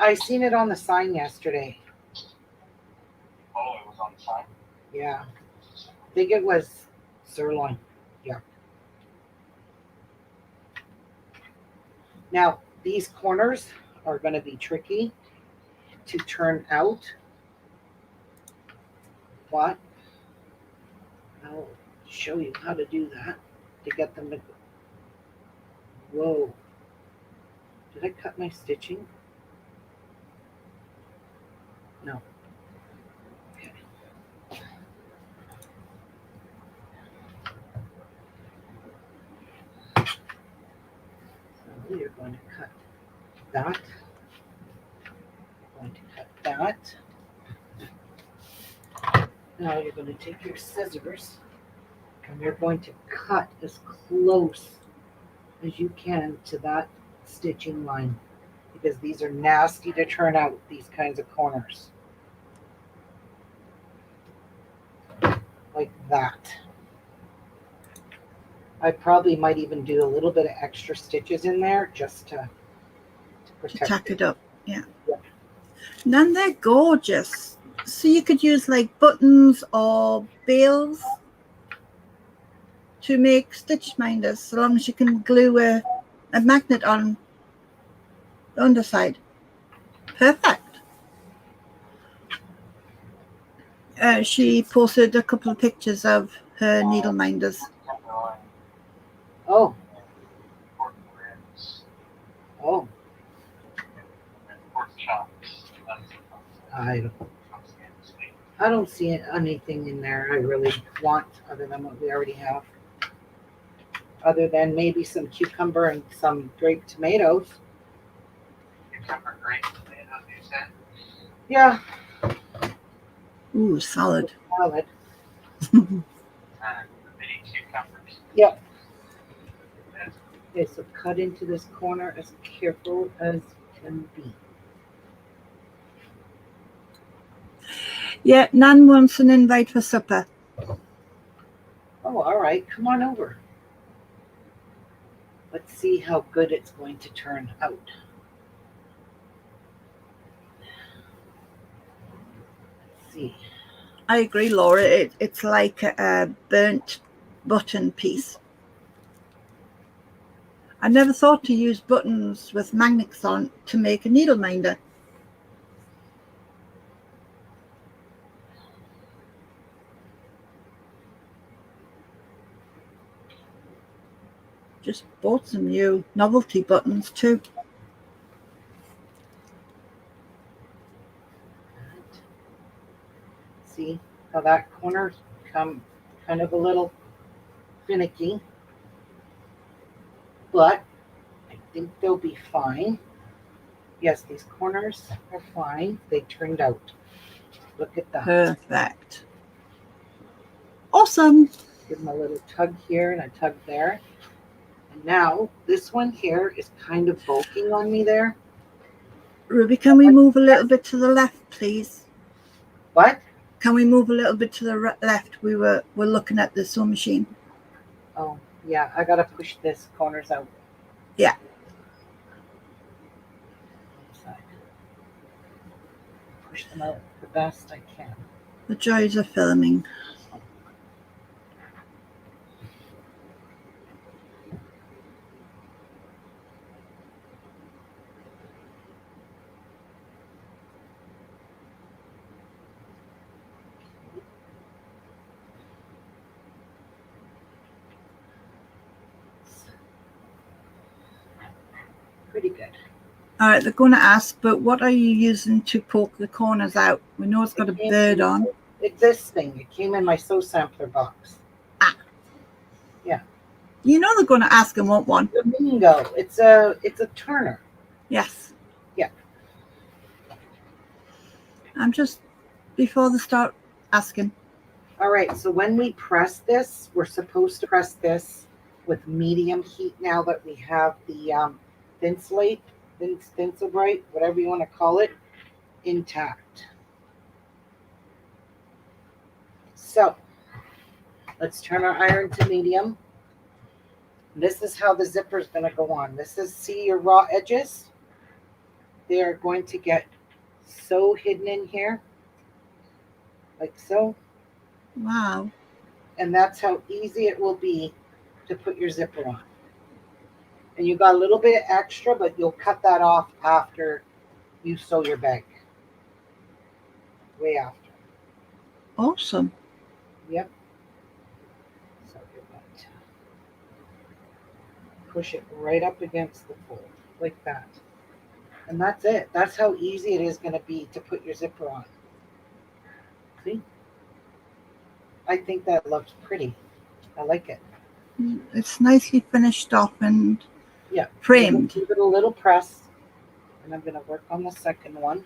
I seen it on the sign yesterday. Oh, it was on the sign. Yeah. I think it was sirloin. Yeah. Now, these corners are going to be tricky to turn out. But I'll show you how to do that to get them to. Whoa. Did I cut my stitching? No. Okay. So you're going to cut that. Going to cut that. Now you're going to take your scissors and you're going to cut as close as you can to that stitching line because these are nasty to turn out, these kinds of corners. Like that. I probably might even do a little bit of extra stitches in there just to protect Tack it up. Yeah. Yeah. Nan, they're gorgeous. So you could use like buttons or bails to make stitch minders, so long as you can glue a magnet on the underside. Perfect. She posted a couple of pictures of her needle minders. Oh, oh, I don't see anything in there I really want other than what we already have. Other than maybe some cucumber and some grape tomatoes. Cucumber, grape, tomatoes, you said? Yeah, Ooh, salad. salad. The mini cucumbers. Yep. Okay, so cut into this corner as careful as can be. Yeah, Nan wants an invite for supper. Oh, all right. Come on over. Let's see how good it's going to turn out. Let's see. I agree, Laura. It's like a burnt button piece. I never thought to use buttons with magnets on to make a needle minder. Just bought some new novelty buttons too. See how that corner's come kind of a little finicky, but I think they'll be fine. Yes, these corners are fine. They turned out. Look at that. Perfect. Awesome. Give them a little tug here and a tug there. And now this one here is kind of bulking on me there. Ruby, can we move a little bit to the left, please? What? Can we move a little bit to the left? We're looking at the sewing machine. Oh, yeah, I gotta push this corners out. Yeah. Push them out the best I can. The joys of filming. Pretty good. All right, they're going to ask, but what are you using to poke the corners out? We know it's got a bird on. It's this thing. It came in my sew sampler box. Ah. Yeah. You know they're going to ask and want one. Flamingo. It's a turner. Yes. Yeah. I'm just before they start asking. All right. So when we press this, we're supposed to press this with medium heat. Now that we have the Thinsulate, bright, whatever you want to call it, intact. So let's turn our iron to medium. This is how the zipper is going to go on. See your raw edges? They are going to get so hidden in here, like so. Wow. And that's how easy it will be to put your zipper on. And you got a little bit extra, but you'll cut that off after you sew your bag. Way after. Awesome. Yep. So you're going to push it right up against the fold, like that. And that's it. That's how easy it is going to be to put your zipper on. See? I think that looks pretty. I like it. It's nicely finished off and yeah, framed. Give it a little press. And I'm going to work on the second one.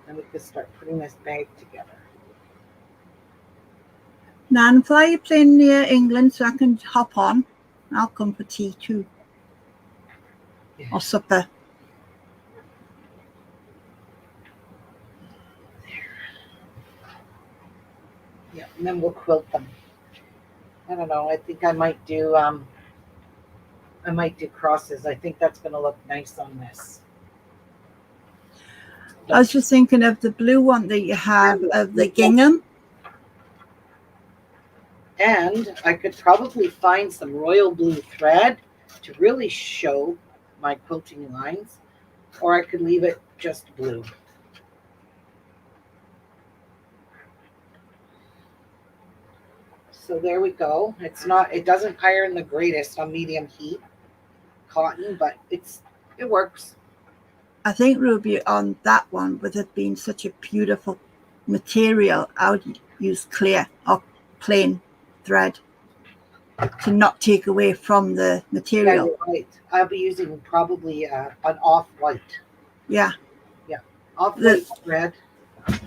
And we can start putting this bag together. Nan, fly you playing near England so I can hop on. I'll come for tea too. Yeah. Or supper. Yeah, and then we'll quilt them. I don't know. I think I might do crosses. I think that's going to look nice on this. I was just thinking of the blue one that you have of the gingham. And I could probably find some royal blue thread to really show my quilting lines, or I could leave it just blue. So there we go. It doesn't iron the greatest on medium heat cotton, but it works. I think, Ruby, on that one, with it being such a beautiful material, I would use clear or plain thread to not take away from the material. Yeah, you're right. I'll be using probably an off-white. Yeah. Yeah, off-white thread.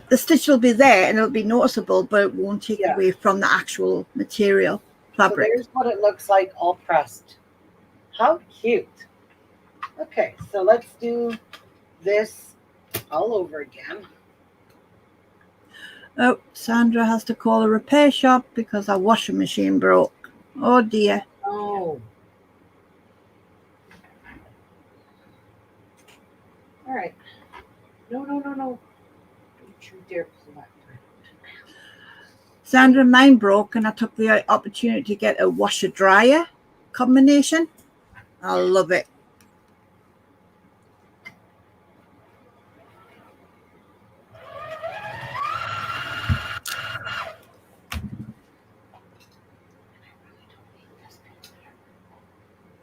The stitch will be there and it'll be noticeable, but it won't take away from the actual material fabric. So there's what it looks like all pressed. How cute. Okay, so let's do this all over again. Oh, Sandra has to call a repair shop because our washing machine broke. Oh dear. Oh. All right. No. Don't you dare pull that through. Sandra, mine broke and I took the opportunity to get a washer dryer combination. I love it.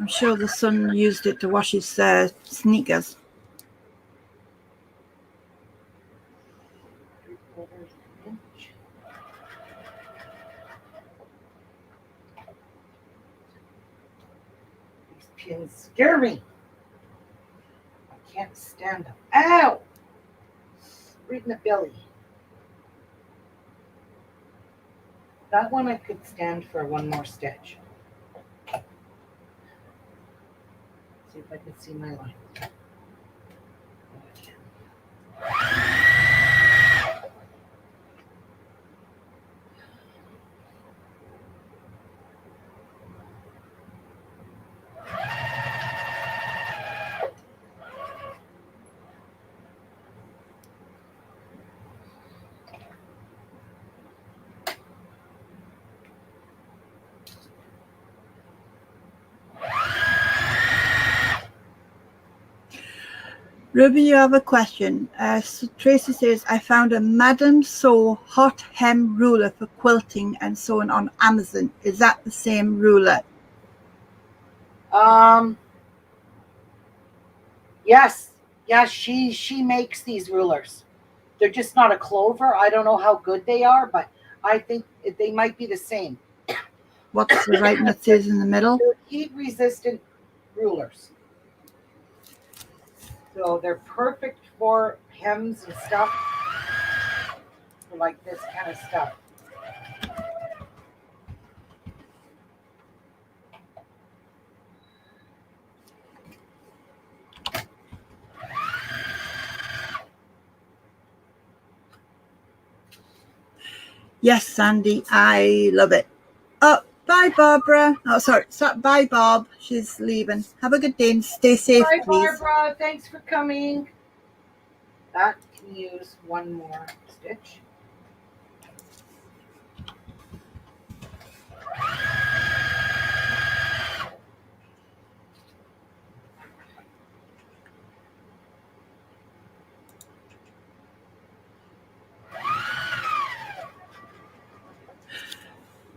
I'm sure the son used it to wash his sneakers. 3/4 inch. These pins scare me. I can't stand them. Ow! Right in the belly. That one I could stand for one more stitch. See if I can see my line. Ruby, you have a question. Tracy says, I found a Madame Sew hot hem ruler for quilting and sewing on Amazon. Is that the same ruler? Yes, she makes these rulers. They're just not a clover. I don't know how good they are, but I think they might be the same. What's the writing that says in the middle? They're heat resistant rulers. So they're perfect for hems and stuff. For like this kind of stuff. Yes, Sandy, I love it. Oh, bye, Barbara. Oh, sorry. Bye, Bob. She's leaving. Have a good day and stay safe, Bye, please. Barbara. Thanks for coming. That can use one more stitch.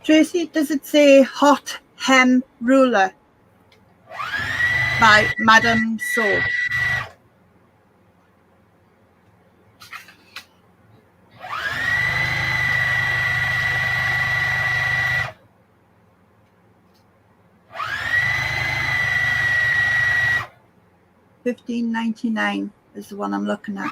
Tracy, does it say hot hem ruler by Madame Sew? $15.99 is the one I'm looking at.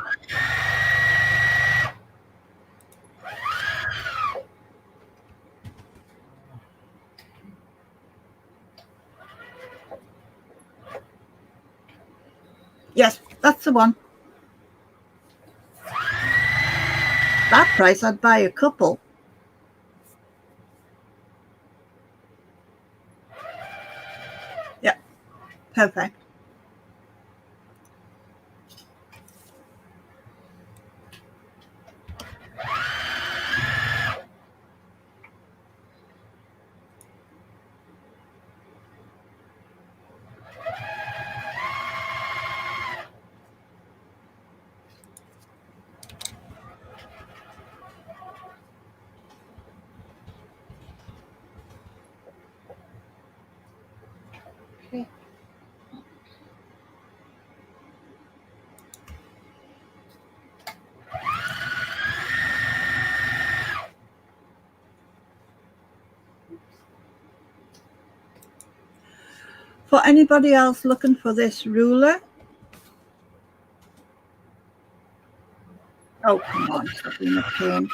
Yes, that's the one. That price, I'd buy a couple. Yeah, perfect. Okay. For anybody else looking for this ruler? Oh, come on, stop being a pain.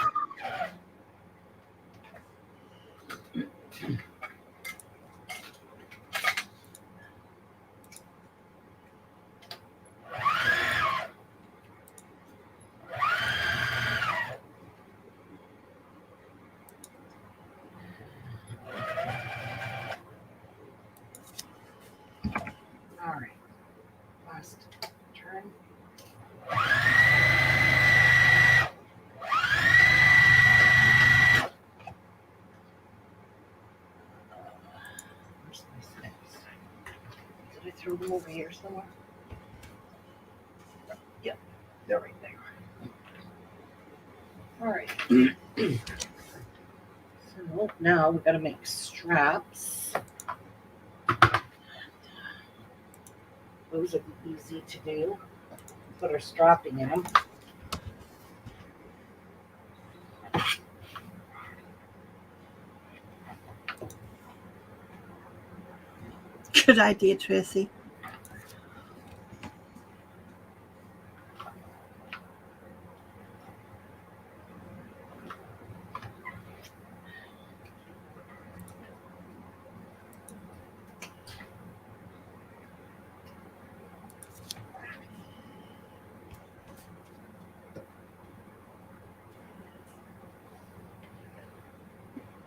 last turn. Where's my snips? Did I throw them over here somewhere? Yep, they're right there. All right. So now we got to make straps. Those are easy to do. Put our strapping in them. Good idea, Tracy.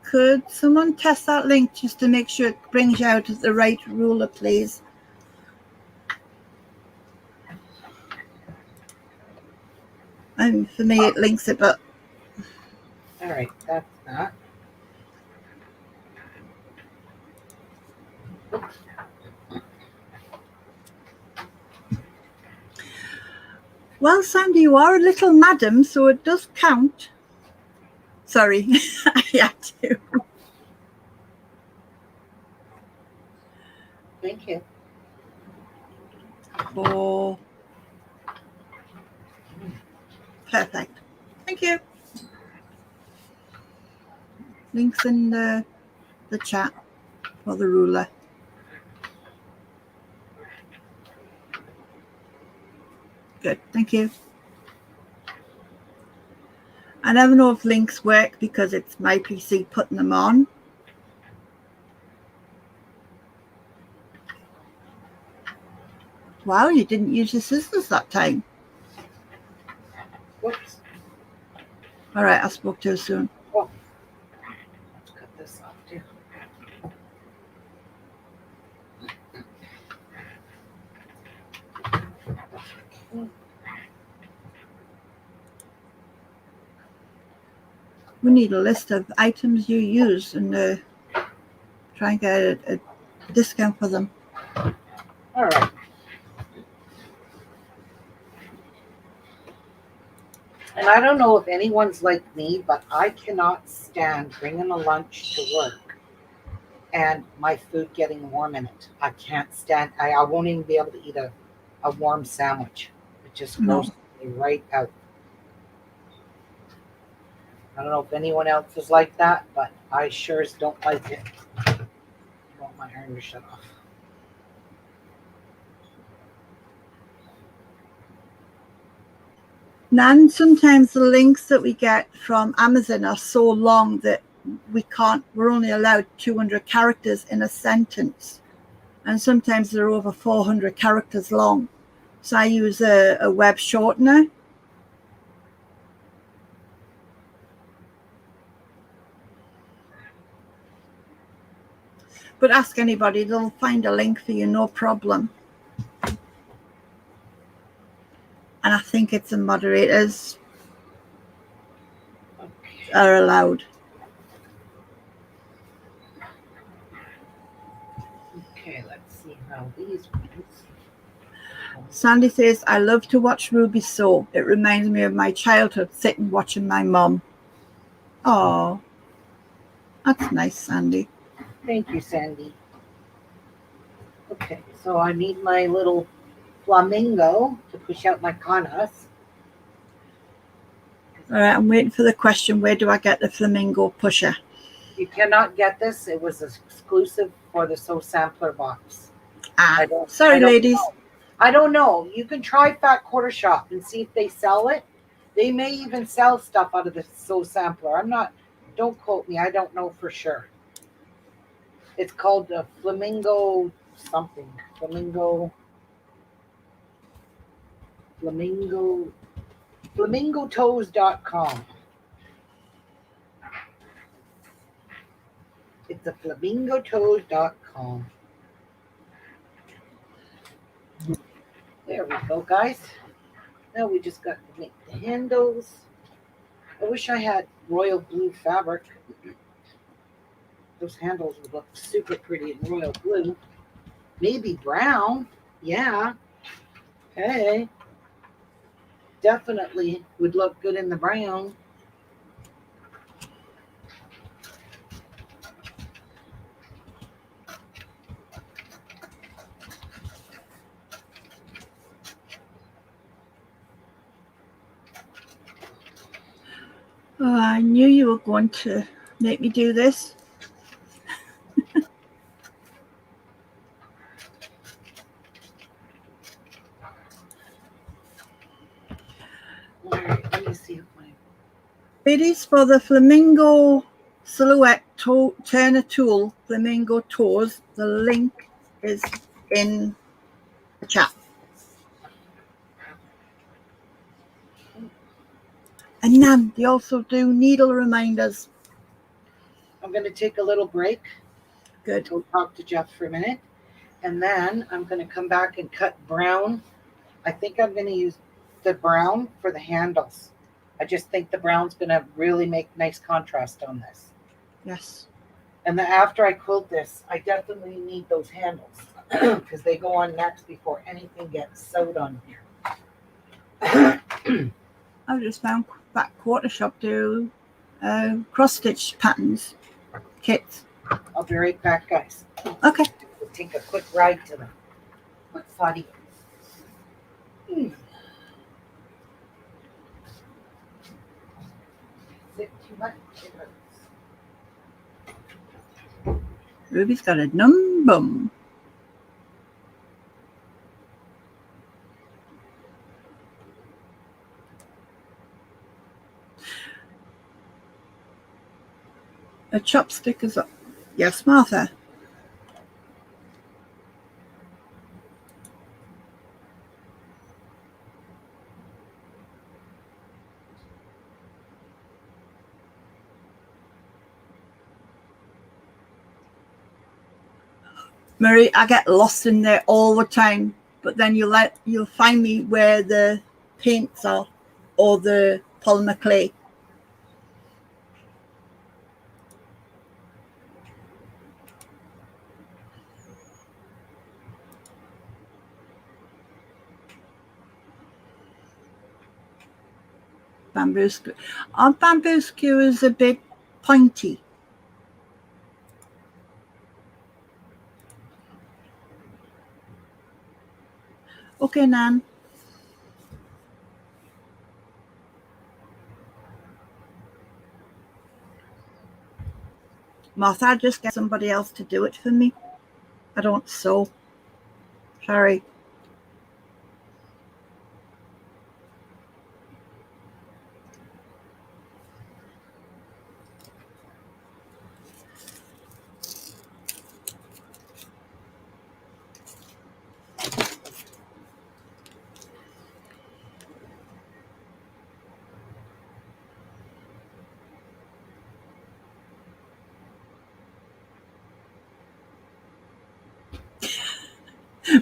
Could someone test that link just to make sure it brings you out the right ruler, please? And for me, it links it, but All right, that's that. well, Sandy, you are a little madam, so it does count. Sorry, I had to. Thank you. Oh, perfect. Thank you. Links in the chat for the ruler. Good, thank you. I never know if links work because it's my PC putting them on. Wow, you didn't use your scissors that time. Whoops. All right, I spoke too soon. Oh, let's cut this off too. We need a list of items you use and try and get a discount for them. All right. And I don't know if anyone's like me, but I cannot stand bringing a lunch to work and my food getting warm in it. I can't stand. I won't even be able to eat a warm sandwich. It just No. goes me right out. I don't know if anyone else is like that, but I sure as don't like it. I want my iron to shut off. Nan, sometimes the links that we get from Amazon are so long that we're only allowed 200 characters in a sentence. And sometimes they're over 400 characters long. So I use a web shortener. But ask anybody, they'll find a link for you, no problem. And I think it's the moderators are allowed. Okay, let's see how these ones. Sandy says, I love to watch Ruby sew. It reminds me of my childhood sitting watching my mum. Oh, that's nice, Sandy. Thank you, Sandy. Okay, so I need my little flamingo to push out my canas. All right, I'm waiting for the question, where do I get the flamingo pusher? You cannot get this. It was exclusive for the Sew Sampler box. Sorry, ladies. I don't know. You can try Fat Quarter Shop and see if they sell it. They may even sell stuff out of the Sew Sampler. Don't quote me. I don't know for sure. It's called the Flamingo something. Flamingotoes.com. It's a flamingotoes.com. There we go, guys. Now we just got to make the handles. I wish I had royal blue fabric. Those handles would look super pretty in royal blue. Maybe brown. Yeah. Hey. Definitely would look good in the brown. Oh, I knew you were going to make me do this. All right, let me see if my Ladies, for the Flamingo Silhouette Turner Tool, Flamingo Toes, the link is in the chat. And Nan, they also do needle reminders. I'm going to take a little break. Good. Go talk to Jeff for a minute. And then I'm going to come back and cut brown. I think I'm going to use the brown for the handles. I just think the brown's going to really make nice contrast on this. Yes. And then after I quilt this, I definitely need those handles because they go on next before anything gets sewed on here. I just found that quarter shop do cross stitch patterns kits. I'll be right back, guys. Okay. We'll take a quick ride to them. Quick foddy. Is it too much? Ruby's got a num bum. A chopstick is up. Yes, Martha. Marie, I get lost in there all the time, but then you'll find me where the paints are or the polymer clay. Bamboo skewer. Our bamboo skewer is a bit pointy. Okay, Nan. Martha, I'll just get somebody else to do it for me. I don't sew. Sorry.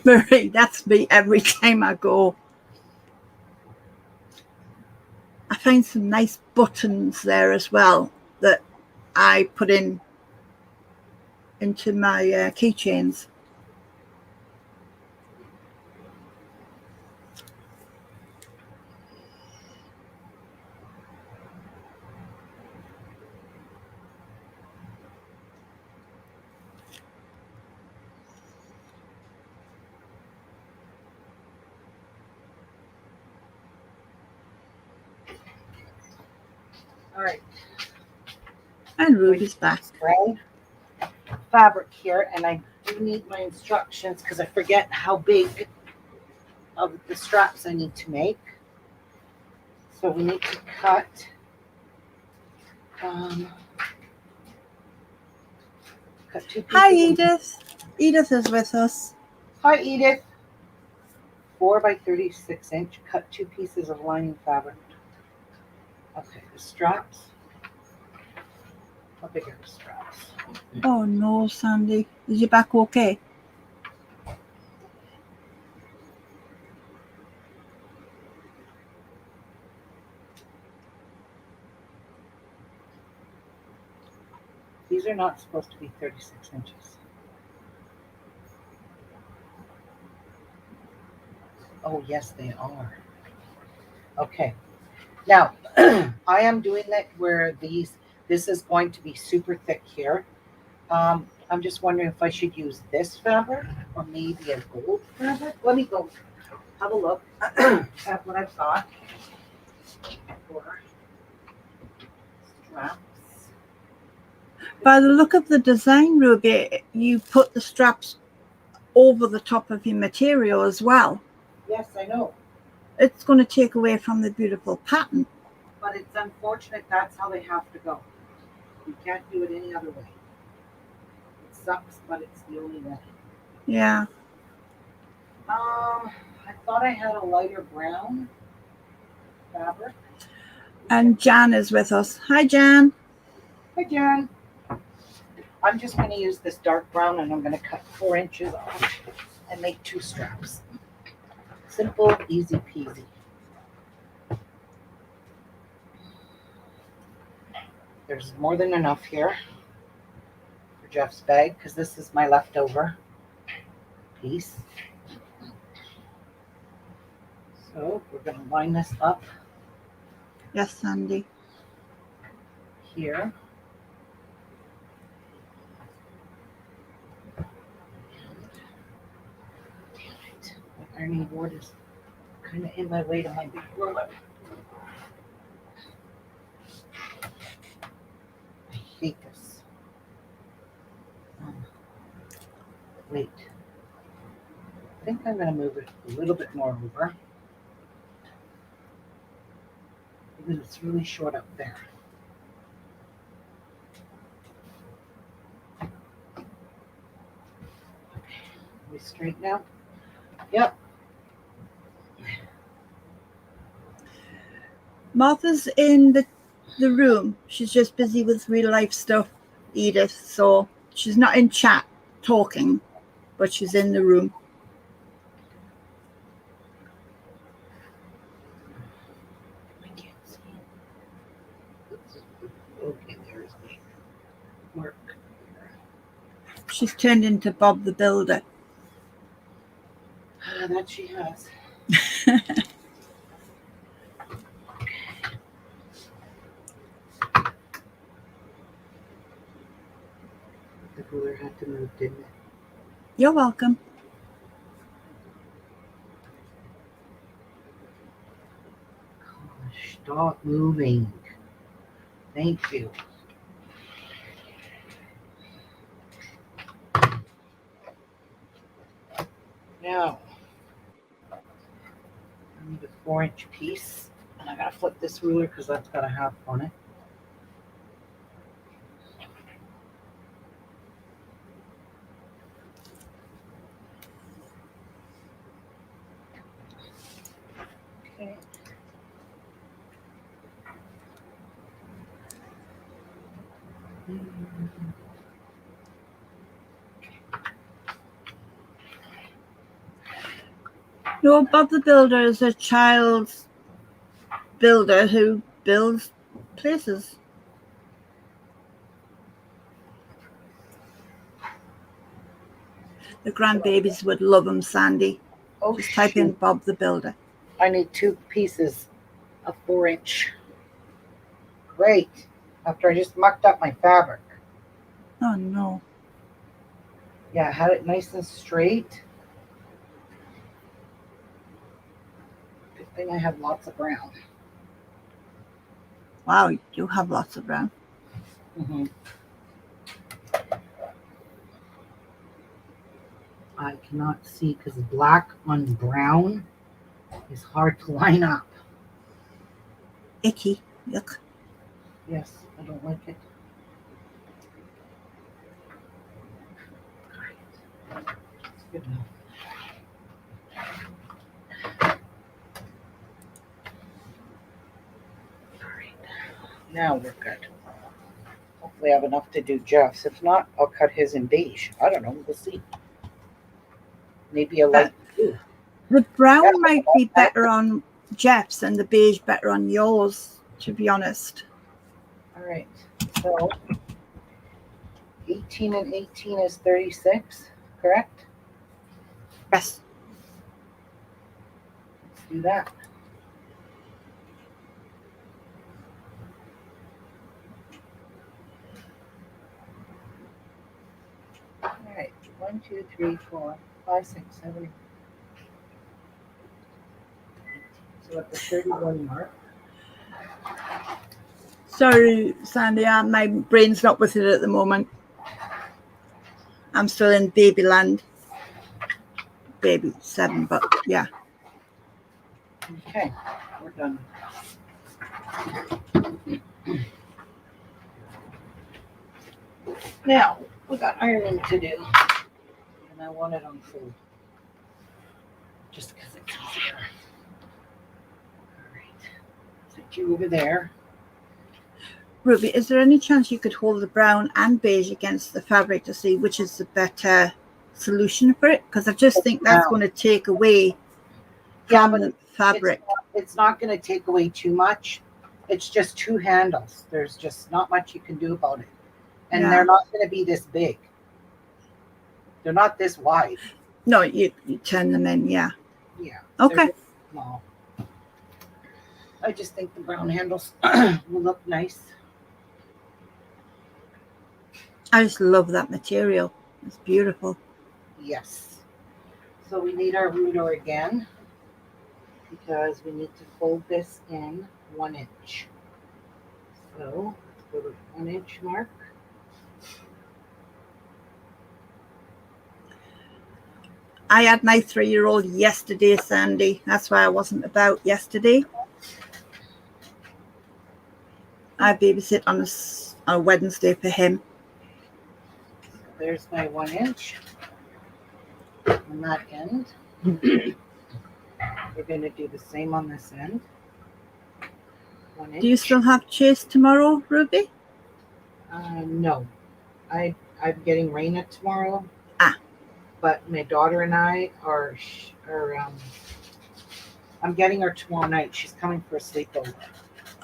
Marie, that's me every time I go. I find some nice buttons there as well that I put into my keychains. All right. And Ruby's back. Brown fabric here, and I do need my instructions because I forget how big of the straps I need to make. So we need to cut cut 2 pieces. Hi, Edith. Edith is with us. Hi, Edith. 4 by 36 inch. Cut 2 pieces of lining fabric. Okay, the straps. How big are the straps? Oh no, Sandy. Is your back okay? These are not supposed to be 36 inches. Oh, yes, they are. Okay. Now, I am doing it where this is going to be super thick here. I'm just wondering if I should use this fabric or maybe a gold fabric. Let me go have a look at what I've got for straps. By the look of the design, Ruby, you put the straps over the top of your material as well. Yes, I know, It's going to take away from the beautiful pattern. but it's unfortunate that's how they have to go. You can't do it any other way. It sucks, but it's the only way. Yeah. I thought I had a lighter brown fabric. And Jan is with us. Hi, Jan. Hi, Jan. I'm just going to use this dark brown and I'm going to cut 4 inches off and make 2 straps. Simple, easy peasy. There's more than enough here for Jeff's bag because this is my leftover piece. So we're going to line this up Yes, Sandy. here. Damn it. My ironing board is kind of in my way to my big ruler. I hate this. Wait. I think I'm going to move it a little bit more over because it's really short up there. We straight now? Yep. Martha's in the room. She's just busy with real life stuff, Edith. So she's not in chat talking, but she's in the room. I can't see. Okay, there's my mark. She's turned into Bob the Builder. That she has. The ruler had to move, didn't it? You're welcome. Gosh, stop moving. Thank you. Now, I need a 4-inch piece, and I gotta flip this ruler because that's got a half on it. Okay. No, Bob the Builder is a child's builder who builds places. The grandbabies would love him, Sandy. Oh, Just type in shoot. Bob the Builder. I need 2 pieces of 4-inch. Great. After I just mucked up my fabric. Oh, no. Yeah, I had it nice and straight. Good thing I have lots of brown. Wow, you have lots of brown. Mm-hmm. I cannot see because black on brown is hard to line up. Icky. Yuck. Yes, I don't like it. Alright. That's good enough. Alright. Now we're good. Hopefully I have enough to do Jeff's. If not, I'll cut his in beige. I don't know. We'll see. Maybe a light blue. The brown might be better on Jeff's and the beige better on yours, to be honest. Alright. So 18 and 18 is 36, correct? Yes. Let's do that. All right, 1, 2, 3, 4, 5, 6, 7, 8. So at the 31 mark. Sorry, Sandy, my brain's not with it at the moment. I'm still in babyland. Baby 7, but yeah. Okay, we're done. Now, we got ironing to do. And I want it on full. Just because it's easier. All right. Set you over there. Ruby, is there any chance you could hold the brown and beige against the fabric to see which is the better solution for it? Because I just think that's going to take away from the fabric. It's not going to take away too much. It's just 2 handles. There's just not much you can do about it. And they're not going to be this big. They're not this wide. No, you turn them in, yeah. Yeah. Okay. Small. I just think the brown handles will look nice. I just love that material. It's beautiful. Yes. So we need our ruler again because we need to fold this in 1 inch. So let's go to the 1 inch mark. I had my 3-year-old yesterday, Sandy. That's why I wasn't about yesterday. I babysit on a Wednesday for him. There's my 1 inch on that end. We're going to do the same on this end. 1 inch. Do you still have chase tomorrow, Ruby? No. I'm getting Raina tomorrow. Ah. But my daughter and I are I'm getting her tomorrow night. She's coming for a sleepover.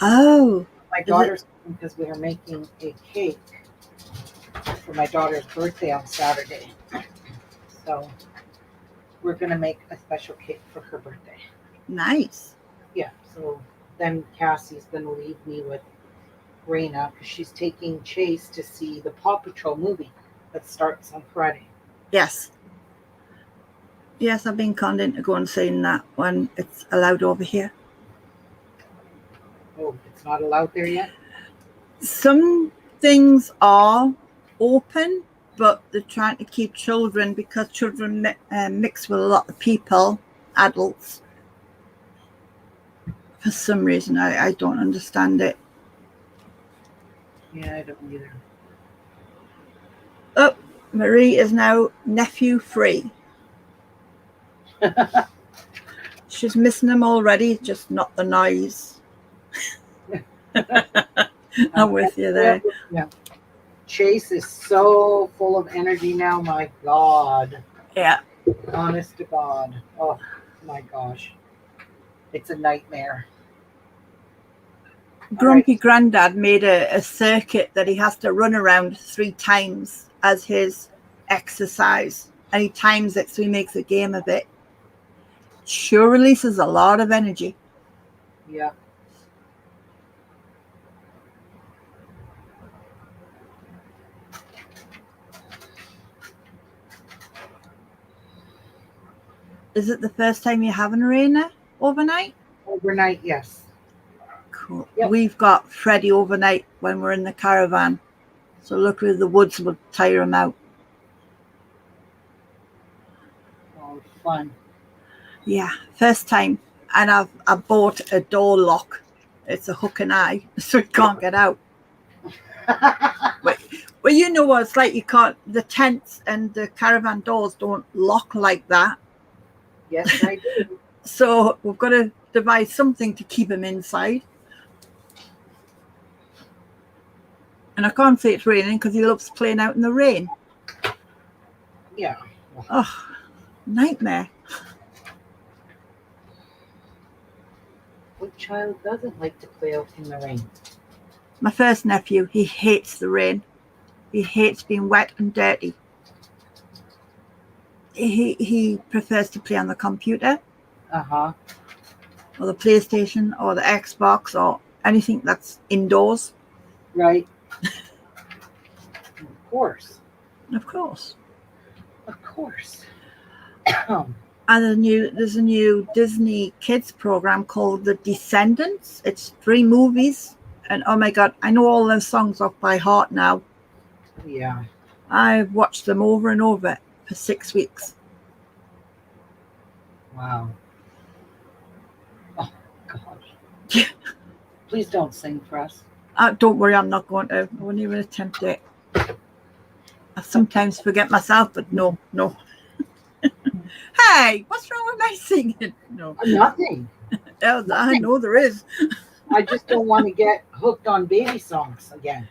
Oh. My daughter's coming because we are making a cake for my daughter's birthday on Saturday. So we're going to make a special cake for her birthday. Nice. Yeah, so then Cassie's going to leave me with Raina because she's taking Chase to see the Paw Patrol movie that starts on Friday. Yes. Yes, I've been content to go and see that when it's allowed over here. Oh, it's not allowed there yet? Some things are open, but they're trying to keep children because children mix with a lot of people, adults. For some reason, I don't understand it. Yeah, I don't either. Oh, Marie is now nephew free. She's missing him already, just not the noise. I'm with you there. Yeah. Chase is so full of energy now, my God. Yeah. Honest to God. Oh, my gosh. It's a nightmare. Grumpy Grandad made a circuit that he has to run around 3 times as his exercise. And he times it so he makes a game of it. Sure releases a lot of energy. Yeah. Is it the first time you're having Raina overnight? Overnight, yes. Cool. Yep. We've got Freddie overnight when we're in the caravan. So luckily the woods will tire him out. Oh, fun. Yeah, first time. And I bought a door lock. It's a hook and eye, so he can't get out. Well, you know what it's like. You can't. The tents and the caravan doors don't lock like that. Yes, I do. So we've got to devise something to keep him inside. And I can't say it's raining because he loves playing out in the rain. Yeah. Oh, nightmare. What child doesn't like to play out in the rain? My first nephew, he hates the rain. He hates being wet and dirty. He prefers to play on the computer Uh-huh. or the PlayStation or the Xbox or anything that's indoors. Right. Of course. Of course. Of course. And there's a new Disney kids program called The Descendants. It's 3 movies, and oh my god, I know all those songs off by heart now. Yeah. I've watched them over and over for 6 weeks. Wow. Oh gosh. Please don't sing for us. Don't worry, I'm not going to. I wouldn't even attempt it. I sometimes forget myself, but no. Hey, what's wrong with my singing? No. Nothing. I know there is. I just don't want to get hooked on baby songs again.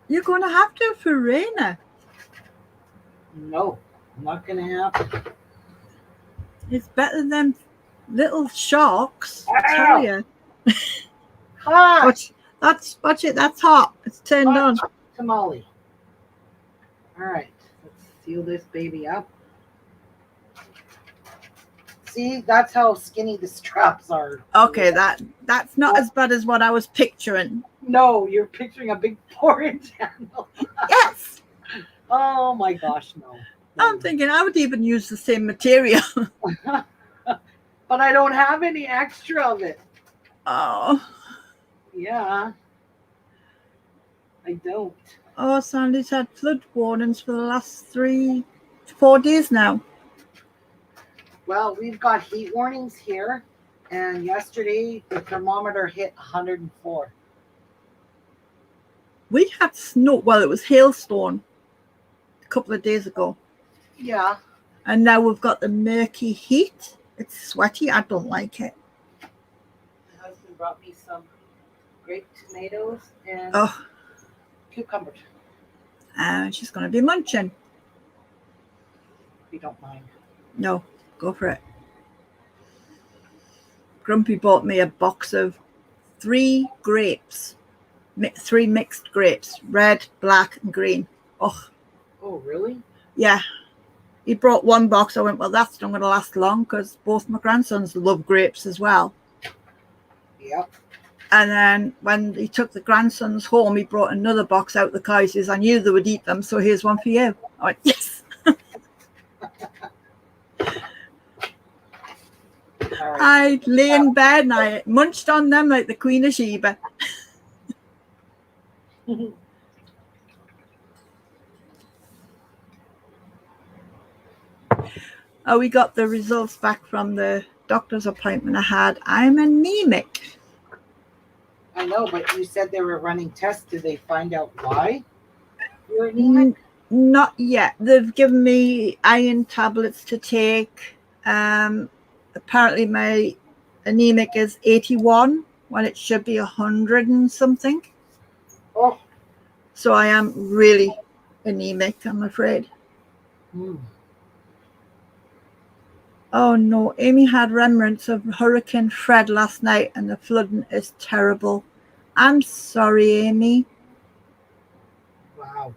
You're going to have to for Raina. No, not going to happen. It's better than Little Sharks. I tell you. Hot Watch it. That's hot. It's turned on. tamale. All right, let's seal this baby up. See, that's how skinny the straps are. Okay, that's not as bad as what I was picturing. No, you're picturing a big 4-inch handle. Yes. Oh my gosh, no. I'm thinking I would even use the same material. But I don't have any extra of it. Oh. Yeah. I don't. Oh, Sandy's had flood warnings for the last 3-4 days now. Well, we've got heat warnings here, and yesterday the thermometer hit 104. We had snow. Well, it was hailstone a couple of days ago. Yeah. And now we've got the murky heat. It's sweaty. I don't like it. My husband brought me some grape tomatoes and cucumbers. And she's going to be munching. If you don't mind. No, go for it. Grumpy bought me a box of 3 grapes. 3 mixed grapes. Red, black, and green. Oh, Really? yeah. He brought 1 box. I went, well, that's not going to last long because both my grandsons love grapes as well. Yep. And then when he took the grandsons home, he brought another box out the car. He says, I knew they would eat them, so here's one for you. I went, yes. Right. I lay in bed and I munched on them like the Queen of Sheba. We got the results back from the doctor's appointment I had. I'm anemic. I know, but you said they were running tests. Did they find out why you're anemic? Not yet. They've given me iron tablets to take. Apparently my anemic is 81 when it should be 100 and something. Oh. So I am really anemic, I'm afraid. Oh no, Amy had remnants of Hurricane Fred last night and the flooding is terrible. I'm sorry, Amy. Wow.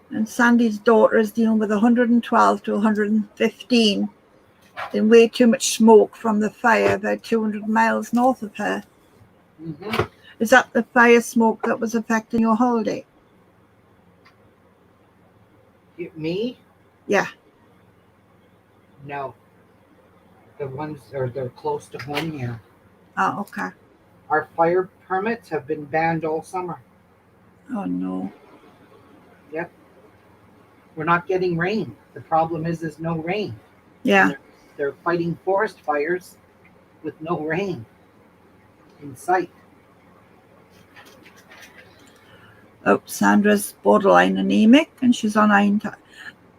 And Sandy's daughter is dealing with 112 to 115 and way too much smoke from the fire about 200 miles north of her. Mm-hmm. Is that the fire smoke that was affecting your holiday? Me? Yeah. No. The ones they're close to home here. Oh, okay. Our fire permits have been banned all summer. Oh no. Yep. We're not getting rain. The problem is there's no rain. Yeah. They're fighting forest fires with no rain in sight. Oh, Sandra's borderline anemic and she's on iron.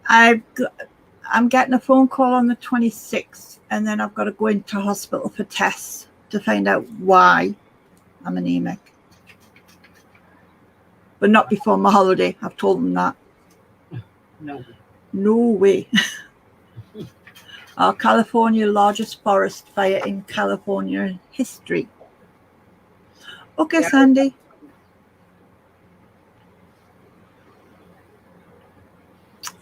I'm getting a phone call on the 26th and then I've got to go into hospital for tests to find out why I'm anemic. But not before my holiday. I've told them that. No way. Our California largest forest fire in California history. Okay, Yeah. Sandy.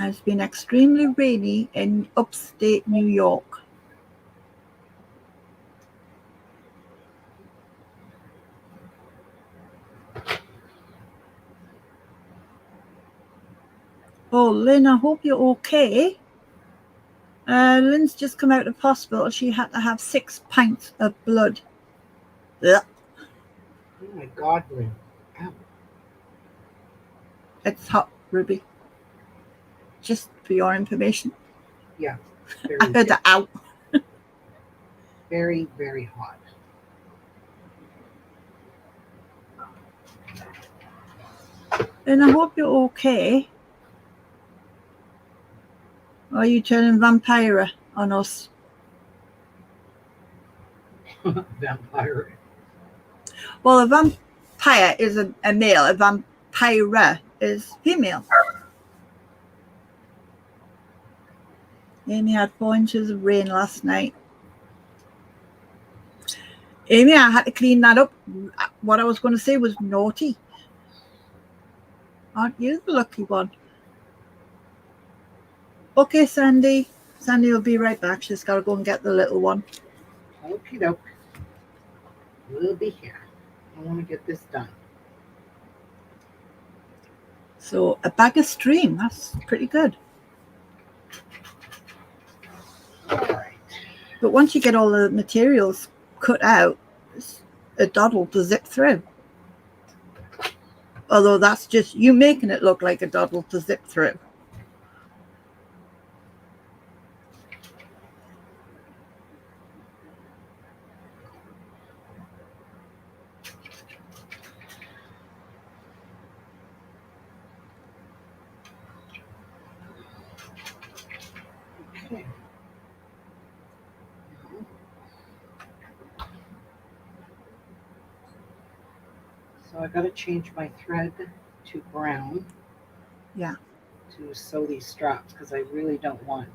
It's been extremely rainy in upstate New York. Oh, Lynn, I hope you're okay. Lynn's just come out of hospital. She had to have 6 pints of blood. Ugh. Oh my God, Lynn. Ow. It's hot, Ruby. Just for your information. Yeah. I heard that out. Very, very hot. And I hope you're okay. Or are you turning vampire on us? Vampire. Well, a vampire is a male. A vampire is female. Amy had 4 inches of rain last night. Amy, I had to clean that up. What I was going to say was naughty. Aren't you the lucky one? Okay, Sandy. Sandy will be right back. She's got to go and get the little one. Okie doke. We'll be here. I want to get this done. So a bag of stream. That's pretty good. All right. But once you get all the materials cut out, it's a doddle to zip through. Although that's just you making it look like a doddle to zip through. Okay. So I got to change my thread to brown. Yeah. To sew these straps because I really don't want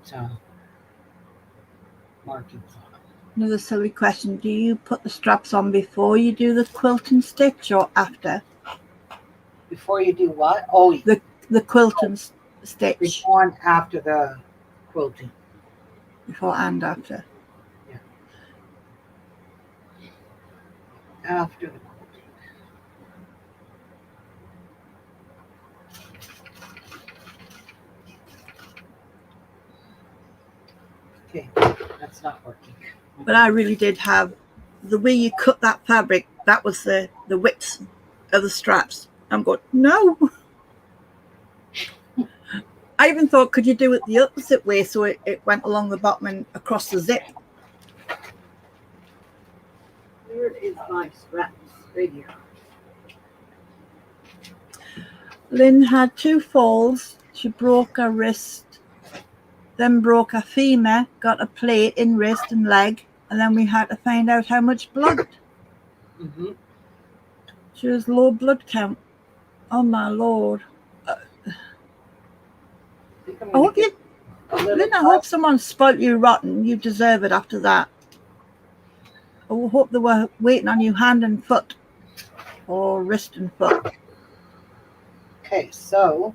markings on them. Another silly question. Do you put the straps on before you do the quilting stitch or after? Before you do what? Oh, The quilting stitch. before and after the quilting. Before and after. After the quilting. Okay, that's not working. But I really did have the way you cut that fabric. That was the width of the straps. I'm going, no. I even thought, could you do it the opposite way so it went along the bottom and across the zip? Where is my straps? Right here. Lynn had 2 falls. She broke her wrist, then broke her femur, got a plate in wrist and leg, and then we had to find out how much blood. Mm-hmm. She was low blood count. Oh my Lord. I hope you, Lynn, I hope someone spoilt you rotten. You deserve it after that. I hope they were waiting on you hand and foot, or wrist and foot. Okay, so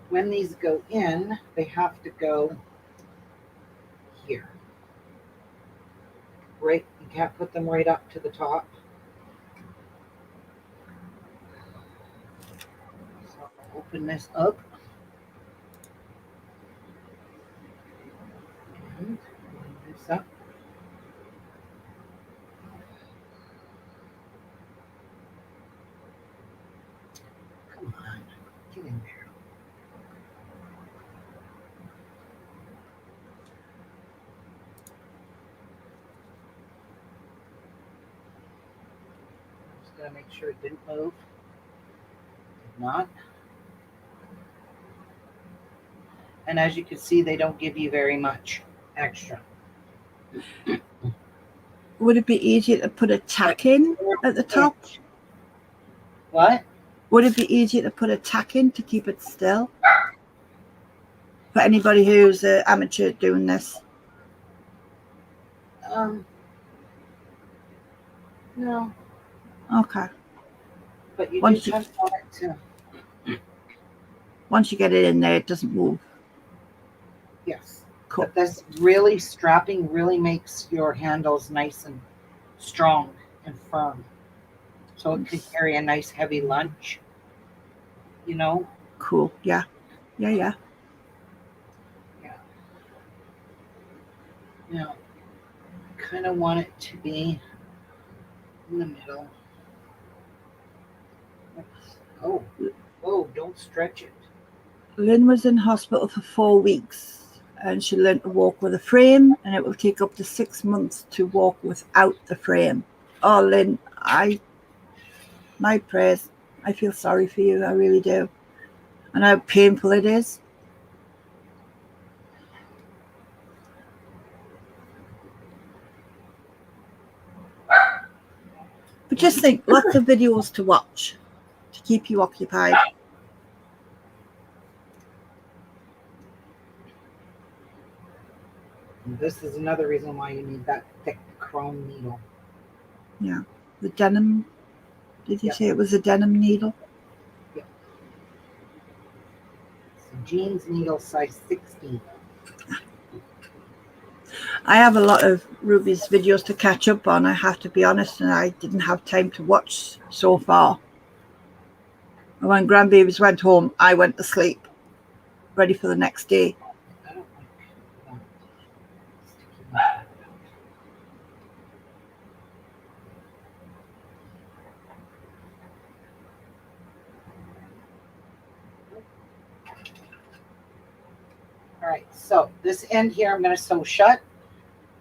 when these go in, they have to go here. Right, you can't put them right up to the top. So I'll open this up. And open this up. Come on, get in there. Just gotta make sure it didn't move. Did not. And as you can see, they don't give you very much extra. Would it be easier to put a tack in at the top? What? Would it be easier to put a tack in to keep it still? For anybody who's an amateur doing this. No. Okay. But you Once do kind of want it to Once you get it in there, it doesn't move. Yes. Cool. But this really strapping really makes your handles nice and strong and firm. So it can carry a nice heavy lunch, you know? Cool. Yeah. Yeah, yeah. Now, I kind of want it to be in the middle. Oh, oh, don't stretch it. Lynn was in hospital for 4 weeks and she learned to walk with a frame, and it will take up to 6 months to walk without the frame. Oh, Lynn, my prayers. I feel sorry for you. I really do. And how painful it is. But just think, lots of videos to watch to keep you occupied. And this is another reason why you need that thick chrome needle. Yeah. The denim. Did you Yep. say it was a denim needle? It's a jeans needle size 16. I have a lot of Ruby's videos to catch up on, I have to be honest, and I didn't have time to watch so far. When grandbabies went home, I went to sleep, ready for the next day. I don't like that. Sticky like that. All right, so this end here I'm going to sew shut.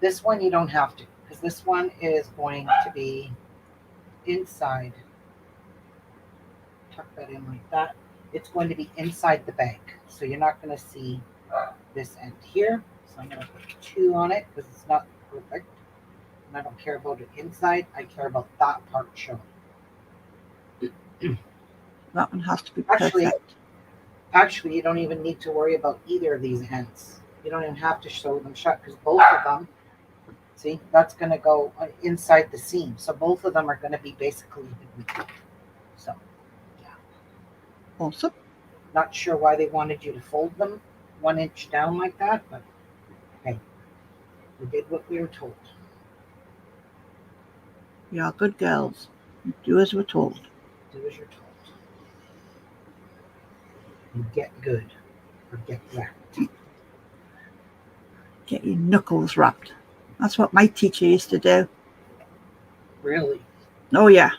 This one you don't have to, because this one is going to be inside. Tuck that in like that. It's going to be inside the bag, so you're not going to see this end here. So I'm going to put 2 on it because it's not perfect. And I don't care about it inside. I care about that part showing. That one has to be perfect. Actually, you don't even need to worry about either of these ends. You don't even have to sew them shut because both of them, see, that's going to go inside the seam. So both of them are going to be basically hidden. So, yeah. Awesome. Not sure why they wanted you to fold them 1 inch down like that, but hey, we did what we were told. We are good girls. Do as we're told. Do as you're told. You get good or get wrecked. Get your knuckles wrapped. That's what my teacher used to do. Really. Oh, yeah.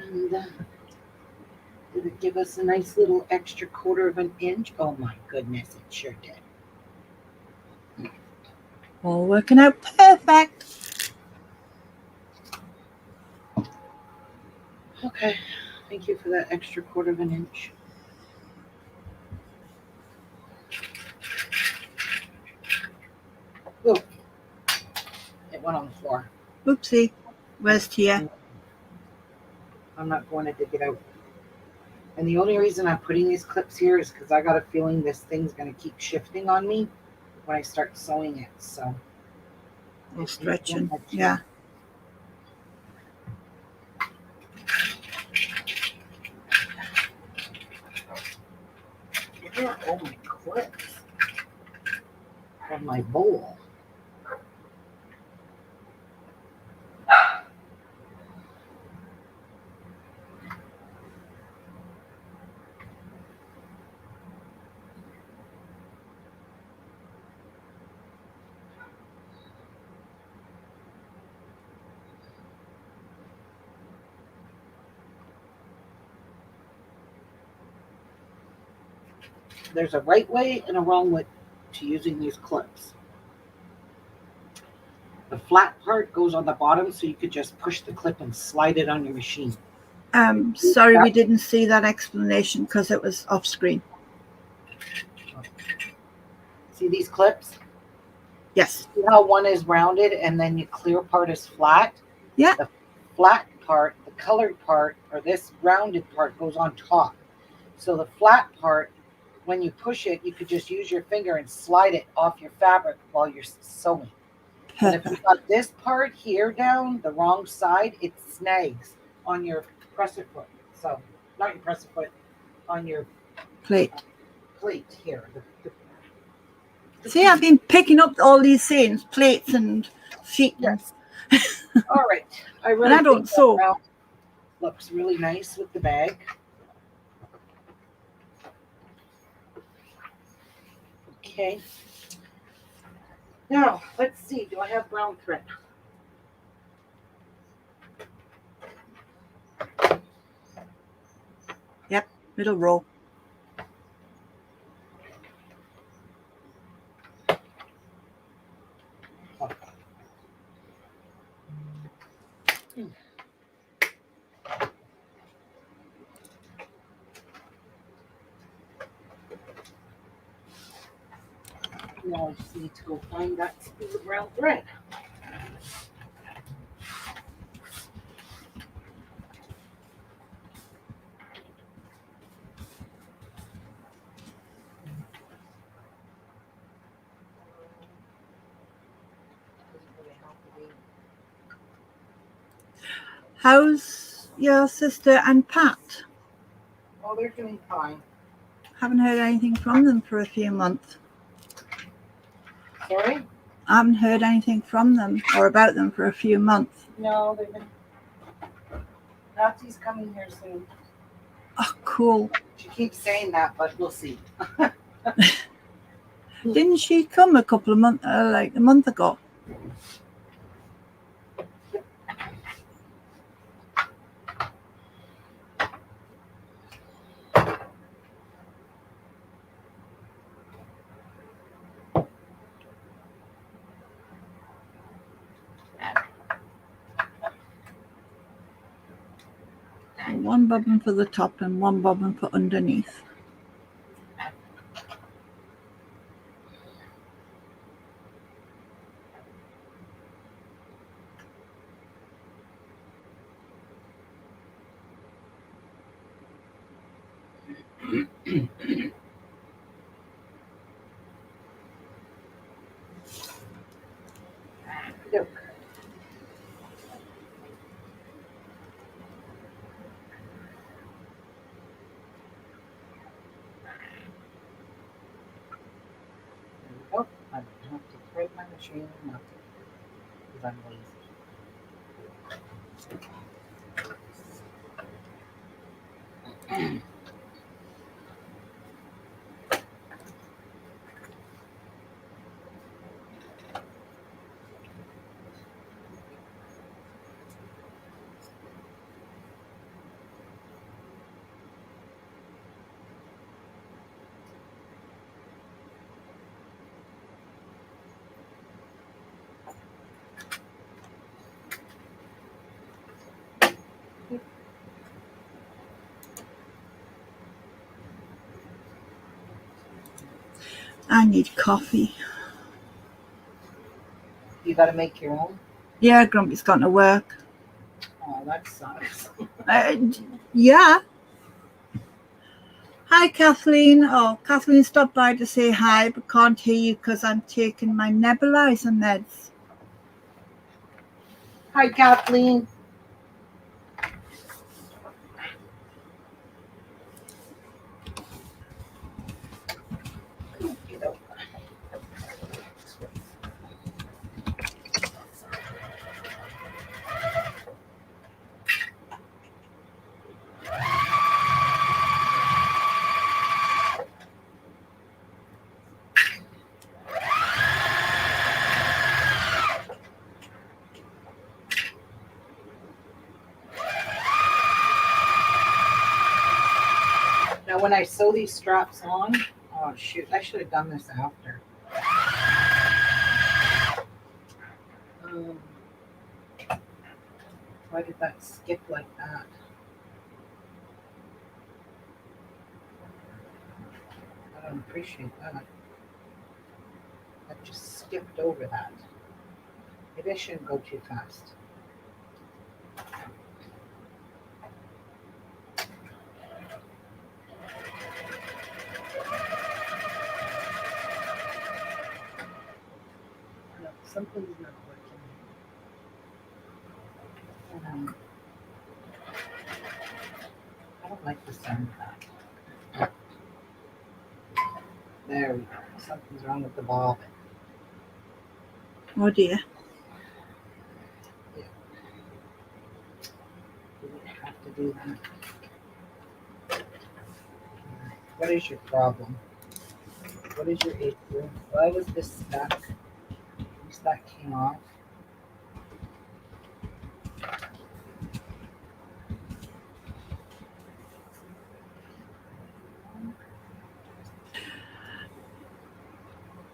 And did it give us a nice little extra 1/4 of an inch? Oh my goodness, it sure did. All working out perfect. Okay, thank you for that extra 1/4 of an inch. Oh, it went on the floor. Oopsie. Where's Tia? I'm not going to dig it out. And the only reason I'm putting these clips here is because I got a feeling this thing's going to keep shifting on me when I start sewing it. So, Oh, stretching. Yeah. Where are all my clips from my bowl? There's a right way and a wrong way to using these clips. The flat part goes on the bottom, so you could just push the clip and slide it on your machine. Sorry, we didn't see that explanation because it was off screen. See these clips? Yes. See how one is rounded and then your clear part is flat? Yeah. The flat part, the colored part, or this rounded part goes on top. So the flat part, when you push it, you could just use your finger and slide it off your fabric while you're sewing. But if you got this part here down the wrong side, it snags on your presser foot. So, not your presser foot, on your plate. plate here. See, I've been picking up all these sayings, plates and feet. Yes. All right. I really And I don't think that sew. brown looks really nice with the bag. Okay. Now, let's see. Do I have brown thread? Yep, middle row. Now I just need to go find that spool of brown thread. How's your sister and Pat? Oh, they're doing fine. Haven't heard anything from them for a few months. Sorry? I haven't heard anything from them or about them for a few months. No, they've been. Patsy's coming here soon. Oh, cool. She keeps saying that, but we'll see. Didn't she come a couple of months, like a month ago? One bobbin for the top and one bobbin for underneath. Look. Oh, I don't have to thread my machine or nothing because I'm lazy. I need coffee. You got to make your own? Yeah, Grumpy's gone to work. Oh, that sucks. Yeah. Hi, Kathleen. Oh, Kathleen stopped by to say hi, but can't hear you because I'm taking my nebulizer meds. Hi, Kathleen. Get out. Now, when I sew these straps on, oh shoot, I should have done this after. Why did that skip like that? I don't appreciate that. I just skipped over that. Maybe I shouldn't go too fast. No, something's not working. I don't like the sound of that. There we go. Something's wrong with the bobbin. Oh dear. You didn't have to do that. What is your problem? What is your issue? Why was this stuck? At least that came off.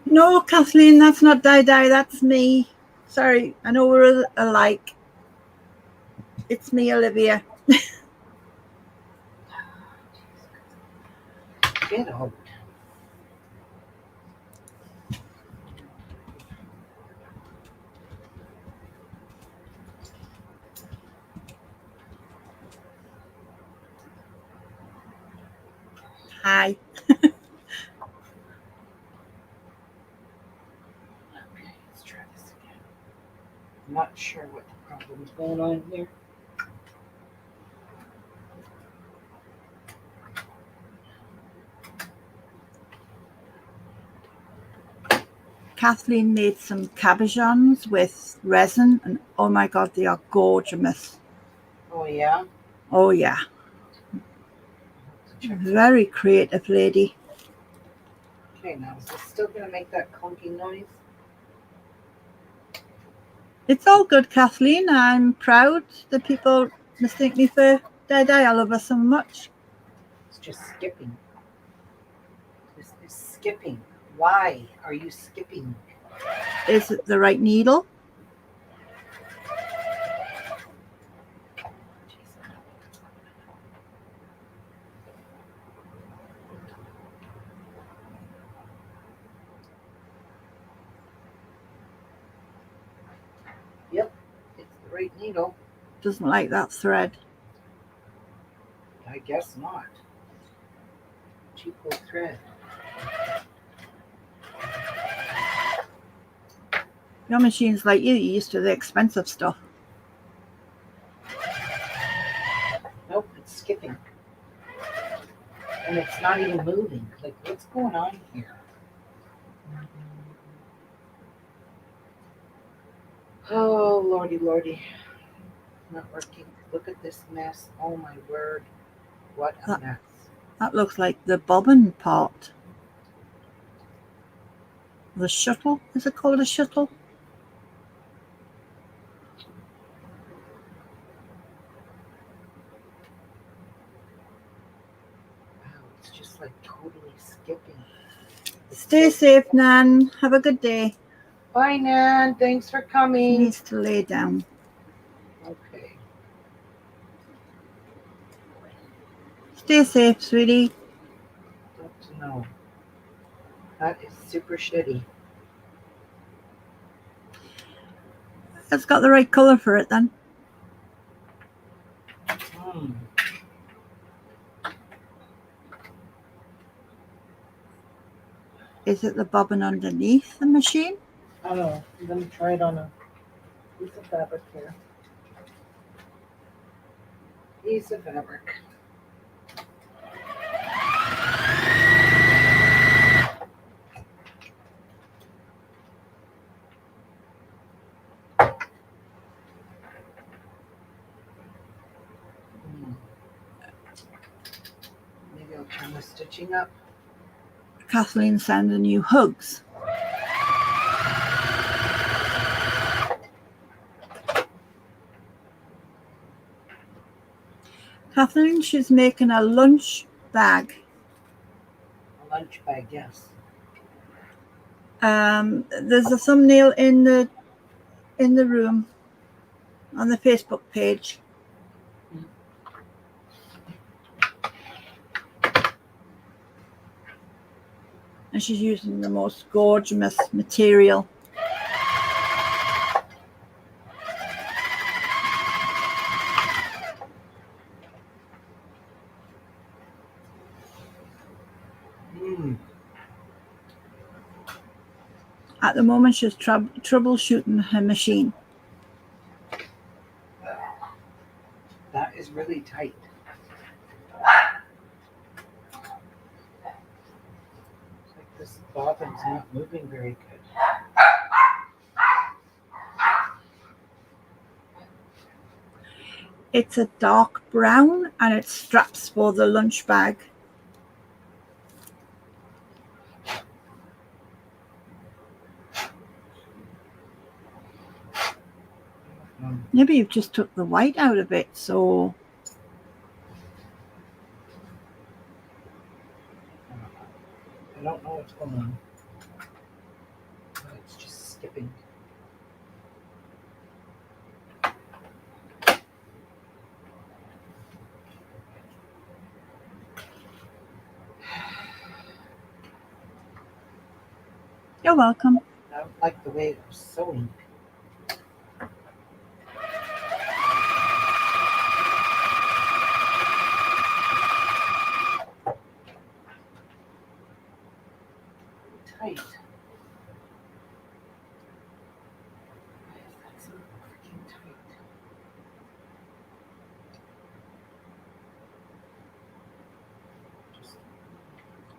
No, Kathleen, that's not Di, that's me. Sorry, I know we're alike. It's me, Olivia. Get out. Hi. Okay, let's try this again. I'm not sure what the problem's going on here. Kathleen made some cabochons with resin, and oh my god, they are gorgeous. Oh yeah? Oh yeah, Check. very creative lady. Okay, now is this still gonna make that clunky noise? It's all good, Kathleen. I'm proud that people mistake me for Di. I love her so much. It's just skipping. This is skipping. Why are you skipping? Is it the right needle? Yep, it's the right needle. Doesn't like that thread. I guess not. Cheapo thread. Your machine's like you. You're used to the expensive stuff. Nope, it's skipping. And it's not even moving. Like, what's going on here? Oh, lordy, lordy. Not working. Look at this mess. Oh my word. What a mess. That looks like the bobbin part. The shuttle? Is it called a shuttle? Wow, it's just like totally skipping. Stay safe, Nan. Have a good day. Bye, Nan. Thanks for She coming. needs to lay down. Okay. Stay safe, sweetie. Don't know. That is super shitty. It's got the right color for it then. Hmm. Is it the bobbin underneath the machine? I don't know. Let me try it on a piece of fabric here. Piece of fabric. Maybe I'll turn the stitching up. Kathleen sending you hugs. Kathleen, she's making a lunch bag. A lunch bag, yes. There's a thumbnail in the room on the Facebook page. And she's using the most gorgeous material. At the moment, she's troubleshooting her machine. That is really tight. It's like this bobbin's not moving very good. It's a dark brown and it straps for the lunch bag. Maybe you've just took the white out of it, so I don't know what's going on. It's just skipping. you're welcome. I don't like the way it was sewing. Tight. Why is that so freaking tight?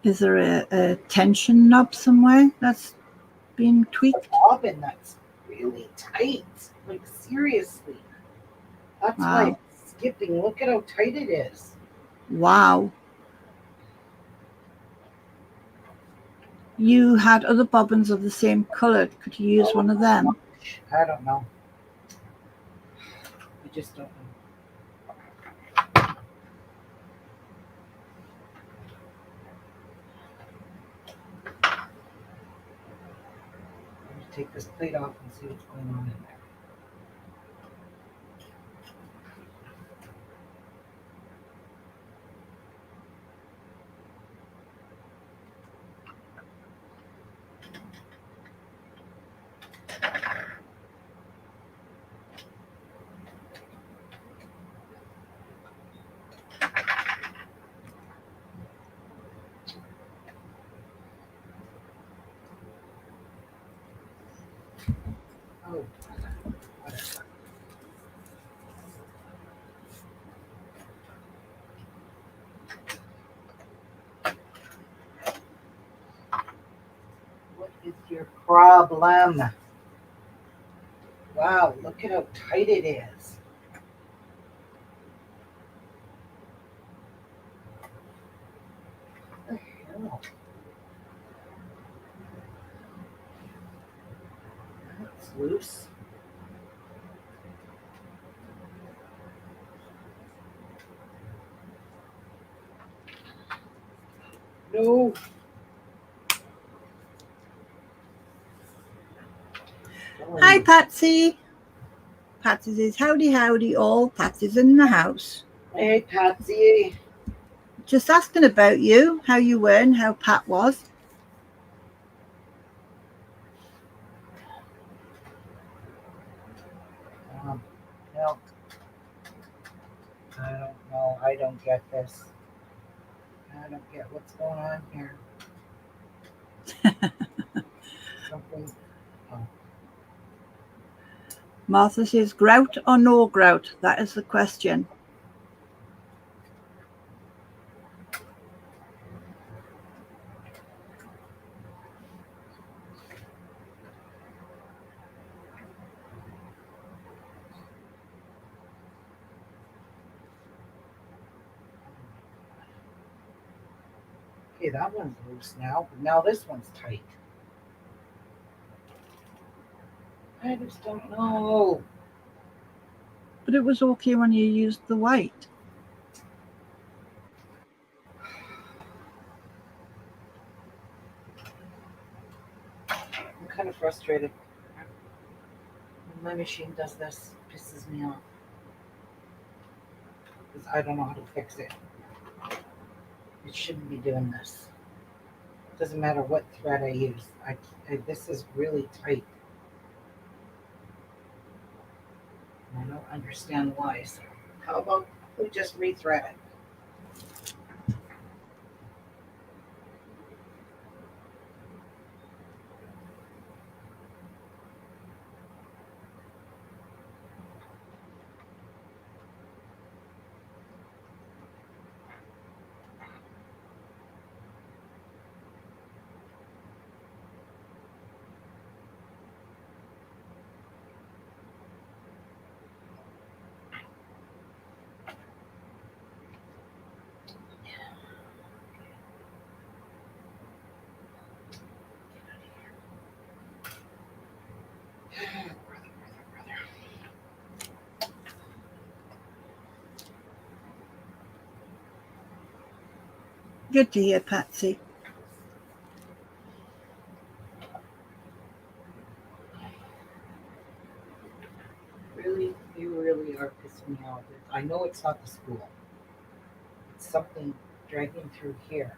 Is there a tension knob somewhere that's being tweaked? Bobbin that's really tight. Like seriously. That's why Wow. it's skipping. Look at how tight it is. Wow. You had other bobbins of the same color. Could you use one of them? I don't know. I just don't know. I'm going to take this plate off and see what's going on in there. Oh, whatever. What is your problem? Wow, look at how tight it is. What the hell? That's loose. No. Hi, Patsy. Patsy says, howdy, howdy, all. Patsy's in the house. Hey, Patsy. Just asking about you, how you were and how Pat was. No. I don't know. I don't get this. I don't get what's going on here. Something. Oh. Martha says, grout or no grout? That is the question. Okay, that one's loose now, but now this one's tight. I just don't know. But it was okay when you used the white. I'm kind of frustrated. When my machine does this, it pisses me off. Because I don't know how to fix it. It shouldn't be doing this. Doesn't matter what thread I use. This is really tight. I don't understand why. So how about we just rethread it? Good to hear, Patsy. Really, you really are pissing me off. I know it's not the school. It's something dragging through here.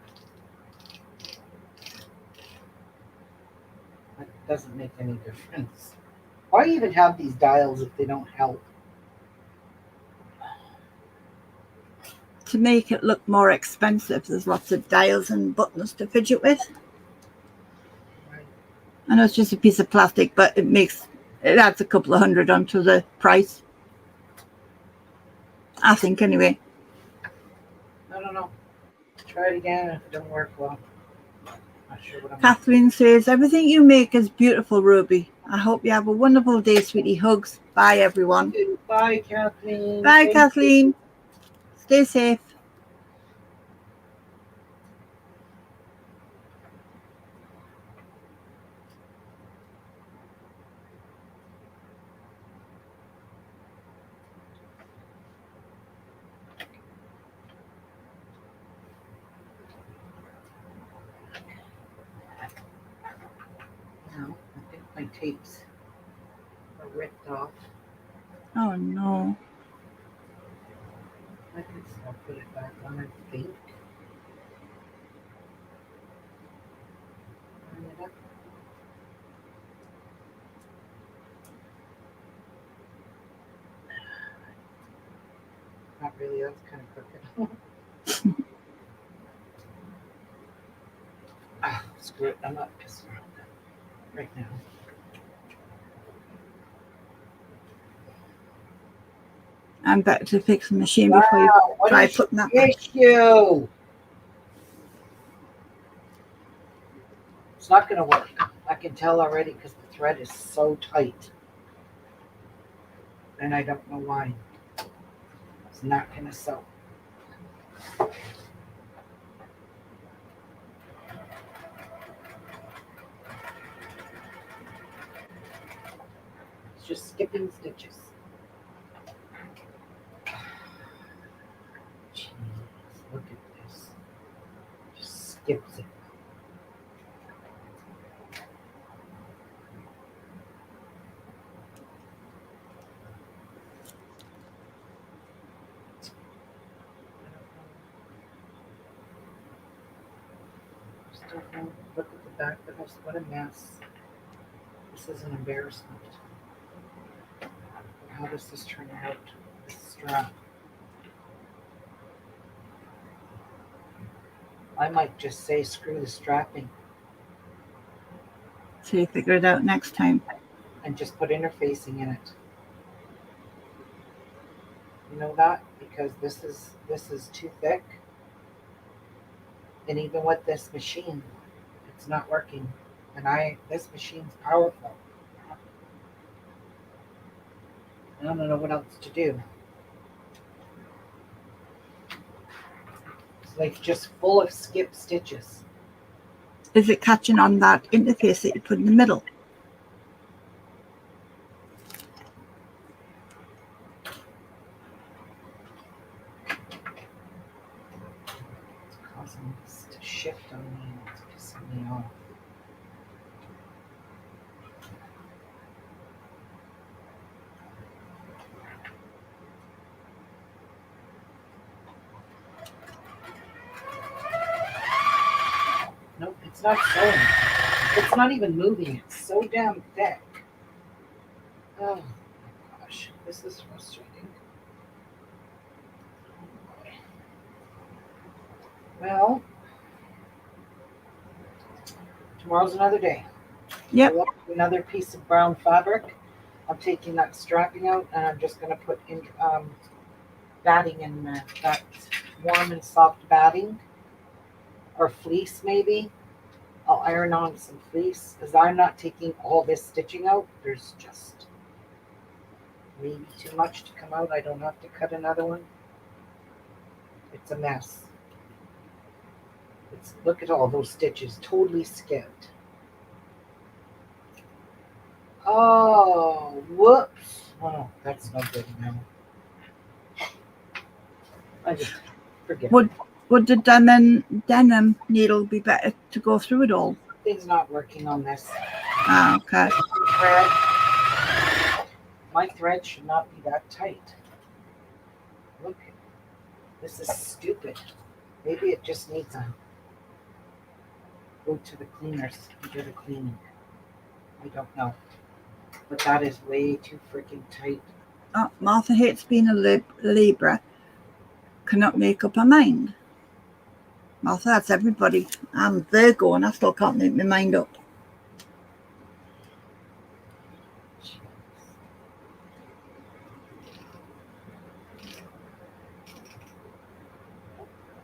That doesn't make any difference. Why even have these dials if they don't help? To make it look more expensive, there's lots of dials and buttons to fidget with. Right. I know it's just a piece of plastic, but it adds a couple of $100 onto the price. I think, anyway. I don't know. Try it again. If it doesn't work, well, not sure what I'm Kathleen says, everything you make is beautiful, Ruby. I hope you have a wonderful day, sweetie. Hugs. Bye, everyone. Bye, Kathleen. Bye, Thank Kathleen. you. Stay safe. No, I think my tapes are ripped off. Oh, no. I can still put it back on, I think. Line it up. Not really, that's kind of crooked. Screw it, I'm not pissing around right now. I'm back to fix the machine before you What try is putting that your back. issue? It's not going to work. I can tell already because the thread is so tight. And I don't know why. It's not going to sew. It's just skipping stitches. Jeez, look at this. Just skips it. Just don't know. Look at the back of this. What a mess. This is an embarrassment. How does this turn out? This strap. I might just say screw the strapping So you figure it out next time. and just put interfacing in it. You know that? Because this is too thick. And even with this machine, it's not working. And this machine's powerful. I don't know what else to do. It's like just full of skip stitches. Is it catching on that interface that you put in the middle? It's causing this to shift on me and it's pissing me off. Nope, it's not sewing. It's not even moving. It's so damn thick. Oh my gosh, this is frustrating. Oh boy. Well, tomorrow's another day. Yep. I want another piece of brown fabric. I'm taking that strapping out and I'm just going to put in batting in there. That warm and soft batting or fleece maybe. I'll iron on some fleece because I'm not taking all this stitching out. There's just maybe too much to come out. I don't have to cut another one. It's a mess. Look at all those stitches, totally skipped. Oh, whoops. Oh, that's no good now. I just forget. Would Would the denim needle be better to go through it all? Things not working on this. Ah, okay. My thread should not be that tight. Look, this is stupid. Maybe it just needs a go to the cleaners and do the cleaning. I don't know. But that is way too freaking tight. Oh, Martha hates being a Libra. Cannot make up her mind. Martha, that's everybody. I'm Virgo and I still can't make my mind up.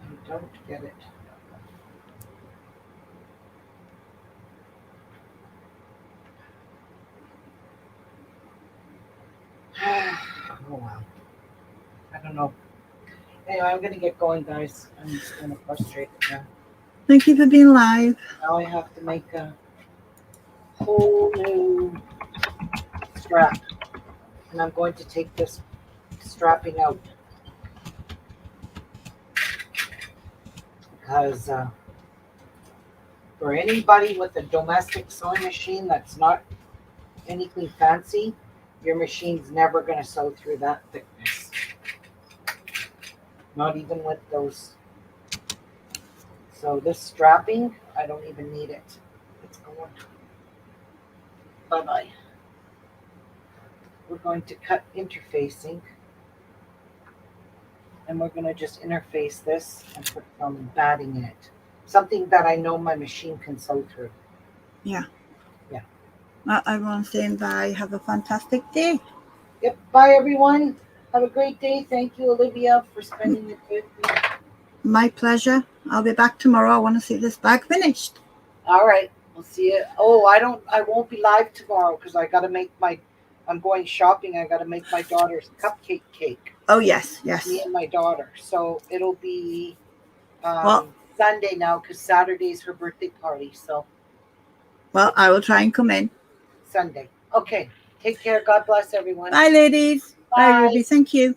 I don't get it. Oh wow. I don't know. Anyway, I'm gonna get going, guys. I'm just kind of frustrated now. Thank you for being live. Now I have to make a whole new strap. And I'm going to take this strapping out. Because for anybody with a domestic sewing machine that's not anything fancy, your machine's never going to sew through that thickness. Not even with those. So this strapping, I don't even need it. It's going. Bye-bye. We're going to cut interfacing. And we're going to just interface this and put some batting in it. Something that I know my machine can sew through. Yeah. Yeah. Well, I want to say bye. Have a fantastic day. Yep. Bye, everyone. Have a great day. Thank you, Olivia, for spending the day with me. My pleasure. I'll be back tomorrow. I want to see this bag finished. All right. We'll see you. Oh, I won't be live tomorrow because I got to make I'm going shopping. I got to make my daughter's cupcake cake. Oh, yes, yes. Me and my daughter. So it'll be Well, Sunday now because Saturday's her birthday party. So. Well, I will try and come in. Sunday. Okay. Take care. God bless everyone. Bye, ladies. Bye. Bye, Ruby. Thank you.